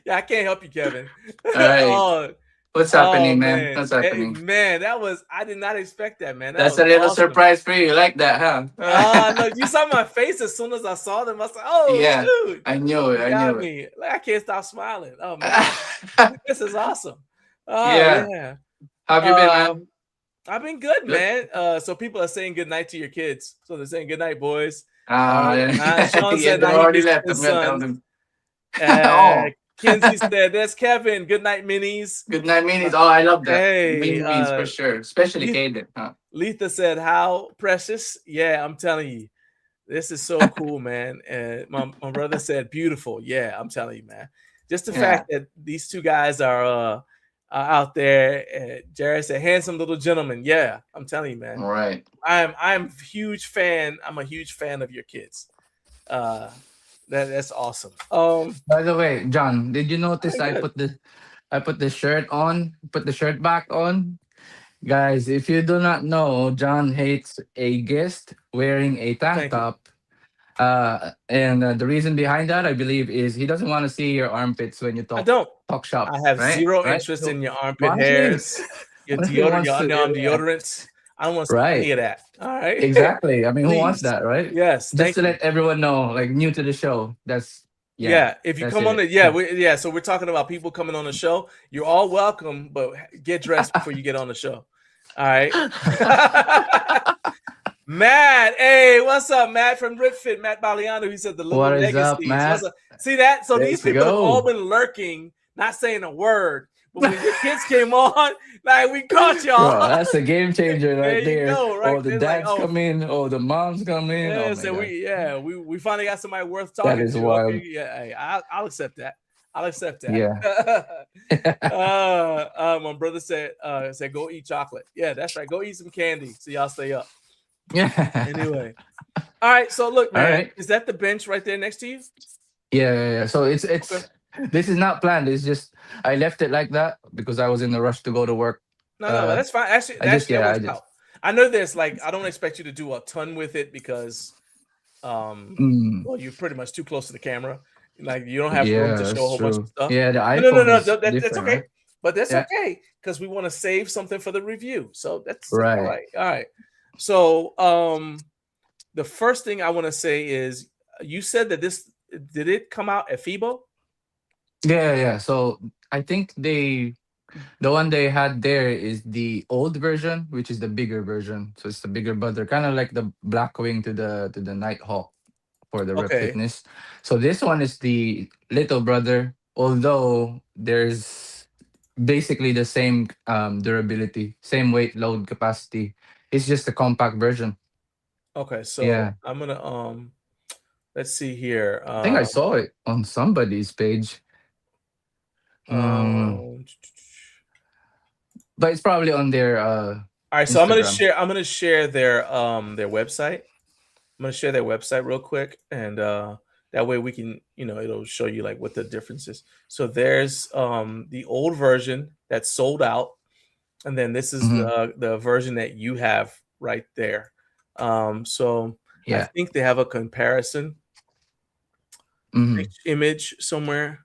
Yeah, I can't help you, Kevin. All right. Oh, What's oh happening, man? man. What's Hey, happening? man, I did not expect that, man. That That's was a little awesome. surprise for you. You like that, huh? No, you saw my face as soon as I saw them. I was like, oh, Yeah, shoot. I knew it. You I got knew it. me. Like, I can't stop smiling. Oh, man. This is awesome. Oh, Yeah. yeah. How have you been, man? I've been good, Good. man. So people are saying good night to your kids. So they're saying good night, boys. Yeah, Sean yeah, said they now he already misses left. his I'm gonna tell sons. them. Oh, Kinsey said, "There's Kevin. Good night, minis." good night, minis. Oh, I love that. Hey, Means for sure, especially Leith- Caden. Huh? Letha said, "How precious?" Yeah, I'm telling you, this is so cool, man. And my brother said, "Beautiful." Yeah, I'm telling you, man. Just the fact that these two guys are out there. Jared said, "Handsome little gentleman." Yeah, I'm telling you, man. All right. I'm a huge fan of your kids. That's awesome. By the way, John, did you notice I good. put the shirt on, put the shirt back on? Guys, if you do not know, John hates a guest wearing a tank Thank you. top. And the reason behind that, I believe, is he doesn't want to see your armpits when you I talk don't. shop. I have right? zero Right? interest So in your armpit honestly, hairs, your honestly, he deodorant, wants your to, underarm yeah. deodorants. I don't want to see Right. any of that. All right. Exactly. I mean, who wants Please. that, right? Yes. Just Thank to you. let everyone know, like new to the show, that's Yeah. If you that's come on it. the so we're talking about people coming on the show. You're all welcome, but get dressed before you get on the show. All right. Matt, hey, what's up, Matt from Ripfit? Matt Baliano, he said the little What is up, legacies. Matt? What's up? See that? So these Let's people have all go. been lurking, not saying a word. But when your kids came on, like we caught y'all. Bro, that's a game changer right There you there. go, right? Oh, the They're like, dads come in. Oh, the moms come in. yeah, Oh my so god, we finally got somebody worth that talking is to. wild. Okay, yeah, hey, I'll accept that. I'll accept that. Yeah. My brother said go eat chocolate. Yeah, that's right. Go eat some candy so y'all stay up. Yeah. Anyway. All right. So look, man, right. is that the bench right there next to you? Yeah. So it's Okay. this is not planned. It's just I left it like that because I was in a rush to go to work. No, that's fine. Actually, that works out. I know there's like I don't expect you to do a ton with it because well, you're pretty much too close to the camera. Like you don't have room to show a whole bunch of stuff. Yeah, the No, iPhone is that's different, okay. right? But that's okay because we want to save something for the review. So that's right. All right. All right. So the first thing I want to say is you said that did it come out at FIBO? Yeah. So I think the one they had there is the old version, which is the bigger version. So it's the bigger brother, kind of like the Blackwing to the Nighthawk for the Rep Fitness. So this one is the little brother, although there's basically the same durability, same weight load capacity. It's just a compact version. Okay, so Yeah. I'm gonna let's see here. I think I saw it on somebody's page. But it's probably on their all right, so Instagram. I'm gonna share their website. I'm gonna share their website real quick, and that way we can, it'll show you like what the difference is. So there's the old version that's sold out, and then this is the version that you have right there. So I think they have a comparison image somewhere.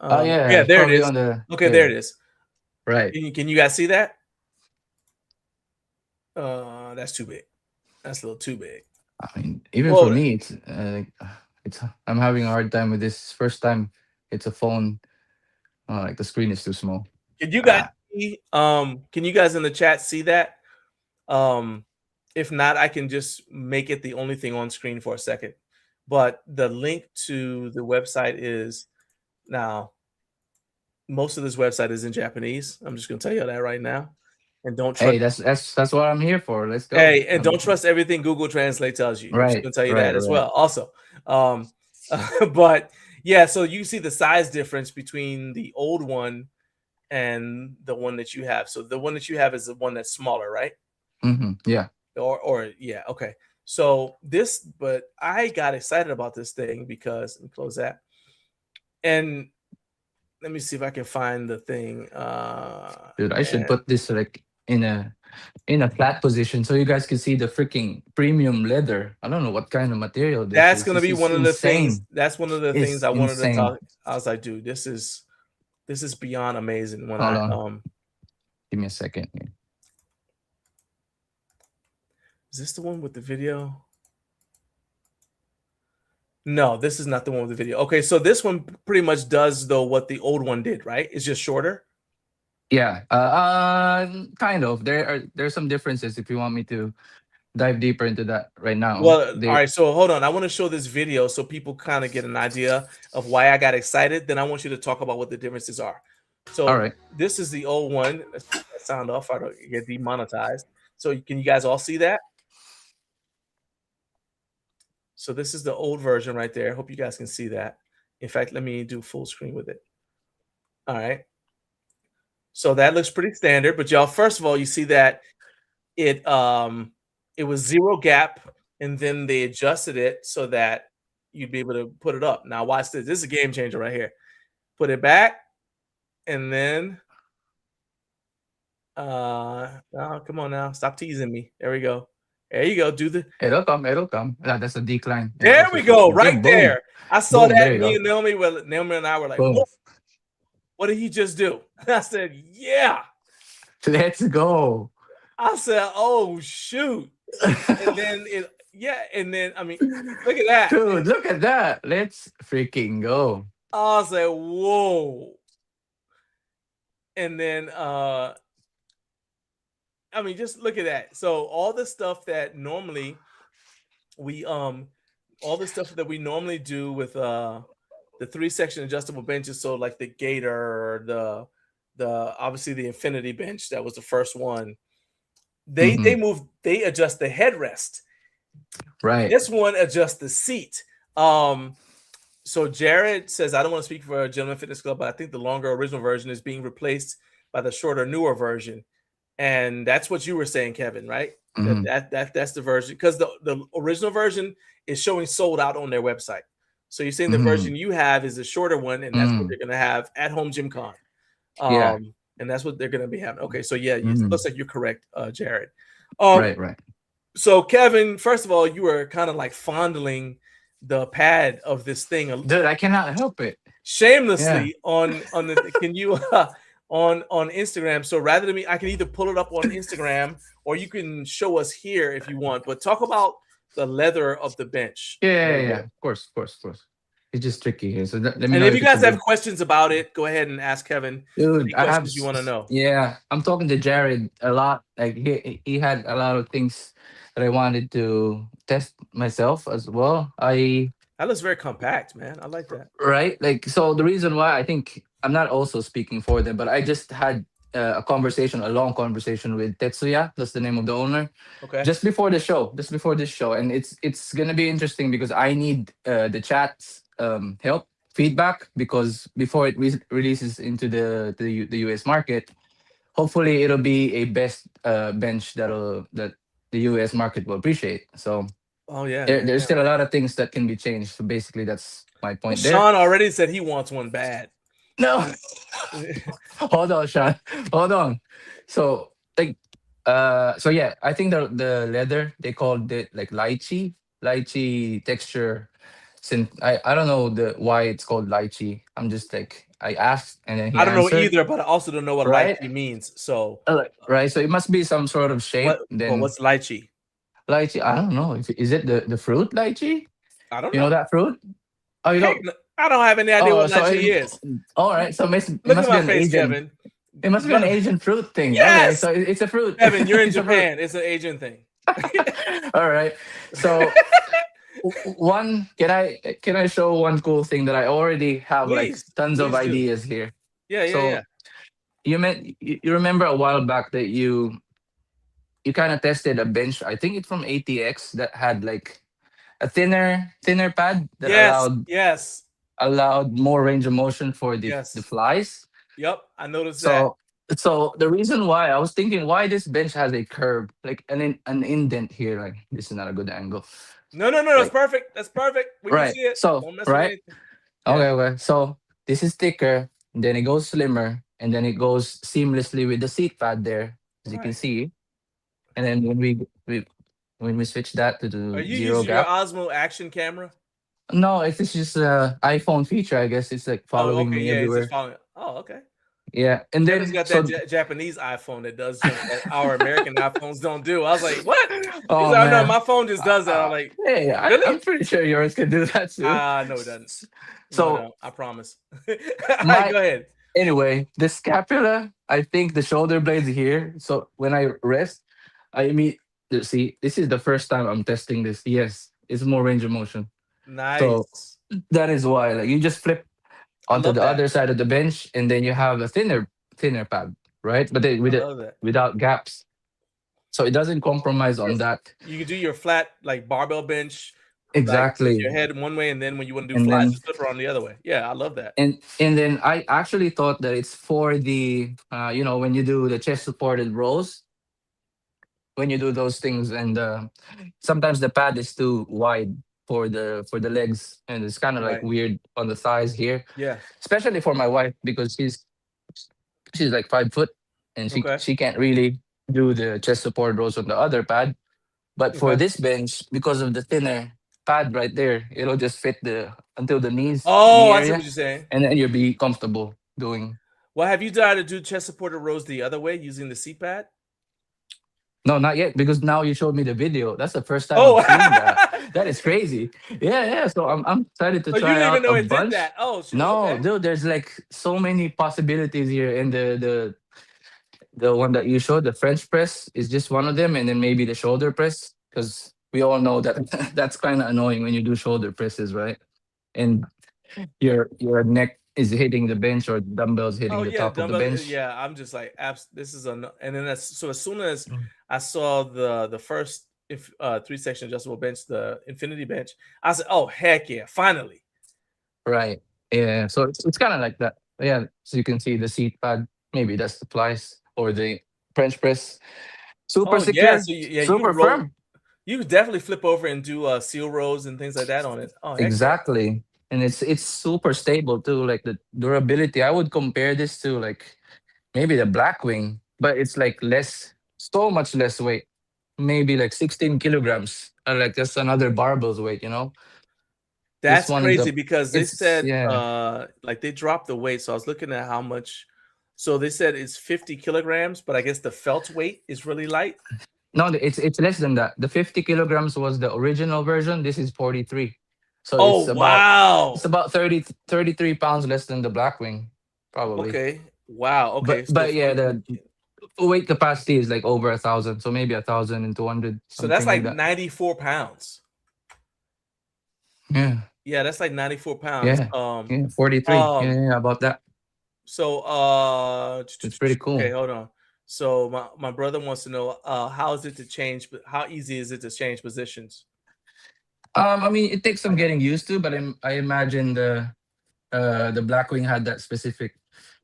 Yeah, there it is. Okay, there it is. Right. Can you guys see that? That's too big. That's a little too big. I mean, even for me, it's I'm having a hard time with this. First time, it's a phone. Like the screen is too small. Can you guys see? Can you guys in the chat see that? If not, I can just make it the only thing on screen for a second. But the link to the website is now. Most of this website is in Japanese. I'm just gonna tell you that right now. And don't trust. Hey, that's what I'm here for. Let's go. Hey, and don't trust everything Google Translate tells you. I'm just gonna tell you that as well. Also, but yeah, so you see the size difference between the old one and the one that you have. So the one that you have is the one that's smaller, right? Yeah. Or yeah, okay. So but I got excited about this thing because let me close that. And let me see if I can find the thing. Dude, I should And put this like in a flat position so you guys can see the freaking premium leather. I don't know what kind of material this that's is. gonna This be is one of the things. insane. That's one of the things It's I wanted to insane. talk. I was like, dude, this is beyond amazing. When Hold I on. Give me a second here. is this the one with the video? No, this is not the one with the video. Okay, so this one pretty much does though what the old one did, right? It's just shorter. Yeah, kind of. There's some differences if you want me to dive deeper into that right now. Well, all right. So hold on. I want to show this video so people kind of get an idea of why I got excited. Then I want you to talk about what the differences are. All So right. this is the old one. Let's turn that sound off. I don't get demonetized. So can you guys all see that? So this is the old version right there. I hope you guys can see that. In fact, let me do full screen with it. All right. So that looks pretty standard. But y'all, first of all, you see that it was zero gap, and then they adjusted it so that you'd be able to put it up. Now watch this. This is a game changer right here. Put it back, and then oh, come on now. Stop teasing me. There we go. There you go. Do the It'll come. It'll come. Yeah, that's a decline. Yeah, there that's we it. go, Yeah, right boom. there. I saw Boom, there that. you Me go. and Naomi, well, Naomi and I were like, Boom. what did he just do? I said, yeah. Let's go. I said, oh shoot. And then I mean, look at that. Dude, look at that. Let's freaking go. I was like, whoa. And then I mean, just look at that. So all the stuff that normally we all the stuff that we normally do with the 3-section adjustable benches, so like the Gator, the obviously the Infinity bench, that was the first one. They adjust the headrest. Right. This one adjusts the seat. So Jared says, I don't want to speak for a Gentleman Fitness Club, but I think the longer original version is being replaced by the shorter, newer version. And that's what you were saying, Kevin, right? That's the version, because the original version is showing sold out on their website. So you're saying the version you have is the shorter one, and that's what they're going to have at Home Gym Con. Yeah. And that's what they're going to be having. Okay, so yeah, it looks like you're correct, Jared. Right. So Kevin, first of all, you were kind of like fondling the pad of this thing, dude. I cannot help it. Shamelessly on the can you on Instagram. So rather than me, I can either pull it up on Instagram or you can show us here if you want. But talk about the leather of the bench. Yeah. Of course. It's just tricky here. So let me and know if you guys have good... questions about it, go ahead and ask Kevin. Dude, I have you want to know. Yeah, I'm talking to Jared a lot. Like he had a lot of things that I wanted to test myself as well. That looks very compact, man. I like that. Right? Like, so the reason why I think I'm not also speaking for them, but I just had a long conversation with Tetsuya. That's the name of the owner. Okay. Just before this show, and it's gonna be interesting because I need the chat's help, feedback, because before it releases into the US market, hopefully it'll be a best bench that the US market will appreciate. So there's still a lot of things that can be changed. So basically that's my point there. Sean already said he wants one bad. No. Hold on, Sean. Hold on. So like so yeah, I think the leather, they called it like lychee texture. Since I don't know why it's called lychee. I'm just like, I asked and then he I don't answered. know either, but I also don't know what lychee means. So right, so it must be some sort of shape. What's lychee? Lychee, I don't know. Is it the fruit lychee? I don't know. You know that fruit? Oh, you don't? I don't have any idea what lychee is. All right, so it must Look be at my an face, Asian. Kevin. It must be an Asian fruit thing. Yes! Okay, so it's a fruit. Kevin, you're in Japan. It's an Asian thing. All right. So can I show one cool thing that I already have? Please, like tons of ideas here. Yeah. You remember a while back that you kind of tested a bench, I think it's from ATX, that had like a thinner pad that allowed more range of motion for the flies. Yep, I noticed that. So the reason why I was thinking why this bench has a curve, like an indent here, like this is not a good angle. No, that's perfect. That's perfect. We can see it. So okay. So this is thicker. then it goes slimmer, and then it goes seamlessly with the seat pad there, as you can Right. see. And then when we switch that to Are the you zero using your gap, Osmo Action camera? no, it's just a iPhone feature, I guess. It's like Oh, following okay. me Yeah, it's just everywhere. following. Oh, okay. Yeah, and Kevin's then got that so Japanese iPhone that does junk that our American iPhones don't do. I was like, what? He's oh like, oh, no, man, my phone just does that. I'm like, hey, really? I'm pretty sure yours can do that too. No, it doesn't. No, So no, I promise. All right, my go ahead. anyway, the scapula, I think the shoulder blades here. So when I rest, I mean, see, this is the first time I'm testing this. Yes, it's more range of motion. So Nice. that is why, like, you just flip I onto love the that. other side of the bench, and then you have a thinner pad, right? But then I with it love that. without gaps, so it doesn't compromise Your- on that. You can do your flat like barbell bench, like with your Exactly, head one way, and then when you want to do and flies, then just flip it on the other way. Yeah, I love that. and then I actually thought that it's for the when you do the chest supported rows, when you do those things, and sometimes the pad is too wide for the legs, and it's kind of like Right. weird on the thighs here, Yeah. especially for my wife because she's like 5 foot, and Okay. she can't really do the chest support rows on the other pad. But for Okay. this bench, because of the thinner pad right there, it'll just fit the until the knees Oh, knee I see what area, you're saying. and then you'll be comfortable doing. Well, have you tried to do chest supported rows the other way using the seat pad? No, not yet, because now you showed me the video. That's the first time Oh, I'm seeing that. That is crazy. Yeah, yeah. So I'm excited to oh, you try didn't even out know a it did bunch. that. Oh, shoot. No, Okay. dude, there's like so many possibilities here, and the one that you showed, the French press, is just one of them, and then maybe the shoulder press, because we all know that that's kind of annoying when you do shoulder presses, right? And your neck is hitting the bench, or dumbbells hitting Oh the yeah, top of the dumbbell. bench. Yeah, I'm just like, this is a. And then so as soon as Mm. I saw the first if 3 section adjustable bench, the Infinity bench, I said, oh heck yeah, finally. Right. Yeah. So it's kind of like that. Yeah. So you can see the seat pad. Maybe that's the plies or the French press. Super Oh yeah, secure. so you Super can roll. firm. You could definitely flip over and do seal rows and things like that on it. Oh heck yeah. Exactly. And it's super stable too. Like the durability. I would compare this to like maybe the Blackwing, but it's like so much less weight. Maybe like 16 kilograms. Like that's another barbell's weight. This That's one is crazy because they it's said yeah. like they dropped the weight. So I was looking at how much. So they said it's 50 kilograms, but I guess the felt weight is really light. No, it's less than that. The 50 kilograms was the original version. This is 43. So Oh it's wow. about 33 pounds less than the Blackwing, probably. Okay. Wow. Okay. So But yeah, the weight capacity is like over 1,000. So maybe 1,200, so that's something like like that. 94 pounds. Yeah. Yeah, that's like 94 pounds. Yeah. Yeah. 43. Yeah, yeah, about that. So It's pretty okay, cool. hold on. So my brother wants to know how is it to change, but how easy is it to change positions? I mean, it takes some getting used to, but I imagine the Blackwing had that specific,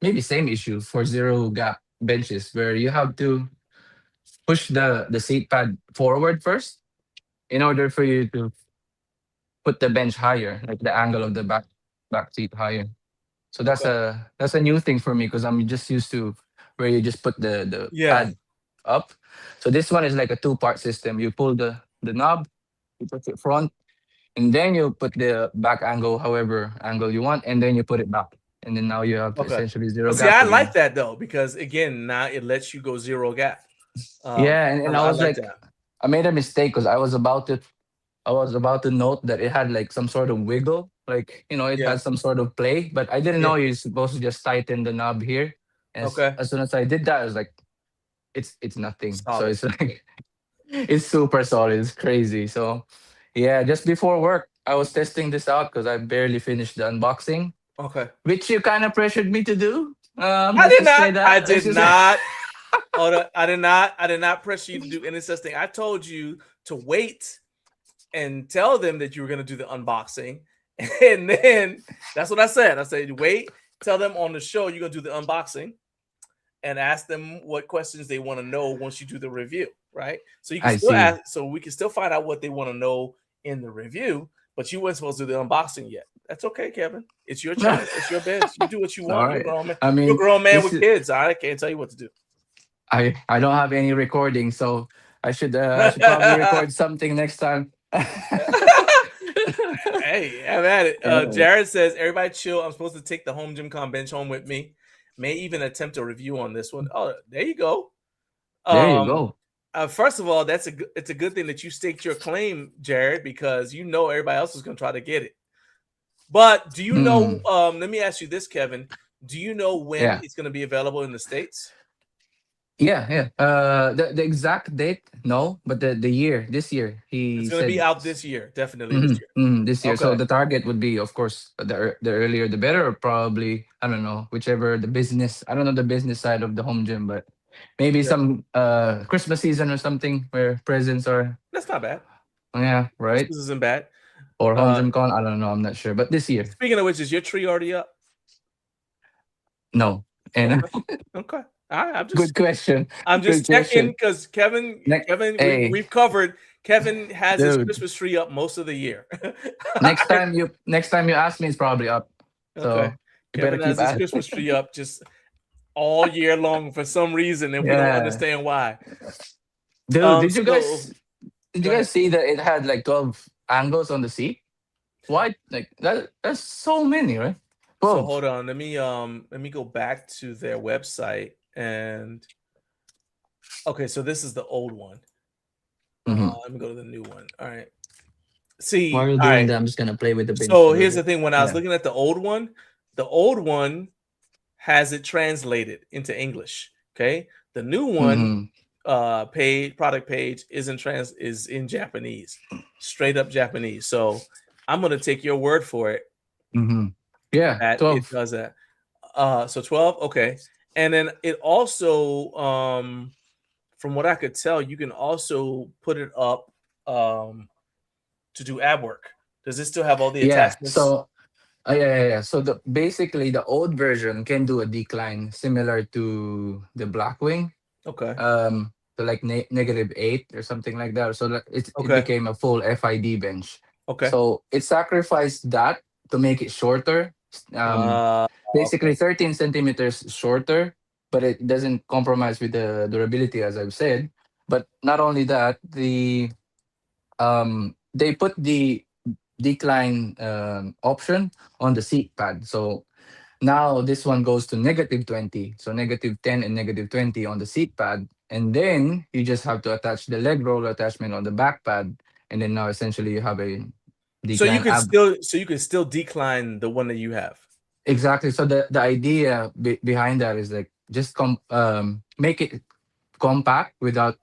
maybe same issue for zero gap benches where you have to push the seat pad forward first in order for you to put the bench higher, like the angle of the back seat higher. So Okay. that's a new thing for me because I'm just used to where you just put the Yeah. pad up. So this one is like a two-part system. You pull the knob, you put it front, and then you put the back angle, however angle you want, and then you put it back. And then now you have Okay. essentially zero Well, see, gap I like again. that though, because again, now it lets you go zero gap. Yeah, and I I was like like, that. I made a mistake because I was about to note that it had like some sort of wiggle, like it Yeah. has some sort of play, but I didn't Yeah. know you're supposed to just tighten the knob here. And Okay. as soon as I did that, I was like, it's nothing. So Solid. it's like it's super solid. It's crazy. So yeah, just before work, I was testing this out because I barely finished the unboxing, Okay. which you kind of pressured me to do. I Let's did just say not. I that. Let's did just not. I did not. I did not pressure you to do any such thing. I told you to wait and tell them that you were going to do the unboxing, and then that's what I said. I said, wait, tell them on the show you're going to do the unboxing, and ask them what questions they want to know once you do the review, right? So you can I still see. ask. So we can still find out what they want to know in the review, but you weren't supposed to do the unboxing yet. That's okay, Kevin. It's your channel. It's your bench. You do what you All want. You're a right. grown man. I You're a mean, grown man this with is kids. I can't tell you what to do. I don't have any recording, so I should probably record something next time. Hey, have at it. Yeah. Jared says, everybody chill. I'm supposed to take the home gym com bench home with me. May even attempt a review on this one. Oh, there you go. There you go. First of all, it's a good thing that you staked your claim, Jared, because you know everybody else is going to try to get it. But do you know? Let me ask you this, Kevin. Do you know when it's going to be available in the States? Yeah. The exact date, no, but the year, this year, he It's going to said be out this year, definitely this year. this year. So Okay. the target would be, of course, the earlier the better, or probably I don't know, whichever the business. I don't know the business side of the home gym, but maybe Yeah. some Christmas season or something where presents are. That's not bad. Yeah, right. This isn't bad. Or home gym con. I don't know. I'm not sure, but this year, Speaking of which, is your tree already up? no. And Okay. All right. good question. I'm just Good checking question. because Kevin, Hey. we've covered. Kevin has his Dude. Christmas tree up most of the year. Next time you ask me, it's probably up. So Okay. you better Kevin keep has his asking. Christmas tree up just all year long for some reason, and we don't Yeah. understand why. Dude, did you So- guys Go ahead. see that it had like 12 angles on the seat? Why like that? That's so many, right? So 12. hold on. Let me go back to their website and okay, so this is the old one. Let me go to the new one. All right. See, While you're all doing right. that, I'm just gonna play with the bench. So a here's the little bit. thing. When I was Yeah. looking at the old one has it translated into English. Okay. The new one, product page is in Japanese, straight up Japanese. So I'm gonna take your word for it Yeah, that 12. it does that. So 12, okay. And then it also, from what I could tell, you can also put it up to do ab work. Does it still have all the Yeah. attachments? So yeah. So basically the old version can do a decline similar to the Blackwing. Okay. So like -8 or something like that. So it Okay. became a full FID bench. Okay. So it sacrificed that to make it shorter. Basically 13 centimeters shorter, but it doesn't compromise with the durability, as I've said. But not only that, they put the decline option on the seat pad. So now this one goes to -20, so -10 and -20 on the seat pad, and then you just have to attach the leg roller attachment on the back pad, and then now essentially you have a so you decline can still decline the one that you have. Exactly. So the idea behind that is like just make it compact without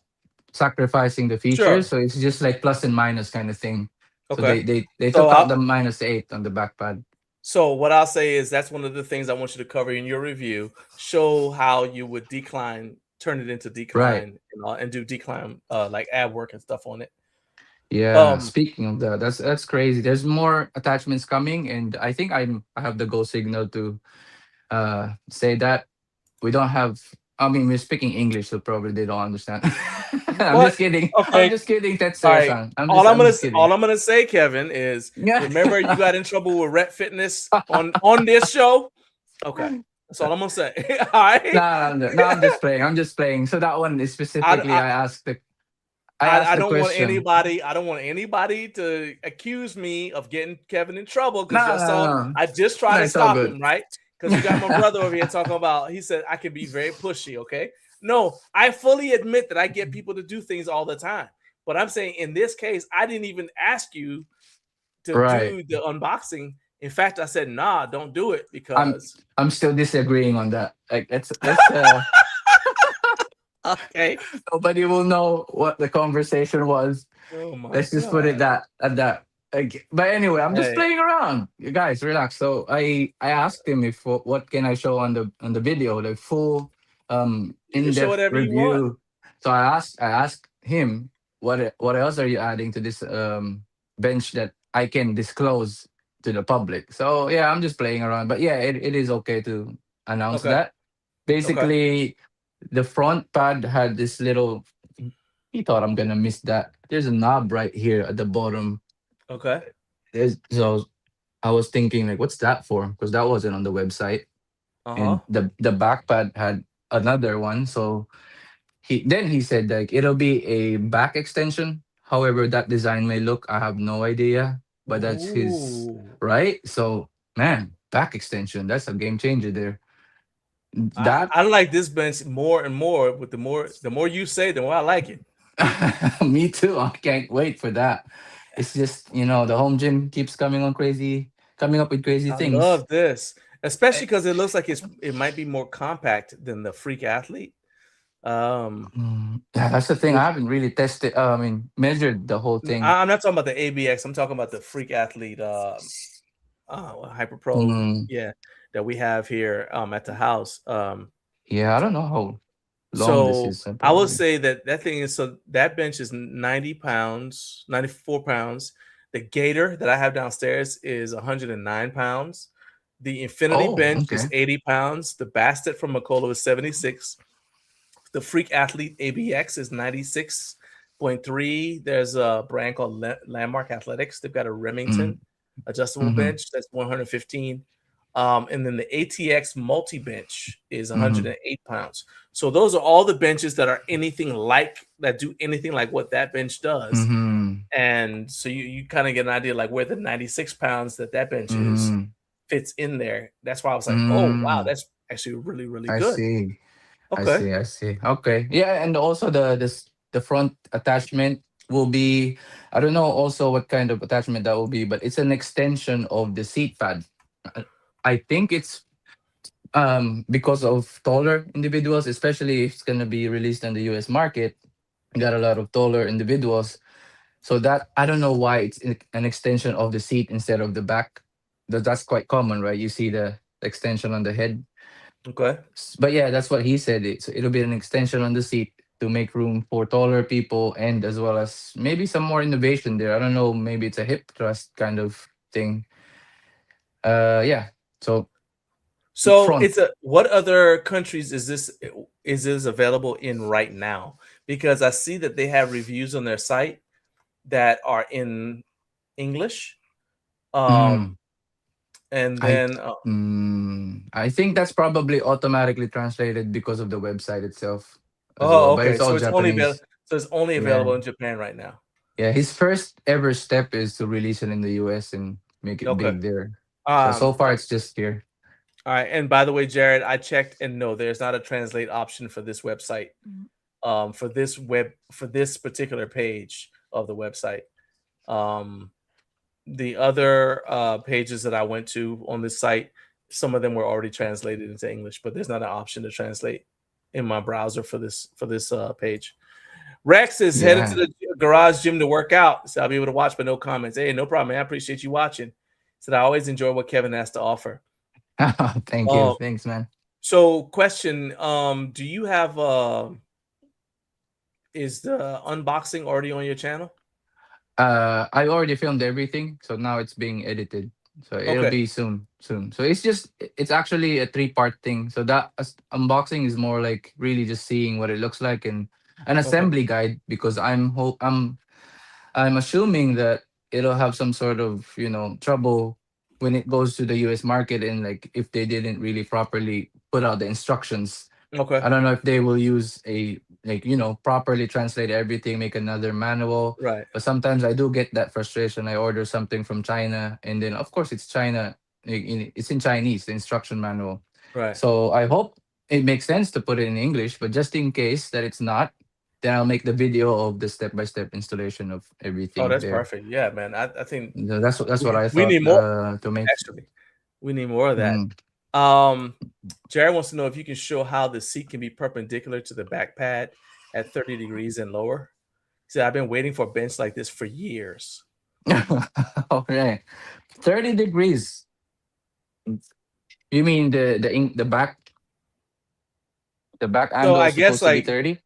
sacrificing the features. So it's just like plus and minus kind of thing. So Okay. they So took out the -8 on the back pad. So what I'll say is that's one of the things I want you to cover in your review. Show how you would turn it into decline, and do decline like ab work and stuff on it. Yeah. Speaking of that, that's crazy. There's more attachments coming, and I think I have the go signal to say that we don't have. I mean, we're speaking English, so probably they don't understand. I'm just kidding. Okay. I'm just kidding, All right. Tetsuya-san. All I'm kidding. gonna say, Kevin, is Yeah. remember you got in trouble with Rep Fitness on this show. Okay, that's all I'm gonna say. All right. No, I'm just playing. I'm just playing. So that one is specifically, I asked the don't want question. anybody. I don't want anybody to accuse me of getting Kevin in trouble because No. I just tried to It's all stop good. him, right? Because you got my brother over here talking about. He said I can be very pushy. Okay, no, I fully admit that I get people to do things all the time, but I'm saying in this case, I didn't even ask you to do the unboxing. In fact, I said, nah, don't do it because I'm still disagreeing on that. Like let's okay. Nobody will know what the conversation was. Oh my Let's just put it at that. But anyway, I'm just playing around. You guys relax. So I asked him if what can I show on the video, the full in-depth review. So I asked him what else are you adding to this bench that I can disclose to the public. So yeah, I'm just playing around. But yeah, it is okay to announce that. Basically, the front pad had this little. He thought I'm gonna miss that. There's a knob right here at the bottom. Okay. So I was thinking like, what's that for? Because that wasn't on the website, Uh-huh. and the back pad had another one. So he said like it'll be a back extension. However, that design may look, I have no idea, but that's his Ooh. right. So man, back extension, that's a game changer there. That I like this bench more and more. With the more you say, the more I like it. me too. I can't wait for that. It's just the home gym keeps coming up with crazy I things. love this, especially Eh, because it looks like it might be more compact than the Freak Athlete. Um, Yeah, that's the thing. I which haven't really tested. I mean, measured the whole thing. I'm not talking about the ABX. I'm talking about the Freak Athlete Hyper Pro. Mm, Yeah, that we have here at the house. yeah, I don't know how long this So is. I will Probably. say that thing is so that bench is 90 pounds, 94 pounds. The Gator that I have downstairs is 109 pounds. The Infinity Oh, bench is okay. 80 pounds. The Bastet from Makolo is 76. The Freak Athlete ABX is 96.3. There's a brand called Landmark Athletics. They've got a Mm, Remington adjustable mm-hmm, bench that's 115. And then the ATX multi bench is mm-hmm, 108 pounds. So those are all the benches that are anything like that do anything like what that bench does. mm-hmm, And so you kind of get an idea like where the 96 pounds that bench is mm-hmm, fits in there. That's why I was like, oh wow, mm. that's actually really, really I good. see. I Okay. see. I see. Okay. Yeah, and also the front attachment will be. I don't know also what kind of attachment that will be, but it's an extension of the seat pad. Uh, I think it's because of taller individuals, especially if it's gonna be released on the US market. You got a lot of taller individuals. So that I don't know why it's an extension of the seat instead of the back. That's quite common, right? You see the extension on the head. Okay. But yeah, that's what he said. So it'll be an extension on the seat to make room for taller people and as well as maybe some more innovation there. I don't know, maybe it's a hip thrust kind of thing. Yeah. So So front. it's a what other countries is this available in right now? Because I see that they have reviews on their site that are in English. Um, Mm, and I then I think that's probably automatically translated because of the website itself as well. oh, But okay. it's all So Japanese. it's only Yeah. available in Japan right now. Yeah. His first ever step is to release it in the US and make it Okay. big there. So Um, far it's just here. all right. And by the way, Jared, I checked and no, there's not a translate option for this website. For this particular page of the website. Um, the other pages that I went to on this site, some of them were already translated into English, but there's not an option to translate in my browser for this page. Rex is headed to Yeah. the garage gym to work out, so I'll be able to watch, but no comments. Hey, no problem, man. I appreciate you watching. Said I always enjoy what Kevin has to offer. Thank you. Um, Thanks, man. so question, do you have is the unboxing already on your channel? I already filmed everything, so now it's being edited. So it'll Okay, be soon, soon. So it's actually a three-part thing. So that unboxing is more like really just seeing what it looks like and an okay, assembly guide because I'm assuming that it'll have some sort of trouble when it goes to the US market and like if they didn't really properly put out the instructions. okay, I don't know if they will use a like properly translate everything, make another manual. right, But sometimes I do get that frustration. I order something from China, and then of course it's China. It's in Chinese, the instruction manual. right. So I hope it makes sense to put it in English. But just in case that it's not, then I'll make the video of the step-by-step installation of Oh, everything that's there. perfect. Yeah, man. I think That's what I we thought need more to make. actually. We need more of that. Mm. Um, Jared wants to know if you can show how the seat can be perpendicular to the back pad at 30 degrees and lower. He said, I've been waiting for a bench like this for years. Okay, 30 degrees. You mean the back So angle I is guess supposed to be like 30?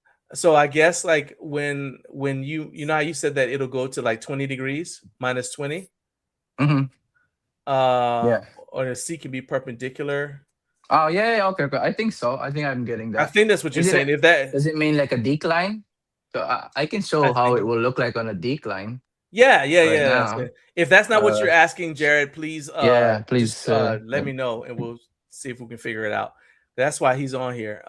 when you know how you said that it'll go to like 20 degrees minus 20, Mm-hmm. uh, Yeah. or the seat can be perpendicular. Oh yeah, yeah, okay, okay. I think so. I think I'm getting I that. think that's what you're Is it saying. If that does it mean like a decline? So I can I show how think it will look like on a decline. Yeah, yeah, right yeah. now. If that's not what Uh, you're asking, Jared, please yeah, just please. let me know and we'll see if we can figure it out. That's why he's on here.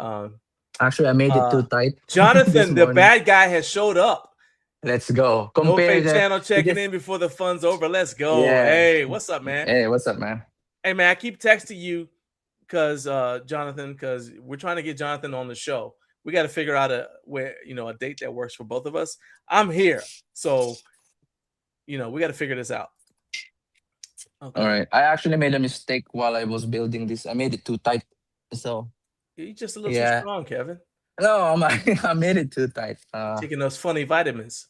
Actually, I made it too tight this Jonathan, the morning. bad guy, has showed up. Let's go. No Compare Fake the. Channel We checking just. in before the fun's over. Let's go. Yeah. Hey, what's up, man? Hey, what's up, man? Hey, man, I keep texting you because Jonathan, because we're trying to get Jonathan on the show. We got to figure out a date that works for both of us. I'm here, so we got to figure this out. Okay. All right. I actually made a mistake while I was building this. I made it too tight. So You're just a little too yeah. strong, Kevin. No, I made it too tight. Taking those funny vitamins.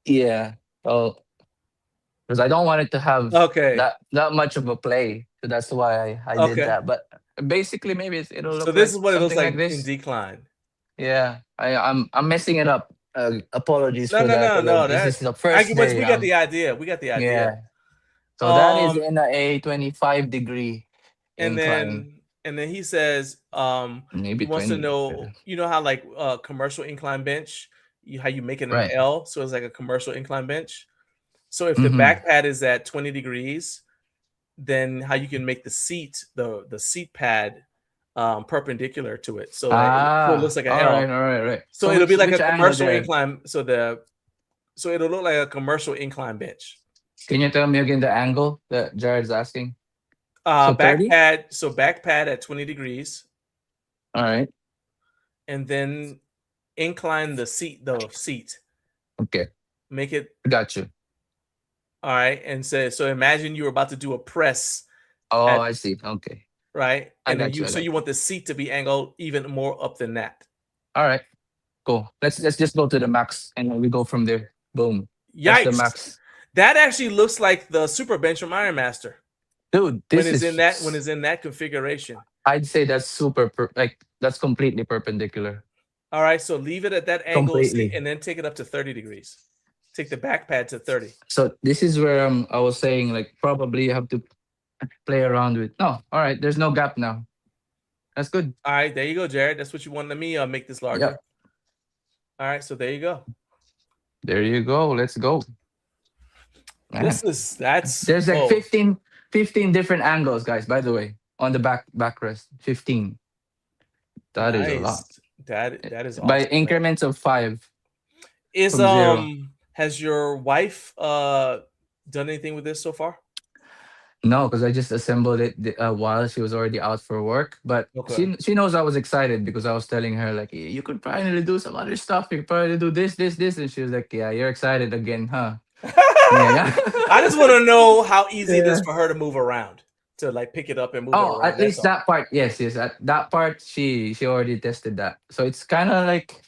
Yeah. Well, because I don't want it to have Okay. that much of a play. So that's why I Okay. did that. But basically, maybe it'll look So this like is what it looks something like like in this. decline. Yeah. I'm messing it up. Apologies No, for that. 'Cause, no. this is the first But day. we got the idea. We got the idea. Yeah. So that is in a 25-degree And incline. then he says, Maybe he wants to 20. know, how like commercial incline bench, how you make it an Right. L, so it's like a commercial incline bench. So if the Mhm. back pad is at 20 degrees, then how you can make the seat, the seat pad, perpendicular to it, so that it looks like an all L. right, all right, right. So it'll be like which a angle commercial there? incline. So it'll look like a commercial incline bench. Can you tell me again the angle that Jared's asking? Back 30? pad. So back pad at 20 degrees, All right. and then incline the seat. Okay. Make it Got you. all right, and so imagine you were about to do a press, Oh, at, I see. Okay. right? I And then got you. I got you want the seat to be angled even more up than that. All right. Cool. Let's just go to the max and then we go from there. Boom. That's the Yikes! max. That actually looks like the super bench from Iron Master. Dude, when it's in that configuration. I'd say that's super that's completely perpendicular. All right, so leave it at that angle, Completely. and then take it up to 30 degrees. Take the back pad to 30. So this is where I was saying like probably you have to play around with. No, all right. There's no gap now. That's good. All right, there you go, Jared. That's what you wanted me make this larger. Yep. All right, so there you go. There you go. Let's go. Man. There's like 15 different angles, guys, by the way, on the back rest. 15. That is a lot. That is awesome, by increments of 5. Is from 0. Has your wife done anything with this so far? No, because I just assembled it while she was already out for work. But she knows I was excited because I was telling her like, you could finally do some other stuff. You could probably do this, and she was like, yeah, you're excited again, huh? Yeah. I just want to know how easy it is for her to move around, to like pick it up and move it around. At least that part, yes. At that part, she already tested that, so it's kind of like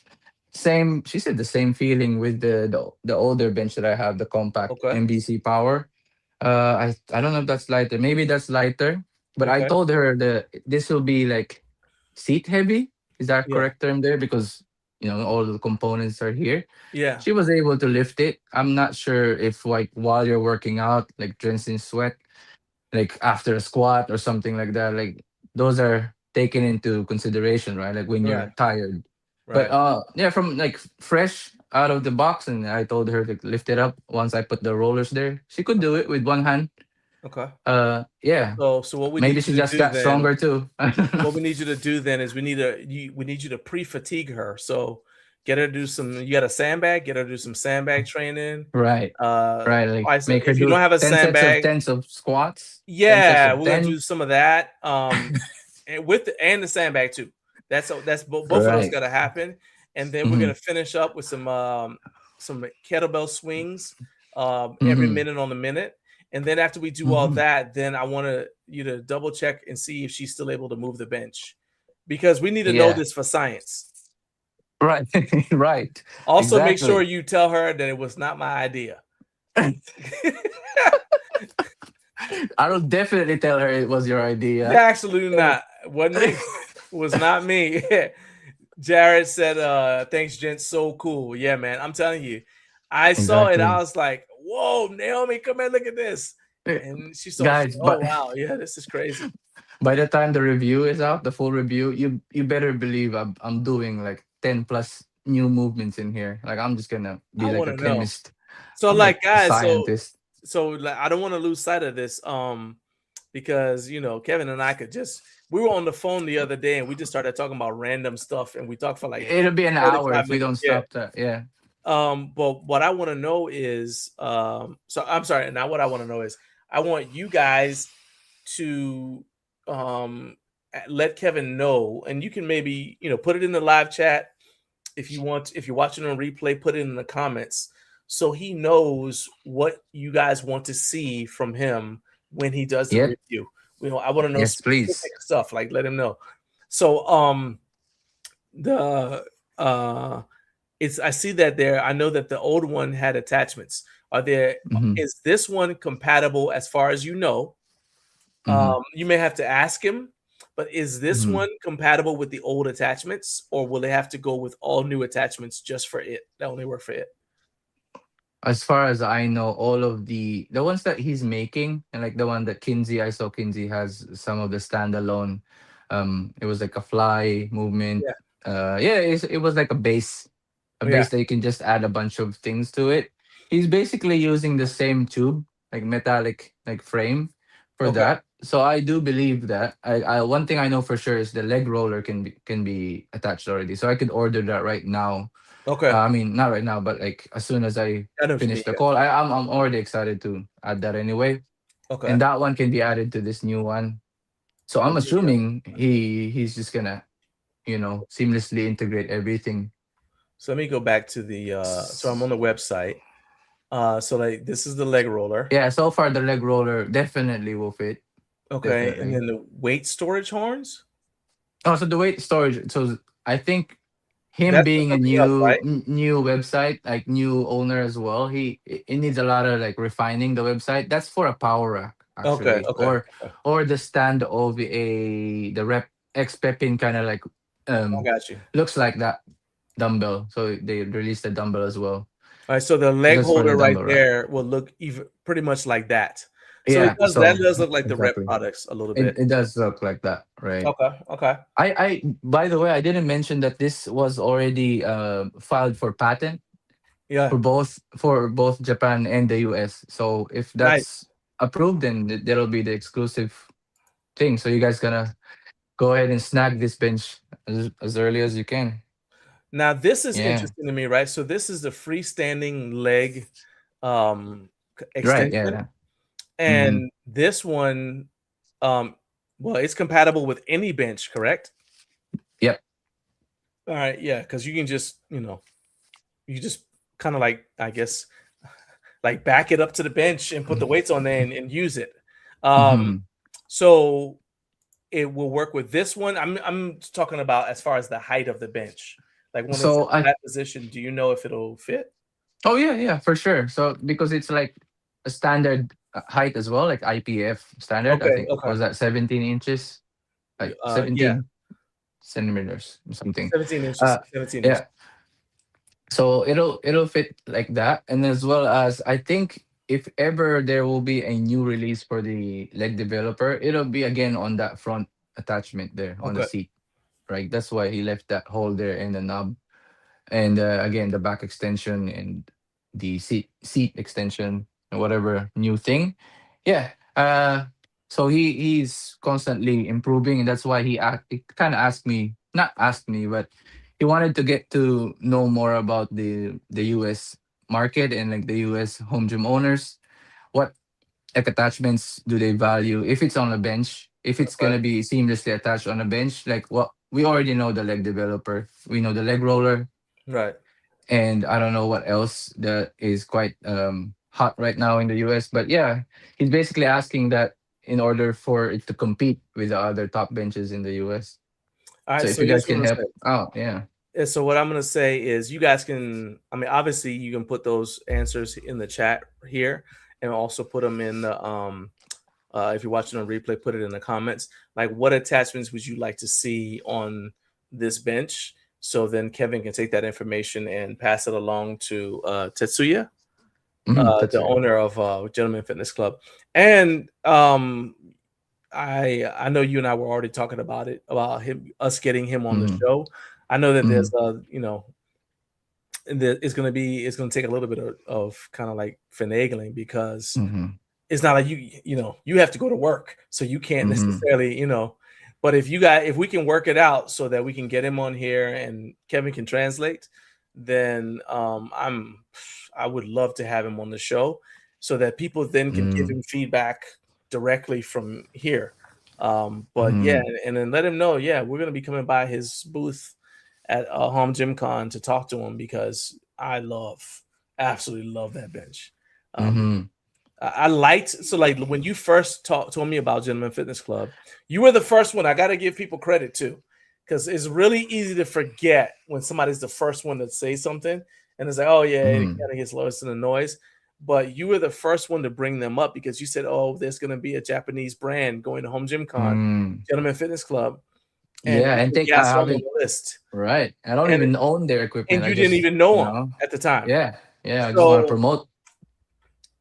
same. She said the same feeling with the older bench that I have, the compact MBC Power. I don't know if that's lighter. Maybe that's lighter. But I told her that this will be like seat heavy. Is that correct term there? Because all the components are here. Yeah. She was able to lift it. I'm not sure if like while you're working out, like drenched in sweat, like after a squat or something like that, like those are taken into consideration, right? Like when you're tired. Right. But from like fresh out of the box, and I told her to lift it up once I put the rollers there. She could do it with one hand. Okay. Yeah. So what we maybe need she you to just do got then, stronger too. What we need you to do then is we need you to pre-fatigue her. So get her to do some. You got a sandbag. Get her to do some sandbag training. Right. Right. Like make her if do you don't have a 10 sandbag, sets of squats. Yeah, we're gonna do some of that. And the sandbag too. That's both of those got to happen. And then we're gonna finish up with some kettlebell swings every minute on the minute. And then after we do all that, then I want you to double check and see if she's still able to move the bench, because we need to know this for science. Right. Right. Also, make sure you tell her that it was not my idea. I'll definitely tell her it was your idea. Absolutely not. Wasn't me. Was not me. Jared said, thanks, gents. So cool. Yeah, man. I'm telling you. I saw it. I was like, whoa, Naomi, come and look at this. And she saw, guys, wow, yeah, this is crazy. By the time the review is out, the full review, you better believe I'm doing like 10 plus new movements in here. Like I'm just gonna be I like want a to know. chemist. So I'm like like a guys, scientist. so like, I don't want to lose sight of this because Kevin and I we were on the phone the other day and we just started talking about random stuff and we talked for like It'll be an hour 45 if we don't minutes. Yeah. stop that. Yeah. But what I want to know is so I'm sorry, now what I want to know is I want you guys to let Kevin know, and you can maybe put it in the live chat if you want. If you're watching on replay, put it in the comments so he knows what you guys want to see from him when he does the Yep. review. I want to know Yes, please. specific stuff, like let him know. So the I see that there. I know that the old one had attachments. Mhm. Is this one compatible as far as you know? Mhm. You may have to ask him, but is this Mhm. one compatible with the old attachments, or will they have to go with all new attachments just for it? That only work for it. As far as I know, all of the ones that he's making, and like the one that Kinsey, I saw Kinsey has some of the standalone. It was like a fly movement. Yeah. Yeah, it was like a Yeah. base that you can just add a bunch of things to it. He's basically using the same tube, like metallic, like frame for Okay. that. So I do believe that. I one thing I know for sure is the leg roller can be attached already. So I could order that right now. Okay. I mean, not right now, but like as soon as I I know what you finish mean. the call, I'm already excited to add that anyway. Okay. And that one can be added to this new one. So I'm Let me, assuming he's just gonna seamlessly integrate everything. so let me go back to the. So I'm on the website. So like this is the leg roller. Yeah, so far the leg roller definitely will fit. Okay, and Definitely. then the weight storage horns. Oh, so the weight storage. So I think him That's for being a something else, right? new website, like new owner as well, it needs a lot of like refining the website. That's for a power rack Okay. actually, Okay. Okay. or the stand of the rep X Pepin kind of like I got you. looks like that dumbbell. So they released the dumbbell as well. All right, so the So leg that's for the holder right dumbbell rack. there will look even pretty much like that. So Yeah. that So does look like the Rep exactly, products a little bit. it does look like that, right? Okay, okay. I by the way, I didn't mention that this was already filed for patent Yeah, for both Japan and the US. So if nice. that's approved, then that'll be the exclusive thing. So you guys gonna go ahead and snag this bench as early as you can. Now this is Yeah. interesting to me, right? So this is the freestanding leg Right. Yeah. extension, Yeah. Hmm. and this one, um, well, it's compatible with any bench, correct? Yep. All right, yeah, because you can just you just kind of like I guess like back it up to the bench and put the weights on there and use it. Um, Hmm. so it will work with this one. I'm talking about as far as the height of the bench. Like when it's So in that position, do you know if it'll fit? oh yeah, yeah, for sure. So because it's like a standard height as well, like IPF standard. I Okay, think okay. was that 17 inches, like Yeah, 17 centimeters or something. 17 inches. Uh, 17 inches. yeah. So it'll fit like that, and as well as I think if ever there will be a new release for the leg developer, it'll be again on that front attachment there on the Okay. seat, right? That's why he left that hole there in the knob, and again the back extension and the seat extension and whatever new thing. Yeah. So he's constantly improving, and that's why he kind of asked me, not asked me, but he wanted to get to know more about the US market and like the US home gym owners. What like attachments do they value if it's on a bench, if it's Okay. gonna be seamlessly attached on a bench? Like what we already know, the leg developer, we know the leg roller, Right. and I don't know what else that is quite hot right now in the US. But yeah, he's basically asking that in order for it to compete with the other top benches in the US. All So right. if So you here's guys what I'm can gonna help say. out, yeah. Yeah, so what I'm gonna say is you guys can. I mean, obviously you can put those answers in the chat here, and also put them in the if you're watching on replay, put it in the comments. Like, what attachments would you like to see on this bench? So then Kevin can take that information and pass it along to Tetsuya, That's the right. owner of Gentleman Fitness Club. And I know you and I were already talking about it, about us getting him on the Hmm. show. I know that Hmm. there's and it's gonna take a little bit of kind of like finagling because Mm-hmm. it's not like you have to go to work, so you can't Mm-hmm. necessarily But if we can work it out so that we can get him on here and Kevin can translate, then I would love to have him on the show so that people then can give Mm-hmm. him feedback directly from here. But yeah, Mm-hmm. and then let him know, yeah, we're gonna be coming by his booth at Home Gym Con to talk to him because absolutely love that bench. Um, Mm-hmm. I liked so like when you first told me about Gentleman Fitness Club, you were the first one. I got to give people credit too, because it's really easy to forget when somebody's the first one to say something, and it's like, oh yeah, it Mm-hmm. kind of gets lost in the noise. But you were the first one to bring them up because you said, oh, there's going to be a Japanese brand going to Home Gym Con, Mm. Gentleman Fitness Club, and Yeah, you and put think I Gaston on haven't the list, right. I don't and even own their equipment. I you didn't just, even know you him know, at the time. yeah, yeah. I just want to So promote.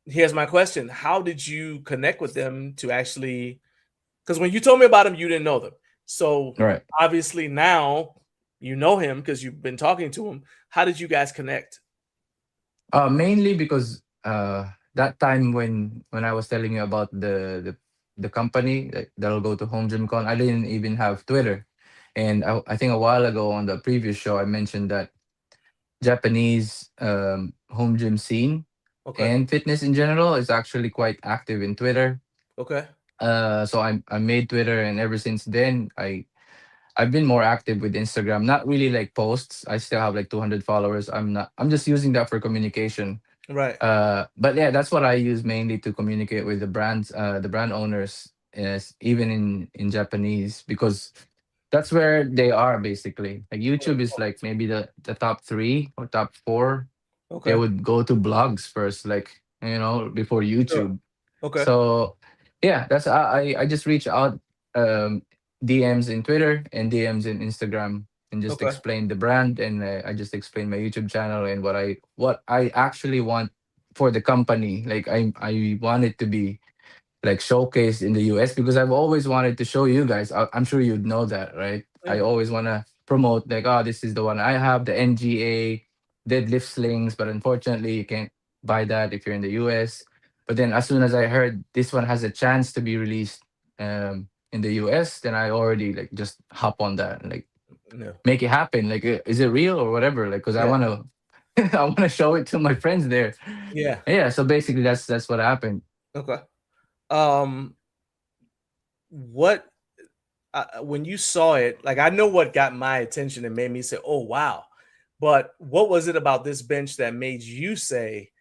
here's my question: how did you connect with them to actually? Because when you told me about him, you didn't know them. So Right. obviously now you know him because you've been talking to him. How did you guys connect? Mainly because that time when I was telling you about the company that'll go to Home Gym Con, I didn't even have Twitter, and I think a while ago on the previous show I mentioned that Japanese home gym scene Okay. and fitness in general is actually quite active in Twitter. Okay. So I made Twitter, and ever since then I've been more active with Instagram. Not really like posts. I still have like 200 followers. I'm just using that for communication. Right. But yeah, that's what I use mainly to communicate with the brands, the brand owners, is even in Japanese, because that's where they are basically. Like YouTube is like maybe the top three or top four. They Okay. would go to blogs first, like before Sure. YouTube. Okay. So yeah, that's I just reach out, um, DMs in Twitter and DMs in Instagram, and just Okay. explain the brand, and I just explain my YouTube channel and what I actually want for the company. Like I want it to be like showcased in the US, because I've always wanted to show you guys. I'm sure you'd know that, right? I Yeah. always want to promote like, oh, this is the one I have, the NGA deadlift slings, but unfortunately you can't buy that if you're in the US. But then as soon as I heard this one has a chance to be released in the US, then I already like just hop on that and like Yeah. make it happen. Like, is it real or whatever? Like, because I Yeah. want to I want to show it to my friends there. Yeah. Yeah, so basically that's what happened. Okay. Um, what when you saw it, like I know what got my attention and made me say, "Oh wow," but what was it about this bench that made you say,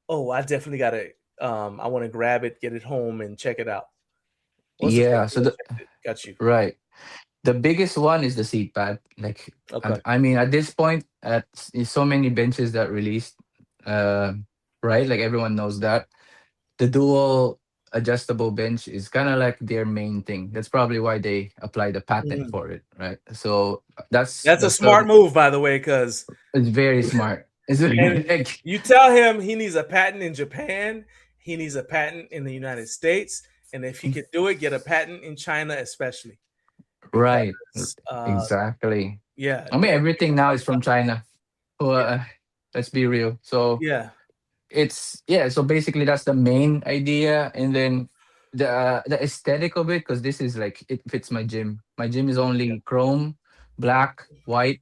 "Oh, I definitely gotta, I want to grab it, get it home, and check it out"? What's the first Yeah, thing so that the got you? right. The biggest one is the seat pad. Like, Okay. I mean, at this point, so many benches that released, uh, right? Like everyone knows that the dual adjustable bench is kind of like their main thing. That's probably why they applied a patent Mhm. for it, right? So that's That's a that's the smart move, by the way, because it's very smart. It's and like you tell him he needs a patent in Japan, he needs a patent in the United States, and if he could do it, get a patent in China, especially right, because exactly. yeah, I mean, everything now is from China. Well, yeah, let's be real. So yeah, it's yeah, so basically that's the main idea, and then the aesthetic of it, because this is like it fits my gym is only chrome, black, white,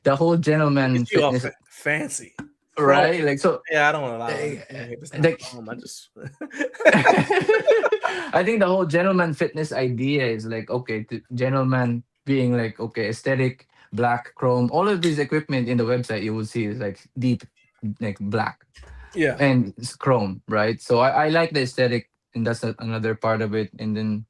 the whole look gentleman at you all fitness, fancy. Chrome. right? Like, so Yeah, I don't allow eh, anything here that's not like chrome. I just I think the whole gentleman fitness idea is like, okay, gentleman being like, okay, aesthetic, black, chrome, all of these equipment in the website you will see is like deep, like black yeah, and it's chrome, right? So I like the aesthetic, and that's another part of it. And then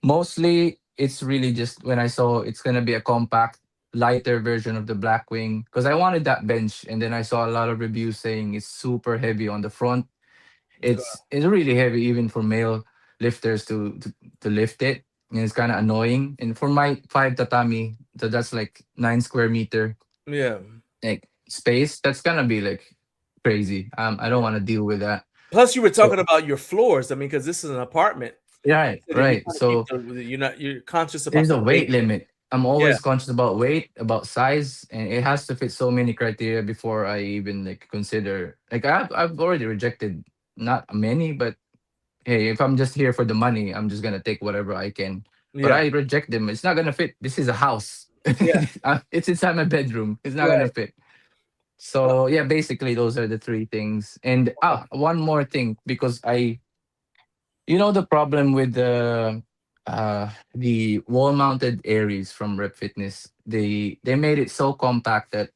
mostly it's really just when I saw it's gonna be a compact, lighter version of the Blackwing, because I wanted that bench, and then I saw a lot of reviews saying it's super heavy on the front. It's really heavy even for male lifters to lift it, and it's kind of annoying. And for my five tatami, so that's like 9 square meter yeah, like space. That's gonna be like crazy. I don't yeah. want to deal with that. Plus, you were So talking about your floors. I mean, because this is an apartment, right, so that you right. want to keep So you're conscious about there's the a weight weight. limit. I'm Yeah. always conscious about weight, about size, and it has to fit so many criteria before I even like consider. Like I've already rejected not many, but hey, if I'm just here for the money, I'm just gonna take whatever I can. But Yeah. I reject them. It's not gonna fit. This is a house. Yeah. It's inside my bedroom. It's not gonna Right. fit. Uh, So yeah, basically those are the three things. And one more thing, because the problem with the wall mounted Aries from Rep Fitness, they made it so compact that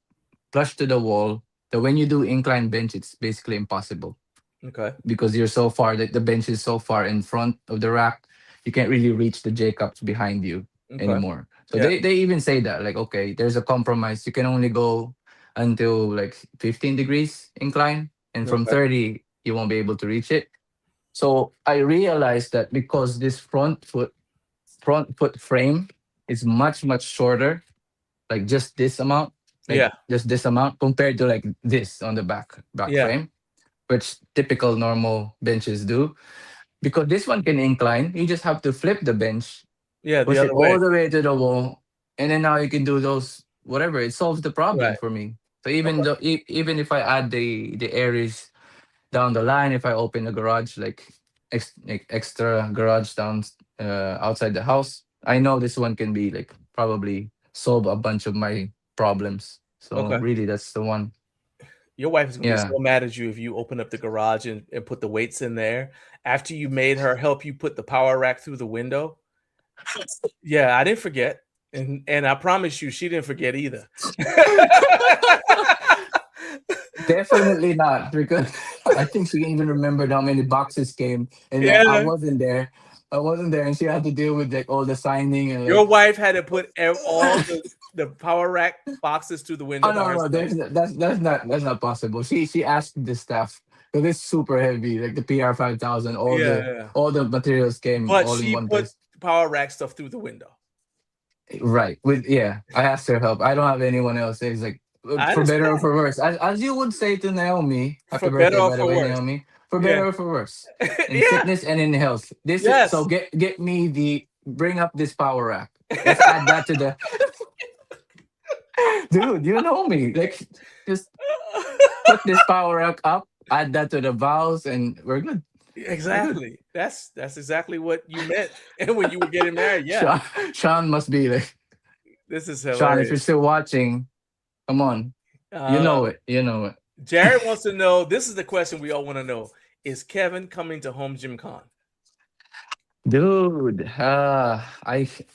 flush to the wall that when you do incline bench, it's basically impossible Okay. because you're so far that the bench is so far in front of the rack, you can't really reach the J cups behind you Okay. anymore. So Yeah. they even say that, like, okay, there's a compromise. You can only go until like 15 degrees incline, and from Okay. 30 you won't be able to reach it. So I realized that because this front foot frame is much shorter, like Yeah. just this amount compared to like this on the back Yeah. frame, which typical normal benches do. Because this one can incline, you just have to flip the bench, Yeah. The push it other way. all the way to the wall, and then now you can do those whatever. It solves the problem Right. for me. So Okay. even if I add the Aries down the line, if I open a garage like extra garage down outside the house, I know this one can be like probably solve a bunch of my problems. So Okay. really, that's the one. Your wife is gonna be Yeah. so mad at you if you open up the garage and put the weights in there after you made her help you put the power rack through the window. Yeah, I didn't forget. And I promise you she didn't forget either. Definitely not, because I think she even remembered how many boxes came, and then I Yeah. wasn't there. I wasn't there, and she had to deal with like all the signing and Your like. wife had to put all the power rack boxes through the window Oh by no, no, herself. that's not possible. She asked the staff because it's super heavy, like the PR 5000. All Yeah, the yeah. all the materials came But all in she one put place. power rack stuff through the window. Right. I asked her help. I don't have anyone else. It's like I for better or understand. for worse. As you would say to Naomi, happy For better birthday or by the for way, worse. Naomi. For Yeah. better or for worse, in Yeah. fitness and in health. This is so Yes. get me the bring up this power rack. Let's add that to the dude. You know me. Like just put this power rack up. Add that to the valves, and we're good. We're good. Exactly. That's exactly what you meant. And when you were getting married, yeah. Sean, Sean must be like This is Sean. If you're hilarious. still watching, come on. You Uh, know it. You know it. Jared wants to know. This is the question we all want to know: is Kevin coming to Home Gym Con? Dude, I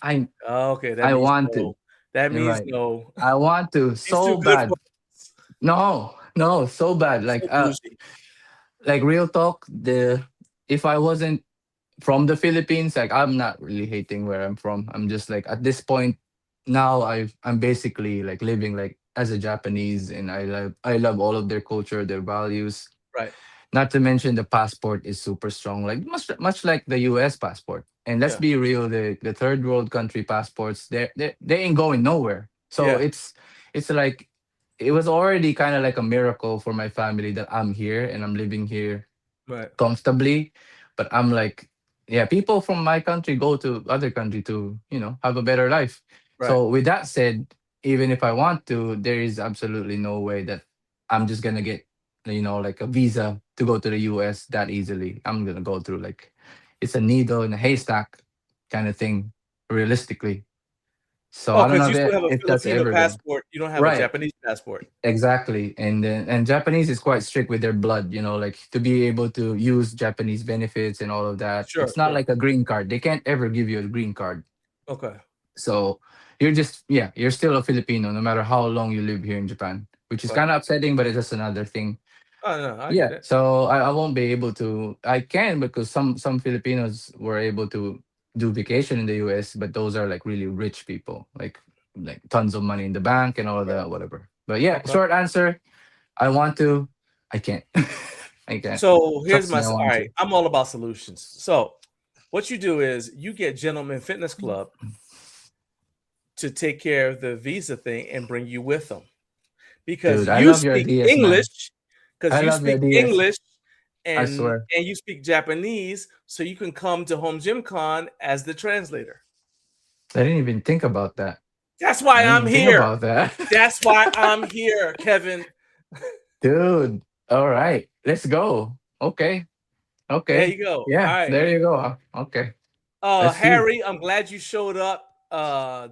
I Okay, that I means wanted. no. That You're means right. no. I want to He's too so good for bad. us. No, no, so bad. He's so bougie. Like real talk. The If I wasn't from the Philippines, like I'm not really hating where I'm from. I'm just like at this point now I'm basically like living like as a Japanese, and I love all of their culture, their values. Right. Not to mention the passport is super strong, like much like the US passport. And let's Yeah. be real, the third world country passports, they ain't going nowhere. So Yeah. it's like it was already kind of like a miracle for my family that I'm here and I'm living here Right. comfortably. But I'm like, yeah, people from my country go to other country to, have a better life. Right. So with that said, even if I want to, there is absolutely no way that I'm just gonna get, like a visa to go to the US that easily. I'm gonna go through like it's a needle in a haystack kind of thing, realistically. So Oh, I don't because know you still have a if that's Filipino ever gonna. passport. You don't have a Right. Japanese passport. Exactly. And Japanese is quite strict with their blood, like to be able to use Japanese benefits and all of that. Sure. It's not Sure. like a green card. They can't ever give you a green card. Okay. So you're still a Filipino no matter how long you live here in Japan, which is Right. kind of upsetting, but it's just another thing. Oh no, I get Yeah. it. So I won't be able to. I can because some Filipinos were able to do vacation in the US, but those are like really rich people, like tons of money in the bank and all of Right. that, whatever. But yeah, Okay. short answer, I want to. I can't. I can't. So here's Trust my. me, I All want right, to. I'm all about solutions. So what you do is you get Gentleman Fitness Club to take care of the visa thing and bring you with them because Dude, I you love your speak ideas, man. English. Because I you love your speak ideas. English I and swear. you speak Japanese, so you can come to Home Gym Con as the translator. I didn't even think about that. That's why I didn't I'm even think here. about that. That's why I'm here, Kevin. Dude. All right. Let's go. Okay. There Okay. you go. Yeah, All right. there you go. Okay. Let's see. Harry, I'm glad you showed up.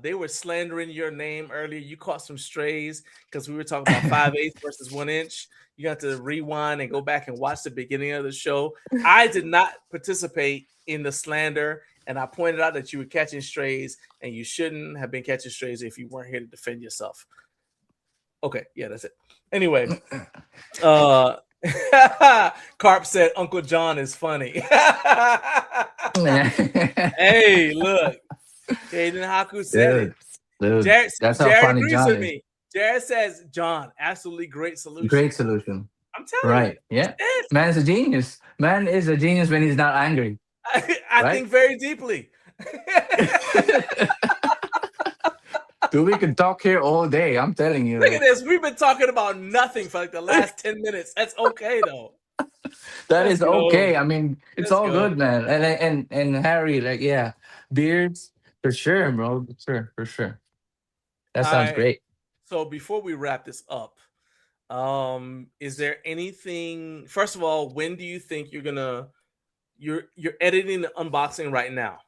They were slandering your name earlier. You caught some strays because we were talking about 5/8 versus 1 inch. You got to rewind and go back and watch the beginning of the show. I did not participate in the slander, and I pointed out that you were catching strays, and you shouldn't have been catching strays if you weren't here to defend yourself. Okay, yeah, that's it. Anyway, Carp said Uncle John is funny. Hey, look. Hayden Haku said it. Dude, Jared, that's how Jared funny agrees John with is. me. Jared says, John, absolutely great solution. Great solution. I'm telling Right. you. Yeah. Man is a genius. Man is a genius when he's not angry. I Right? think very deeply. Dude, we could talk here all day. I'm telling you. Look at this. We've been talking about nothing for like the last 10 minutes. That's okay, though. That Let's is go. okay. I mean, it's Let's all go. good, man. And Harry, like, yeah, beards for sure, bro. For sure. That All sounds right. great. So before we wrap this up, is there anything? First of all, when do you think you're editing the unboxing right now?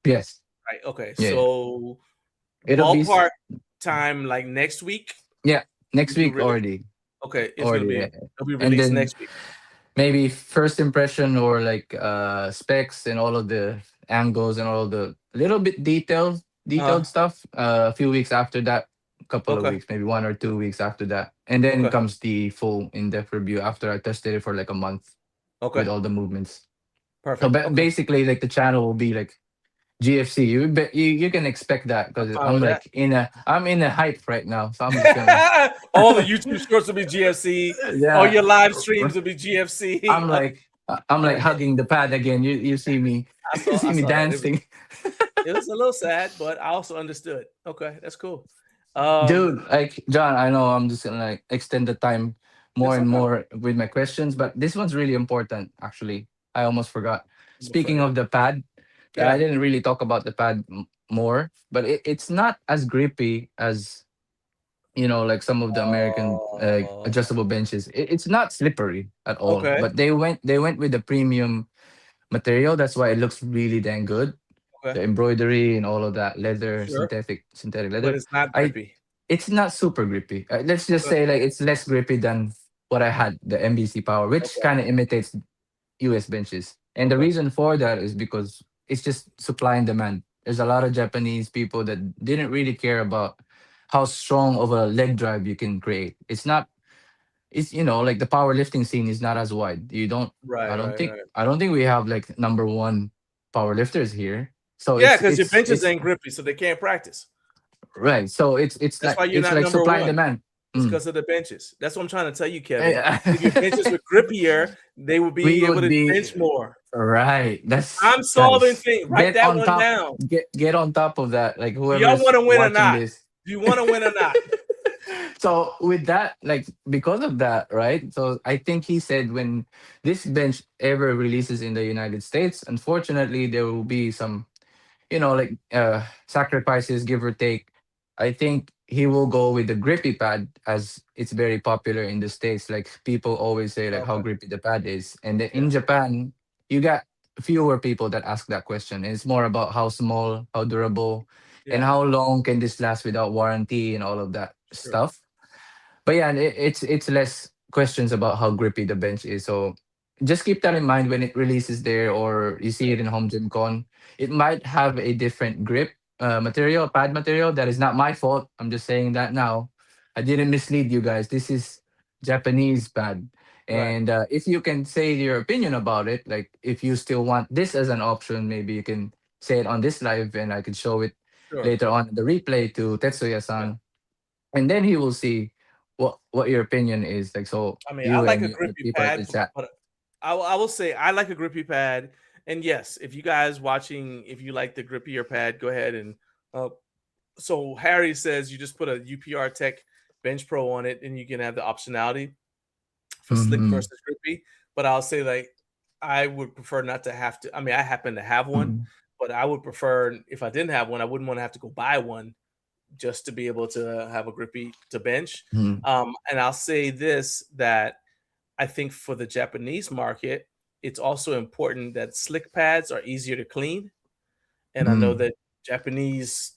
Yes. Right. Okay. Yeah. So It'll be ballpark time like next week. next you week release- already. Okay, it's Already, gonna yeah. be it'll be And released then next week. maybe first impression or like specs and all of the angles and all the little bit detailed stuff a few weeks after that, couple of Okay. weeks, maybe 1 or 2 weeks after that, and then Okay. comes the full in-depth review after I tested it for like a month Okay. with all the movements. Perfect. So Okay. basically, like the channel will be like GFC. You can expect that because I'm fine with I'm in a hype right now, so I'm just gonna All the YouTube shorts will be GFC. All your live streams will be GFC. I'm like Right. hugging the pad again. You see me, I you see me saw that. dancing. It was a little sad, but I also understood. Okay, that's cool. Dude, like John, I know I'm just gonna like extend the time more It's and okay. more with my questions, but this one's really important. Actually, I almost forgot. Speaking forgot. of the pad, Yeah. I didn't really talk about the pad more, but it's not as grippy as like some of the American adjustable benches. It's not slippery at all. Okay. But they went with the premium material. That's why it looks really dang good. Okay. The embroidery and all of that leather, Sure. synthetic leather. But it's not grippy. It's not super grippy. Let's just say like it's less grippy than what I had, the MBC Power, which Okay. kind of imitates US benches. And the Okay. reason for that is because it's just supply and demand. There's a lot of Japanese people that didn't really care about how strong of a leg drive you can create. It's like the powerlifting scene is not as wide. You don't Right. I don't Right. think Right. I don't think we have like number one powerlifters here. So Yeah, it's because your benches it's ain't grippy, so they can't practice. right. So it's That's like why you're it's not like number supply one. and demand. It's Mm. because of the benches. That's what I'm trying to tell you, Kevin. Yeah. If your benches were grippier, they would be We able would to be- bench more. Right. That's I'm that solving is- things. Write get that on one top. down. Get on top of that. Like Do whoever's y'all want to win or watching not? this. Do you want to win or not? So with that, like because of that, right? So I think he said when this bench ever releases in the United States, unfortunately there will be some, like sacrifices, give or take. I think he will go with the grippy pad as it's very popular in the States. Like people always say like how Okay. grippy the pad is. And then in Japan, you got fewer people that ask that question. It's more about how small, how durable, and Yeah. how long can this last without warranty and all of that stuff. But yeah, it's less questions about how grippy the bench is. So just keep that in mind when it releases there or you see it in Home Gym Con. It might have a different grip pad material. That is not my fault. I'm just saying that now. I didn't mislead you guys. This is Japanese pad. Right. And if you can say your opinion about it, like if you still want this as an option, maybe you can say it on this live and I can show it Sure. later on in the replay to Tetsuya-san. And then he will see what your opinion is. Like so I mean, you I like and a the grippy people at pad, the chat. but I will say I like a grippy pad. And yes, if you guys watching, if you like the grippier pad, go ahead and so Harry says you just put a UPR Tech Bench Pro on it, and you can have the optionality for slick Mhm. versus grippy. But I'll say like I would prefer not to have to. I mean, I happen to have one, Mhm. but I would prefer if I didn't have one, I wouldn't want to have to go buy one just to be able to have a grippy to bench. Mhm. And I'll say this, that I think for the Japanese market, it's also important that slick pads are easier to clean. And I know Mm. that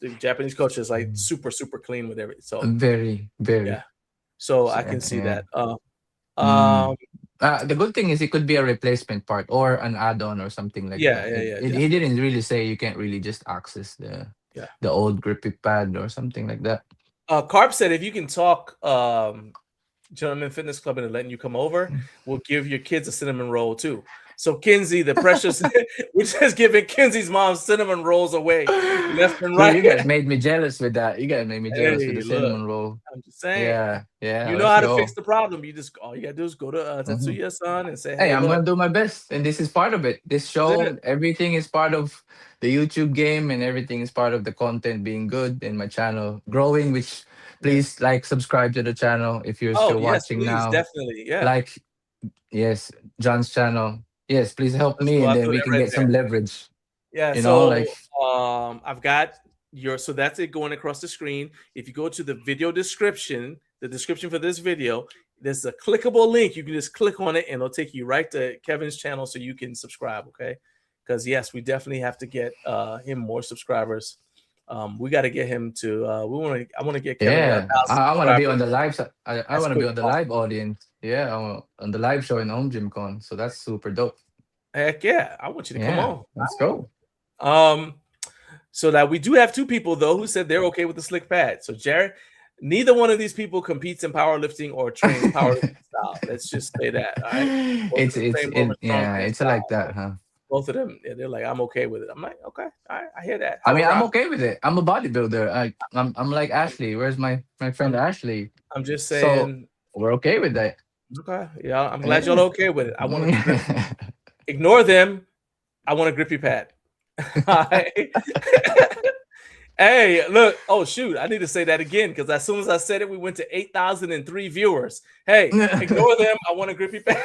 the Japanese culture is like super, super clean with everything. So Very, very. yeah, so I So, can see yeah. that. Um, The good thing is it could be a replacement part or an add-on or something like yeah, that. yeah, yeah, He definitely. didn't really say you can't really just access Yeah. the old grippy pad or something like that. Carp said if you can talk Gentleman Fitness Club and letting you come over, we'll give your kids a cinnamon roll too. So Kinsey, the precious, we're just giving Kinsey's mom cinnamon rolls away left and So you right. guys made me jealous with that. You guys made me jealous with Hey, the look, cinnamon roll. I'm just saying, Yeah, yeah. you know Let's how to fix go. the problem. All you gotta do is go to Mhm. Tetsuya's son and say, Hey, hey, I'm look, gonna do my best, and this is part of it. This this is it. show, everything is part of the YouTube game, and everything is part of the content being good and my channel growing. Which Yeah. please like, subscribe to the channel if you're Oh still yes, watching please, now. definitely, yeah. Like, yes, John's channel. Yes, please help Let's me, go. and I'll then do we that can right get there. some leverage. Yeah, You know, like, so I've got so that's it going across the screen. If you go to the video description, the description for this video, there's a clickable link. You can just click on it and it'll take you right to Kevin's channel so you can subscribe, okay? Because yes, we definitely have to get him more subscribers. We got to get him to I want to get Kevin 1,000 yeah, I want to be on subscribers the live. I as want to be quick on as the live possible. audience. Yeah, on the live show in Home Gym Con. So that's super dope. Heck yeah, I want you to come Yeah, on. let's go. So that we do have two people though who said they're okay with the slick pad. So Jared, neither one of these people competes in powerlifting or trains powerlifting style. Let's just say that. All right. Both of them train more of a Yeah, strongman it's like style. that, So huh? both of them, yeah, they're like, I'm okay with it. I'm like, okay, all right, I hear that. I mean, However, I'm okay with it. I'm a bodybuilder. I'm like Ashley. Where's my friend I'm Ashley? I'm just So saying, we're okay with that. okay, yeah, I'm glad y'all Yeah. okay with it. I want to ignore them. I want a grippy pad. All right. Hey, look. Oh, shoot. I need to say that again because as soon as I said it, we went to 8,003 viewers. Hey, ignore them. I want a grippy pad.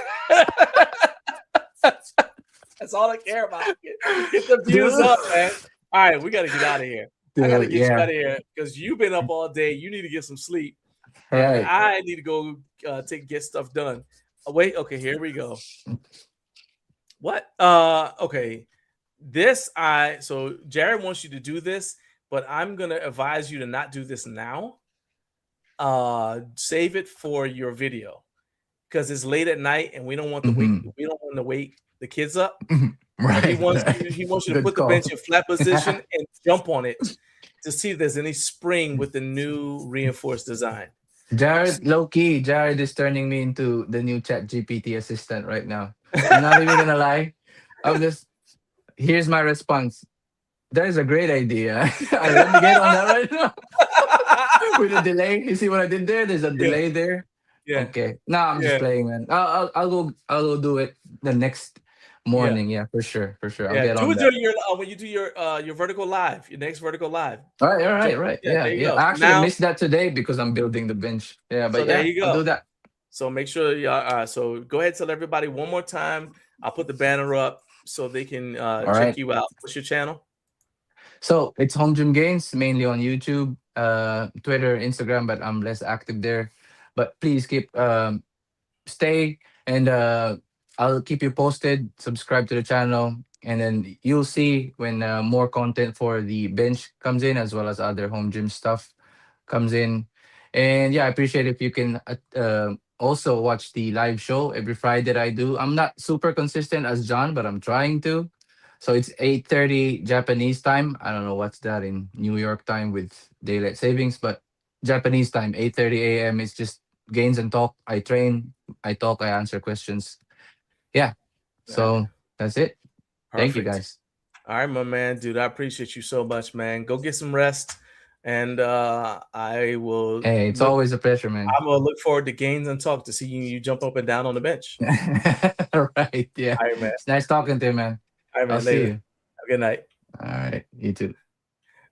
That's all I care about. Get the views up, man. All right, we got to get out of here. I got to Dude, get you out yeah. of here because you've been up all day. You need to get some sleep. And Right. I need to go get stuff done. Oh, wait. Okay, here we go. What? Okay. So Jared wants you to do this, but I'm gonna advise you to not do this now. Save it for your video because it's late at night and we don't want Mhm. to wake the kids up. But Right. he wants you to Good put the call. bench in flat position and jump on it to see if there's any spring with the new reinforced design. Jared, low key, Jared is turning me into the new Chat GPT assistant right now. I'm not even gonna lie. Here's my response. That is a great idea. Let me get on that right now. With a delay. You see what I did there? There's a Yeah, delay there. yeah, Okay. No, I'm just yeah, playing, man. I'll go do it the next yeah. morning. Yeah, for sure. For sure. I'll Yeah, get do on it that. during when you do your vertical live, your next vertical live. All right, right. Yeah, Yeah, there you yeah. go. I So actually now, missed that today because I'm building the bench. Yeah, so but there yeah, you I'll do go. that. So make sure so go ahead and tell everybody one more time. I'll put the banner up so they can All check right. you out. What's your channel? So it's Home Gym Gains, mainly on YouTube, Twitter, Instagram, but I'm less active there. But please stay and I'll keep you posted. Subscribe to the channel, and then you'll see when more content for the bench comes in, as well as other home gym stuff comes in. And yeah, I appreciate if you can also watch the live show every Friday that I do. I'm not super consistent as John, but I'm trying to. So it's 8:30 Japanese time. I don't know what's that in New York time with daylight savings, but Japanese time, 8:30 a.m. It's just gains and talk. I train, I talk, I answer questions. Yeah. Got it. So that's it. Thank you, Perfect. guys. All right, my man, dude. I appreciate you so much, man. Go get some rest, and I will Hey, it's look. always a pleasure, man. I'm gonna look forward to gains and talk to see you jump up and down on the bench. Right. Yeah. All right, man. It's nice talking to you, man. All right, I'll man. see Later. you. Have a good night. All right. You too.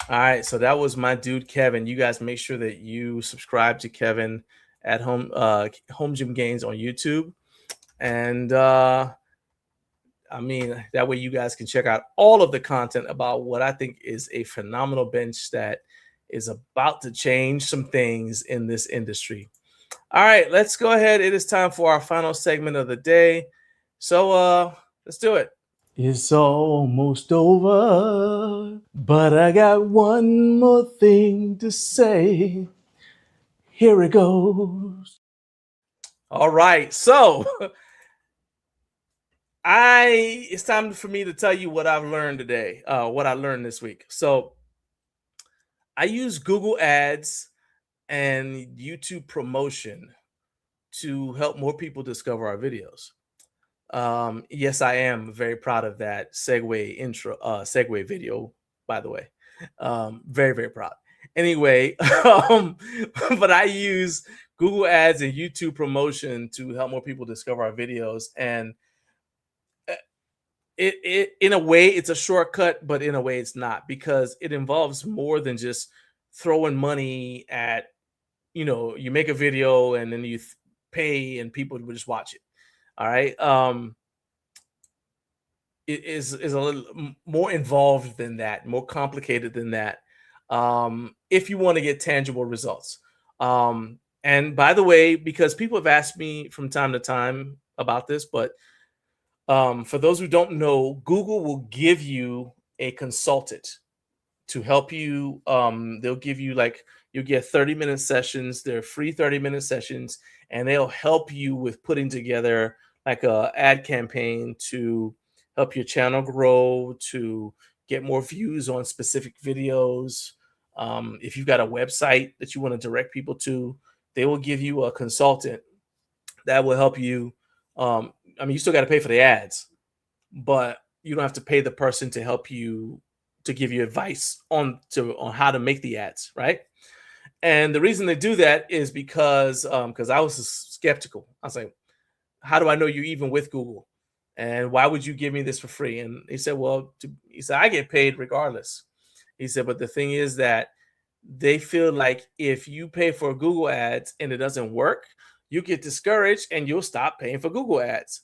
All right, so that was my dude Kevin. You guys make sure that you subscribe to Kevin at Home Gym Gains on YouTube, and I mean that way you guys can check out all of the content about what I think is a phenomenal bench that is about to change some things in this industry. All right, let's go ahead. It is time for our final segment of the day. So let's do it. It's almost over, but I got one more thing to say. Here it goes. All right, so it's time for me to tell you what I've learned today, what I learned this week. So I use Google Ads and YouTube promotion to help more people discover our videos. Yes, I am very proud of that segue video, by the way. Very, very proud. Anyway, but I use Google Ads and YouTube promotion to help more people discover our videos. And it in a way, it's a shortcut, but in a way it's not, because it involves more than just throwing money at, you make a video and then you pay and people will just watch it. All right. It is a little more involved than that, more complicated than that. If you want to get tangible results. And by the way, because people have asked me from time to time about this, but for those who don't know, Google will give you a consultant to help you. They'll give you you'll get 30-minute sessions. They're free 30-minute sessions, and they'll help you with putting together like a ad campaign to help your channel grow, to get more views on specific videos. If you've got a website that you want to direct people to, they will give you a consultant that will help you. You still got to pay for the ads, but you don't have to pay the person to help you, to give you advice on how to make the ads, right? And the reason they do that is because I was skeptical. I was like, how do I know you're even with Google? And why would you give me this for free? And he said, I get paid regardless. He said, but the thing is that they feel like if you pay for Google ads and it doesn't work, you get discouraged and you'll stop paying for Google ads.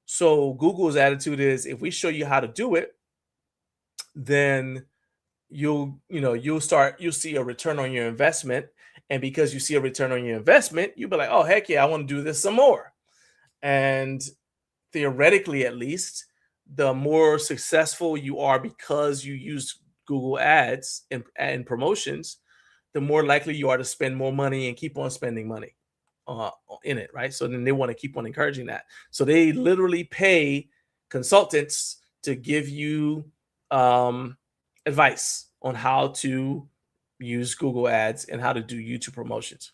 So Google's attitude is, if we show you how to do it, then you'll see a return on your investment. And because you see a return on your investment, you'll be like, oh, heck yeah, I want to do this some more. And theoretically, at least, the more successful you are because you use Google ads and promotions, the more likely you are to spend more money and keep on spending money in it, right? So then they want to keep on encouraging that. So they literally pay consultants to give you advice on how to use Google ads and how to do YouTube promotions.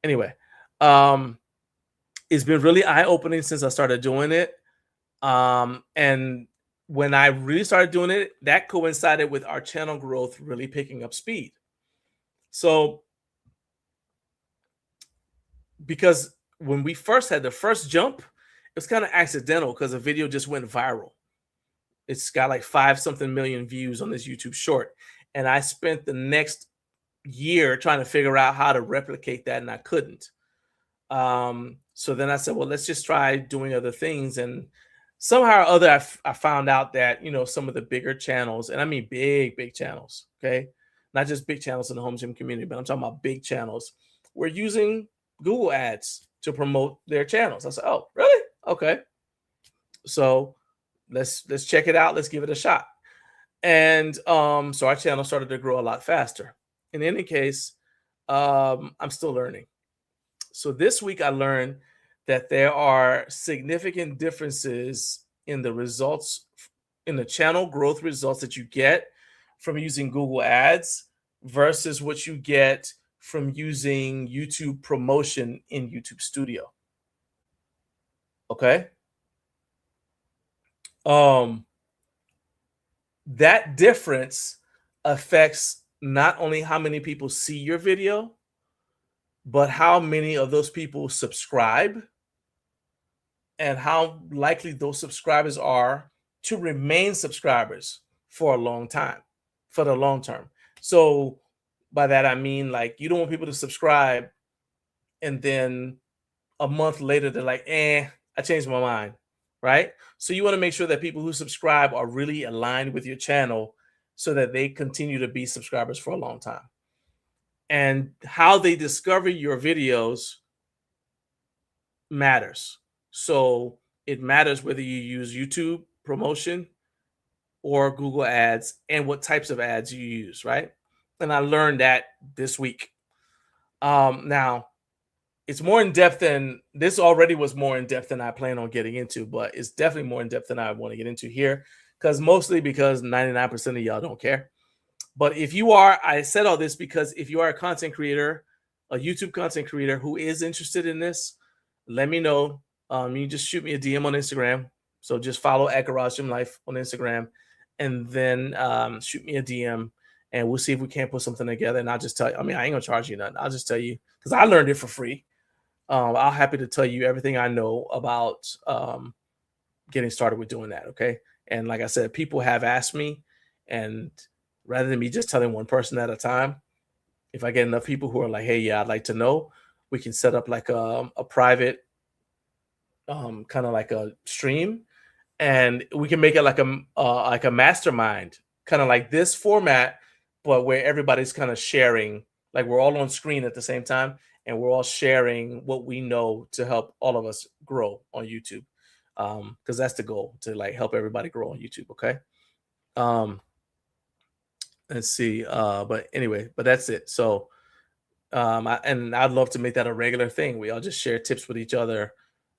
Anyway, it's been really eye-opening since I started doing it. And when I really started doing it, that coincided with our channel growth really picking up speed. So, because when we first had the first jump, it was kind of accidental because the video just went viral. It's got like 5-something million views on this YouTube short. And I spent the next year trying to figure out how to replicate that, and I couldn't. So then I said, well, let's just try doing other things. And somehow or other, I found out that, some of the bigger channels, and I mean big channels, okay? Not just big channels in the home gym community, but I'm talking about big channels, were using Google ads to promote their channels. I said, oh, really? Okay. So let's check it out. Let's give it a shot. And so our channel started to grow a lot faster. In any case, I'm still learning. So this week I learned that there are significant differences in the results, in the channel growth results that you get from using Google ads versus what you get from using YouTube promotion in YouTube Studio. Okay. That difference affects not only how many people see your video, but how many of those people subscribe and how likely those subscribers are to remain subscribers for a long time, for the long term. So by that, I mean, you don't want people to subscribe and then a month later, they're like, I changed my mind, right? So you want to make sure that people who subscribe are really aligned with your channel so that they continue to be subscribers for a long time. and how they discover your videos matters. So it matters whether you use YouTube promotion or Google ads and what types of ads you use, right? And I learned that this week. Now it's more in depth than this already was more in depth than I plan on getting into, but it's definitely more in depth than I want to get into here because 99% of y'all don't care. But if you are, I said all this because if you are a content creator, a YouTube content creator who is interested in this, let me know. You just shoot me a DM on Instagram. So just follow at Garage Gym Life on Instagram, and then shoot me a DM, and we'll see if we can't put something together. And I'll just tell you. I mean, I ain't gonna charge you nothing. I'll just tell you because I learned it for free. I'm happy to tell you everything I know about getting started with doing that. Okay, and like I said, people have asked me, and rather than me just telling one person at a time, if I get enough people who are like, "Hey, yeah, I'd like to know," we can set up like a private, kind of like a stream, and we can make it like a mastermind, kind of like this format, but where everybody's kind of sharing, like we're all on screen at the same time, and we're all sharing what we know to help all of us grow on YouTube, because that's the goal, to like help everybody grow on YouTube. Okay. Let's see. But anyway, but that's it. So, I'd love to make that a regular thing. We all just share tips with each other,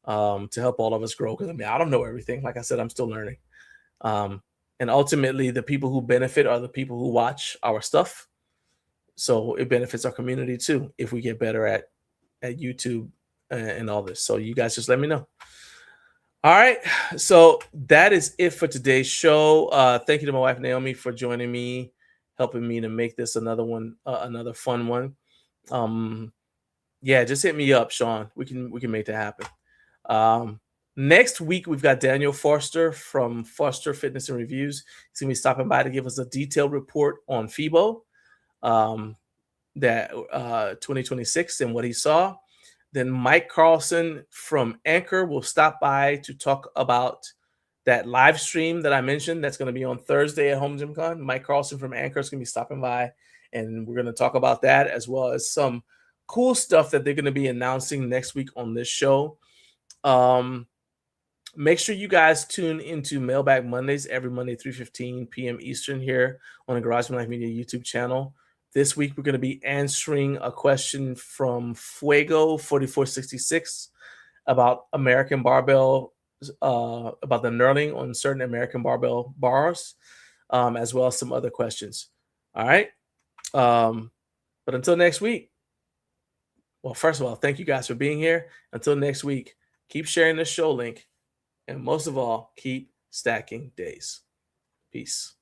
to help all of us grow. Because I mean, I don't know everything. Like I said, I'm still learning. And ultimately, the people who benefit are the people who watch our stuff. So it benefits our community too if we get better at YouTube and all this. So you guys just let me know. All right. So that is it for today's show. Thank you to my wife Naomi for joining me, helping me to make this another one, another fun one. Yeah, just hit me up, Sean. We can make that happen. Next week we've got Daniel Forster from Forster Fitness and Reviews. He's gonna be stopping by to give us a detailed report on FIBO, that 2026 and what he saw. Then Mike Carlson from Anchor will stop by to talk about that live stream that I mentioned that's going to be on Thursday at Home Gym Con. Mike Carlson from Anchor is going to be stopping by, and we're going to talk about that as well as some cool stuff that they're going to be announcing next week on this show. Make sure you guys tune into Mailbag Mondays every Monday, 3:15 p.m. Eastern here on the Garage Gym Life Media YouTube channel. This week, we're going to be answering a question from Fuego4466 about American barbell, about the knurling on certain American barbell bars, as well as some other questions. All right. But until next week, well, first of all, thank you guys for being here. Until next week, keep sharing the show link. And most of all, keep stacking days. Peace.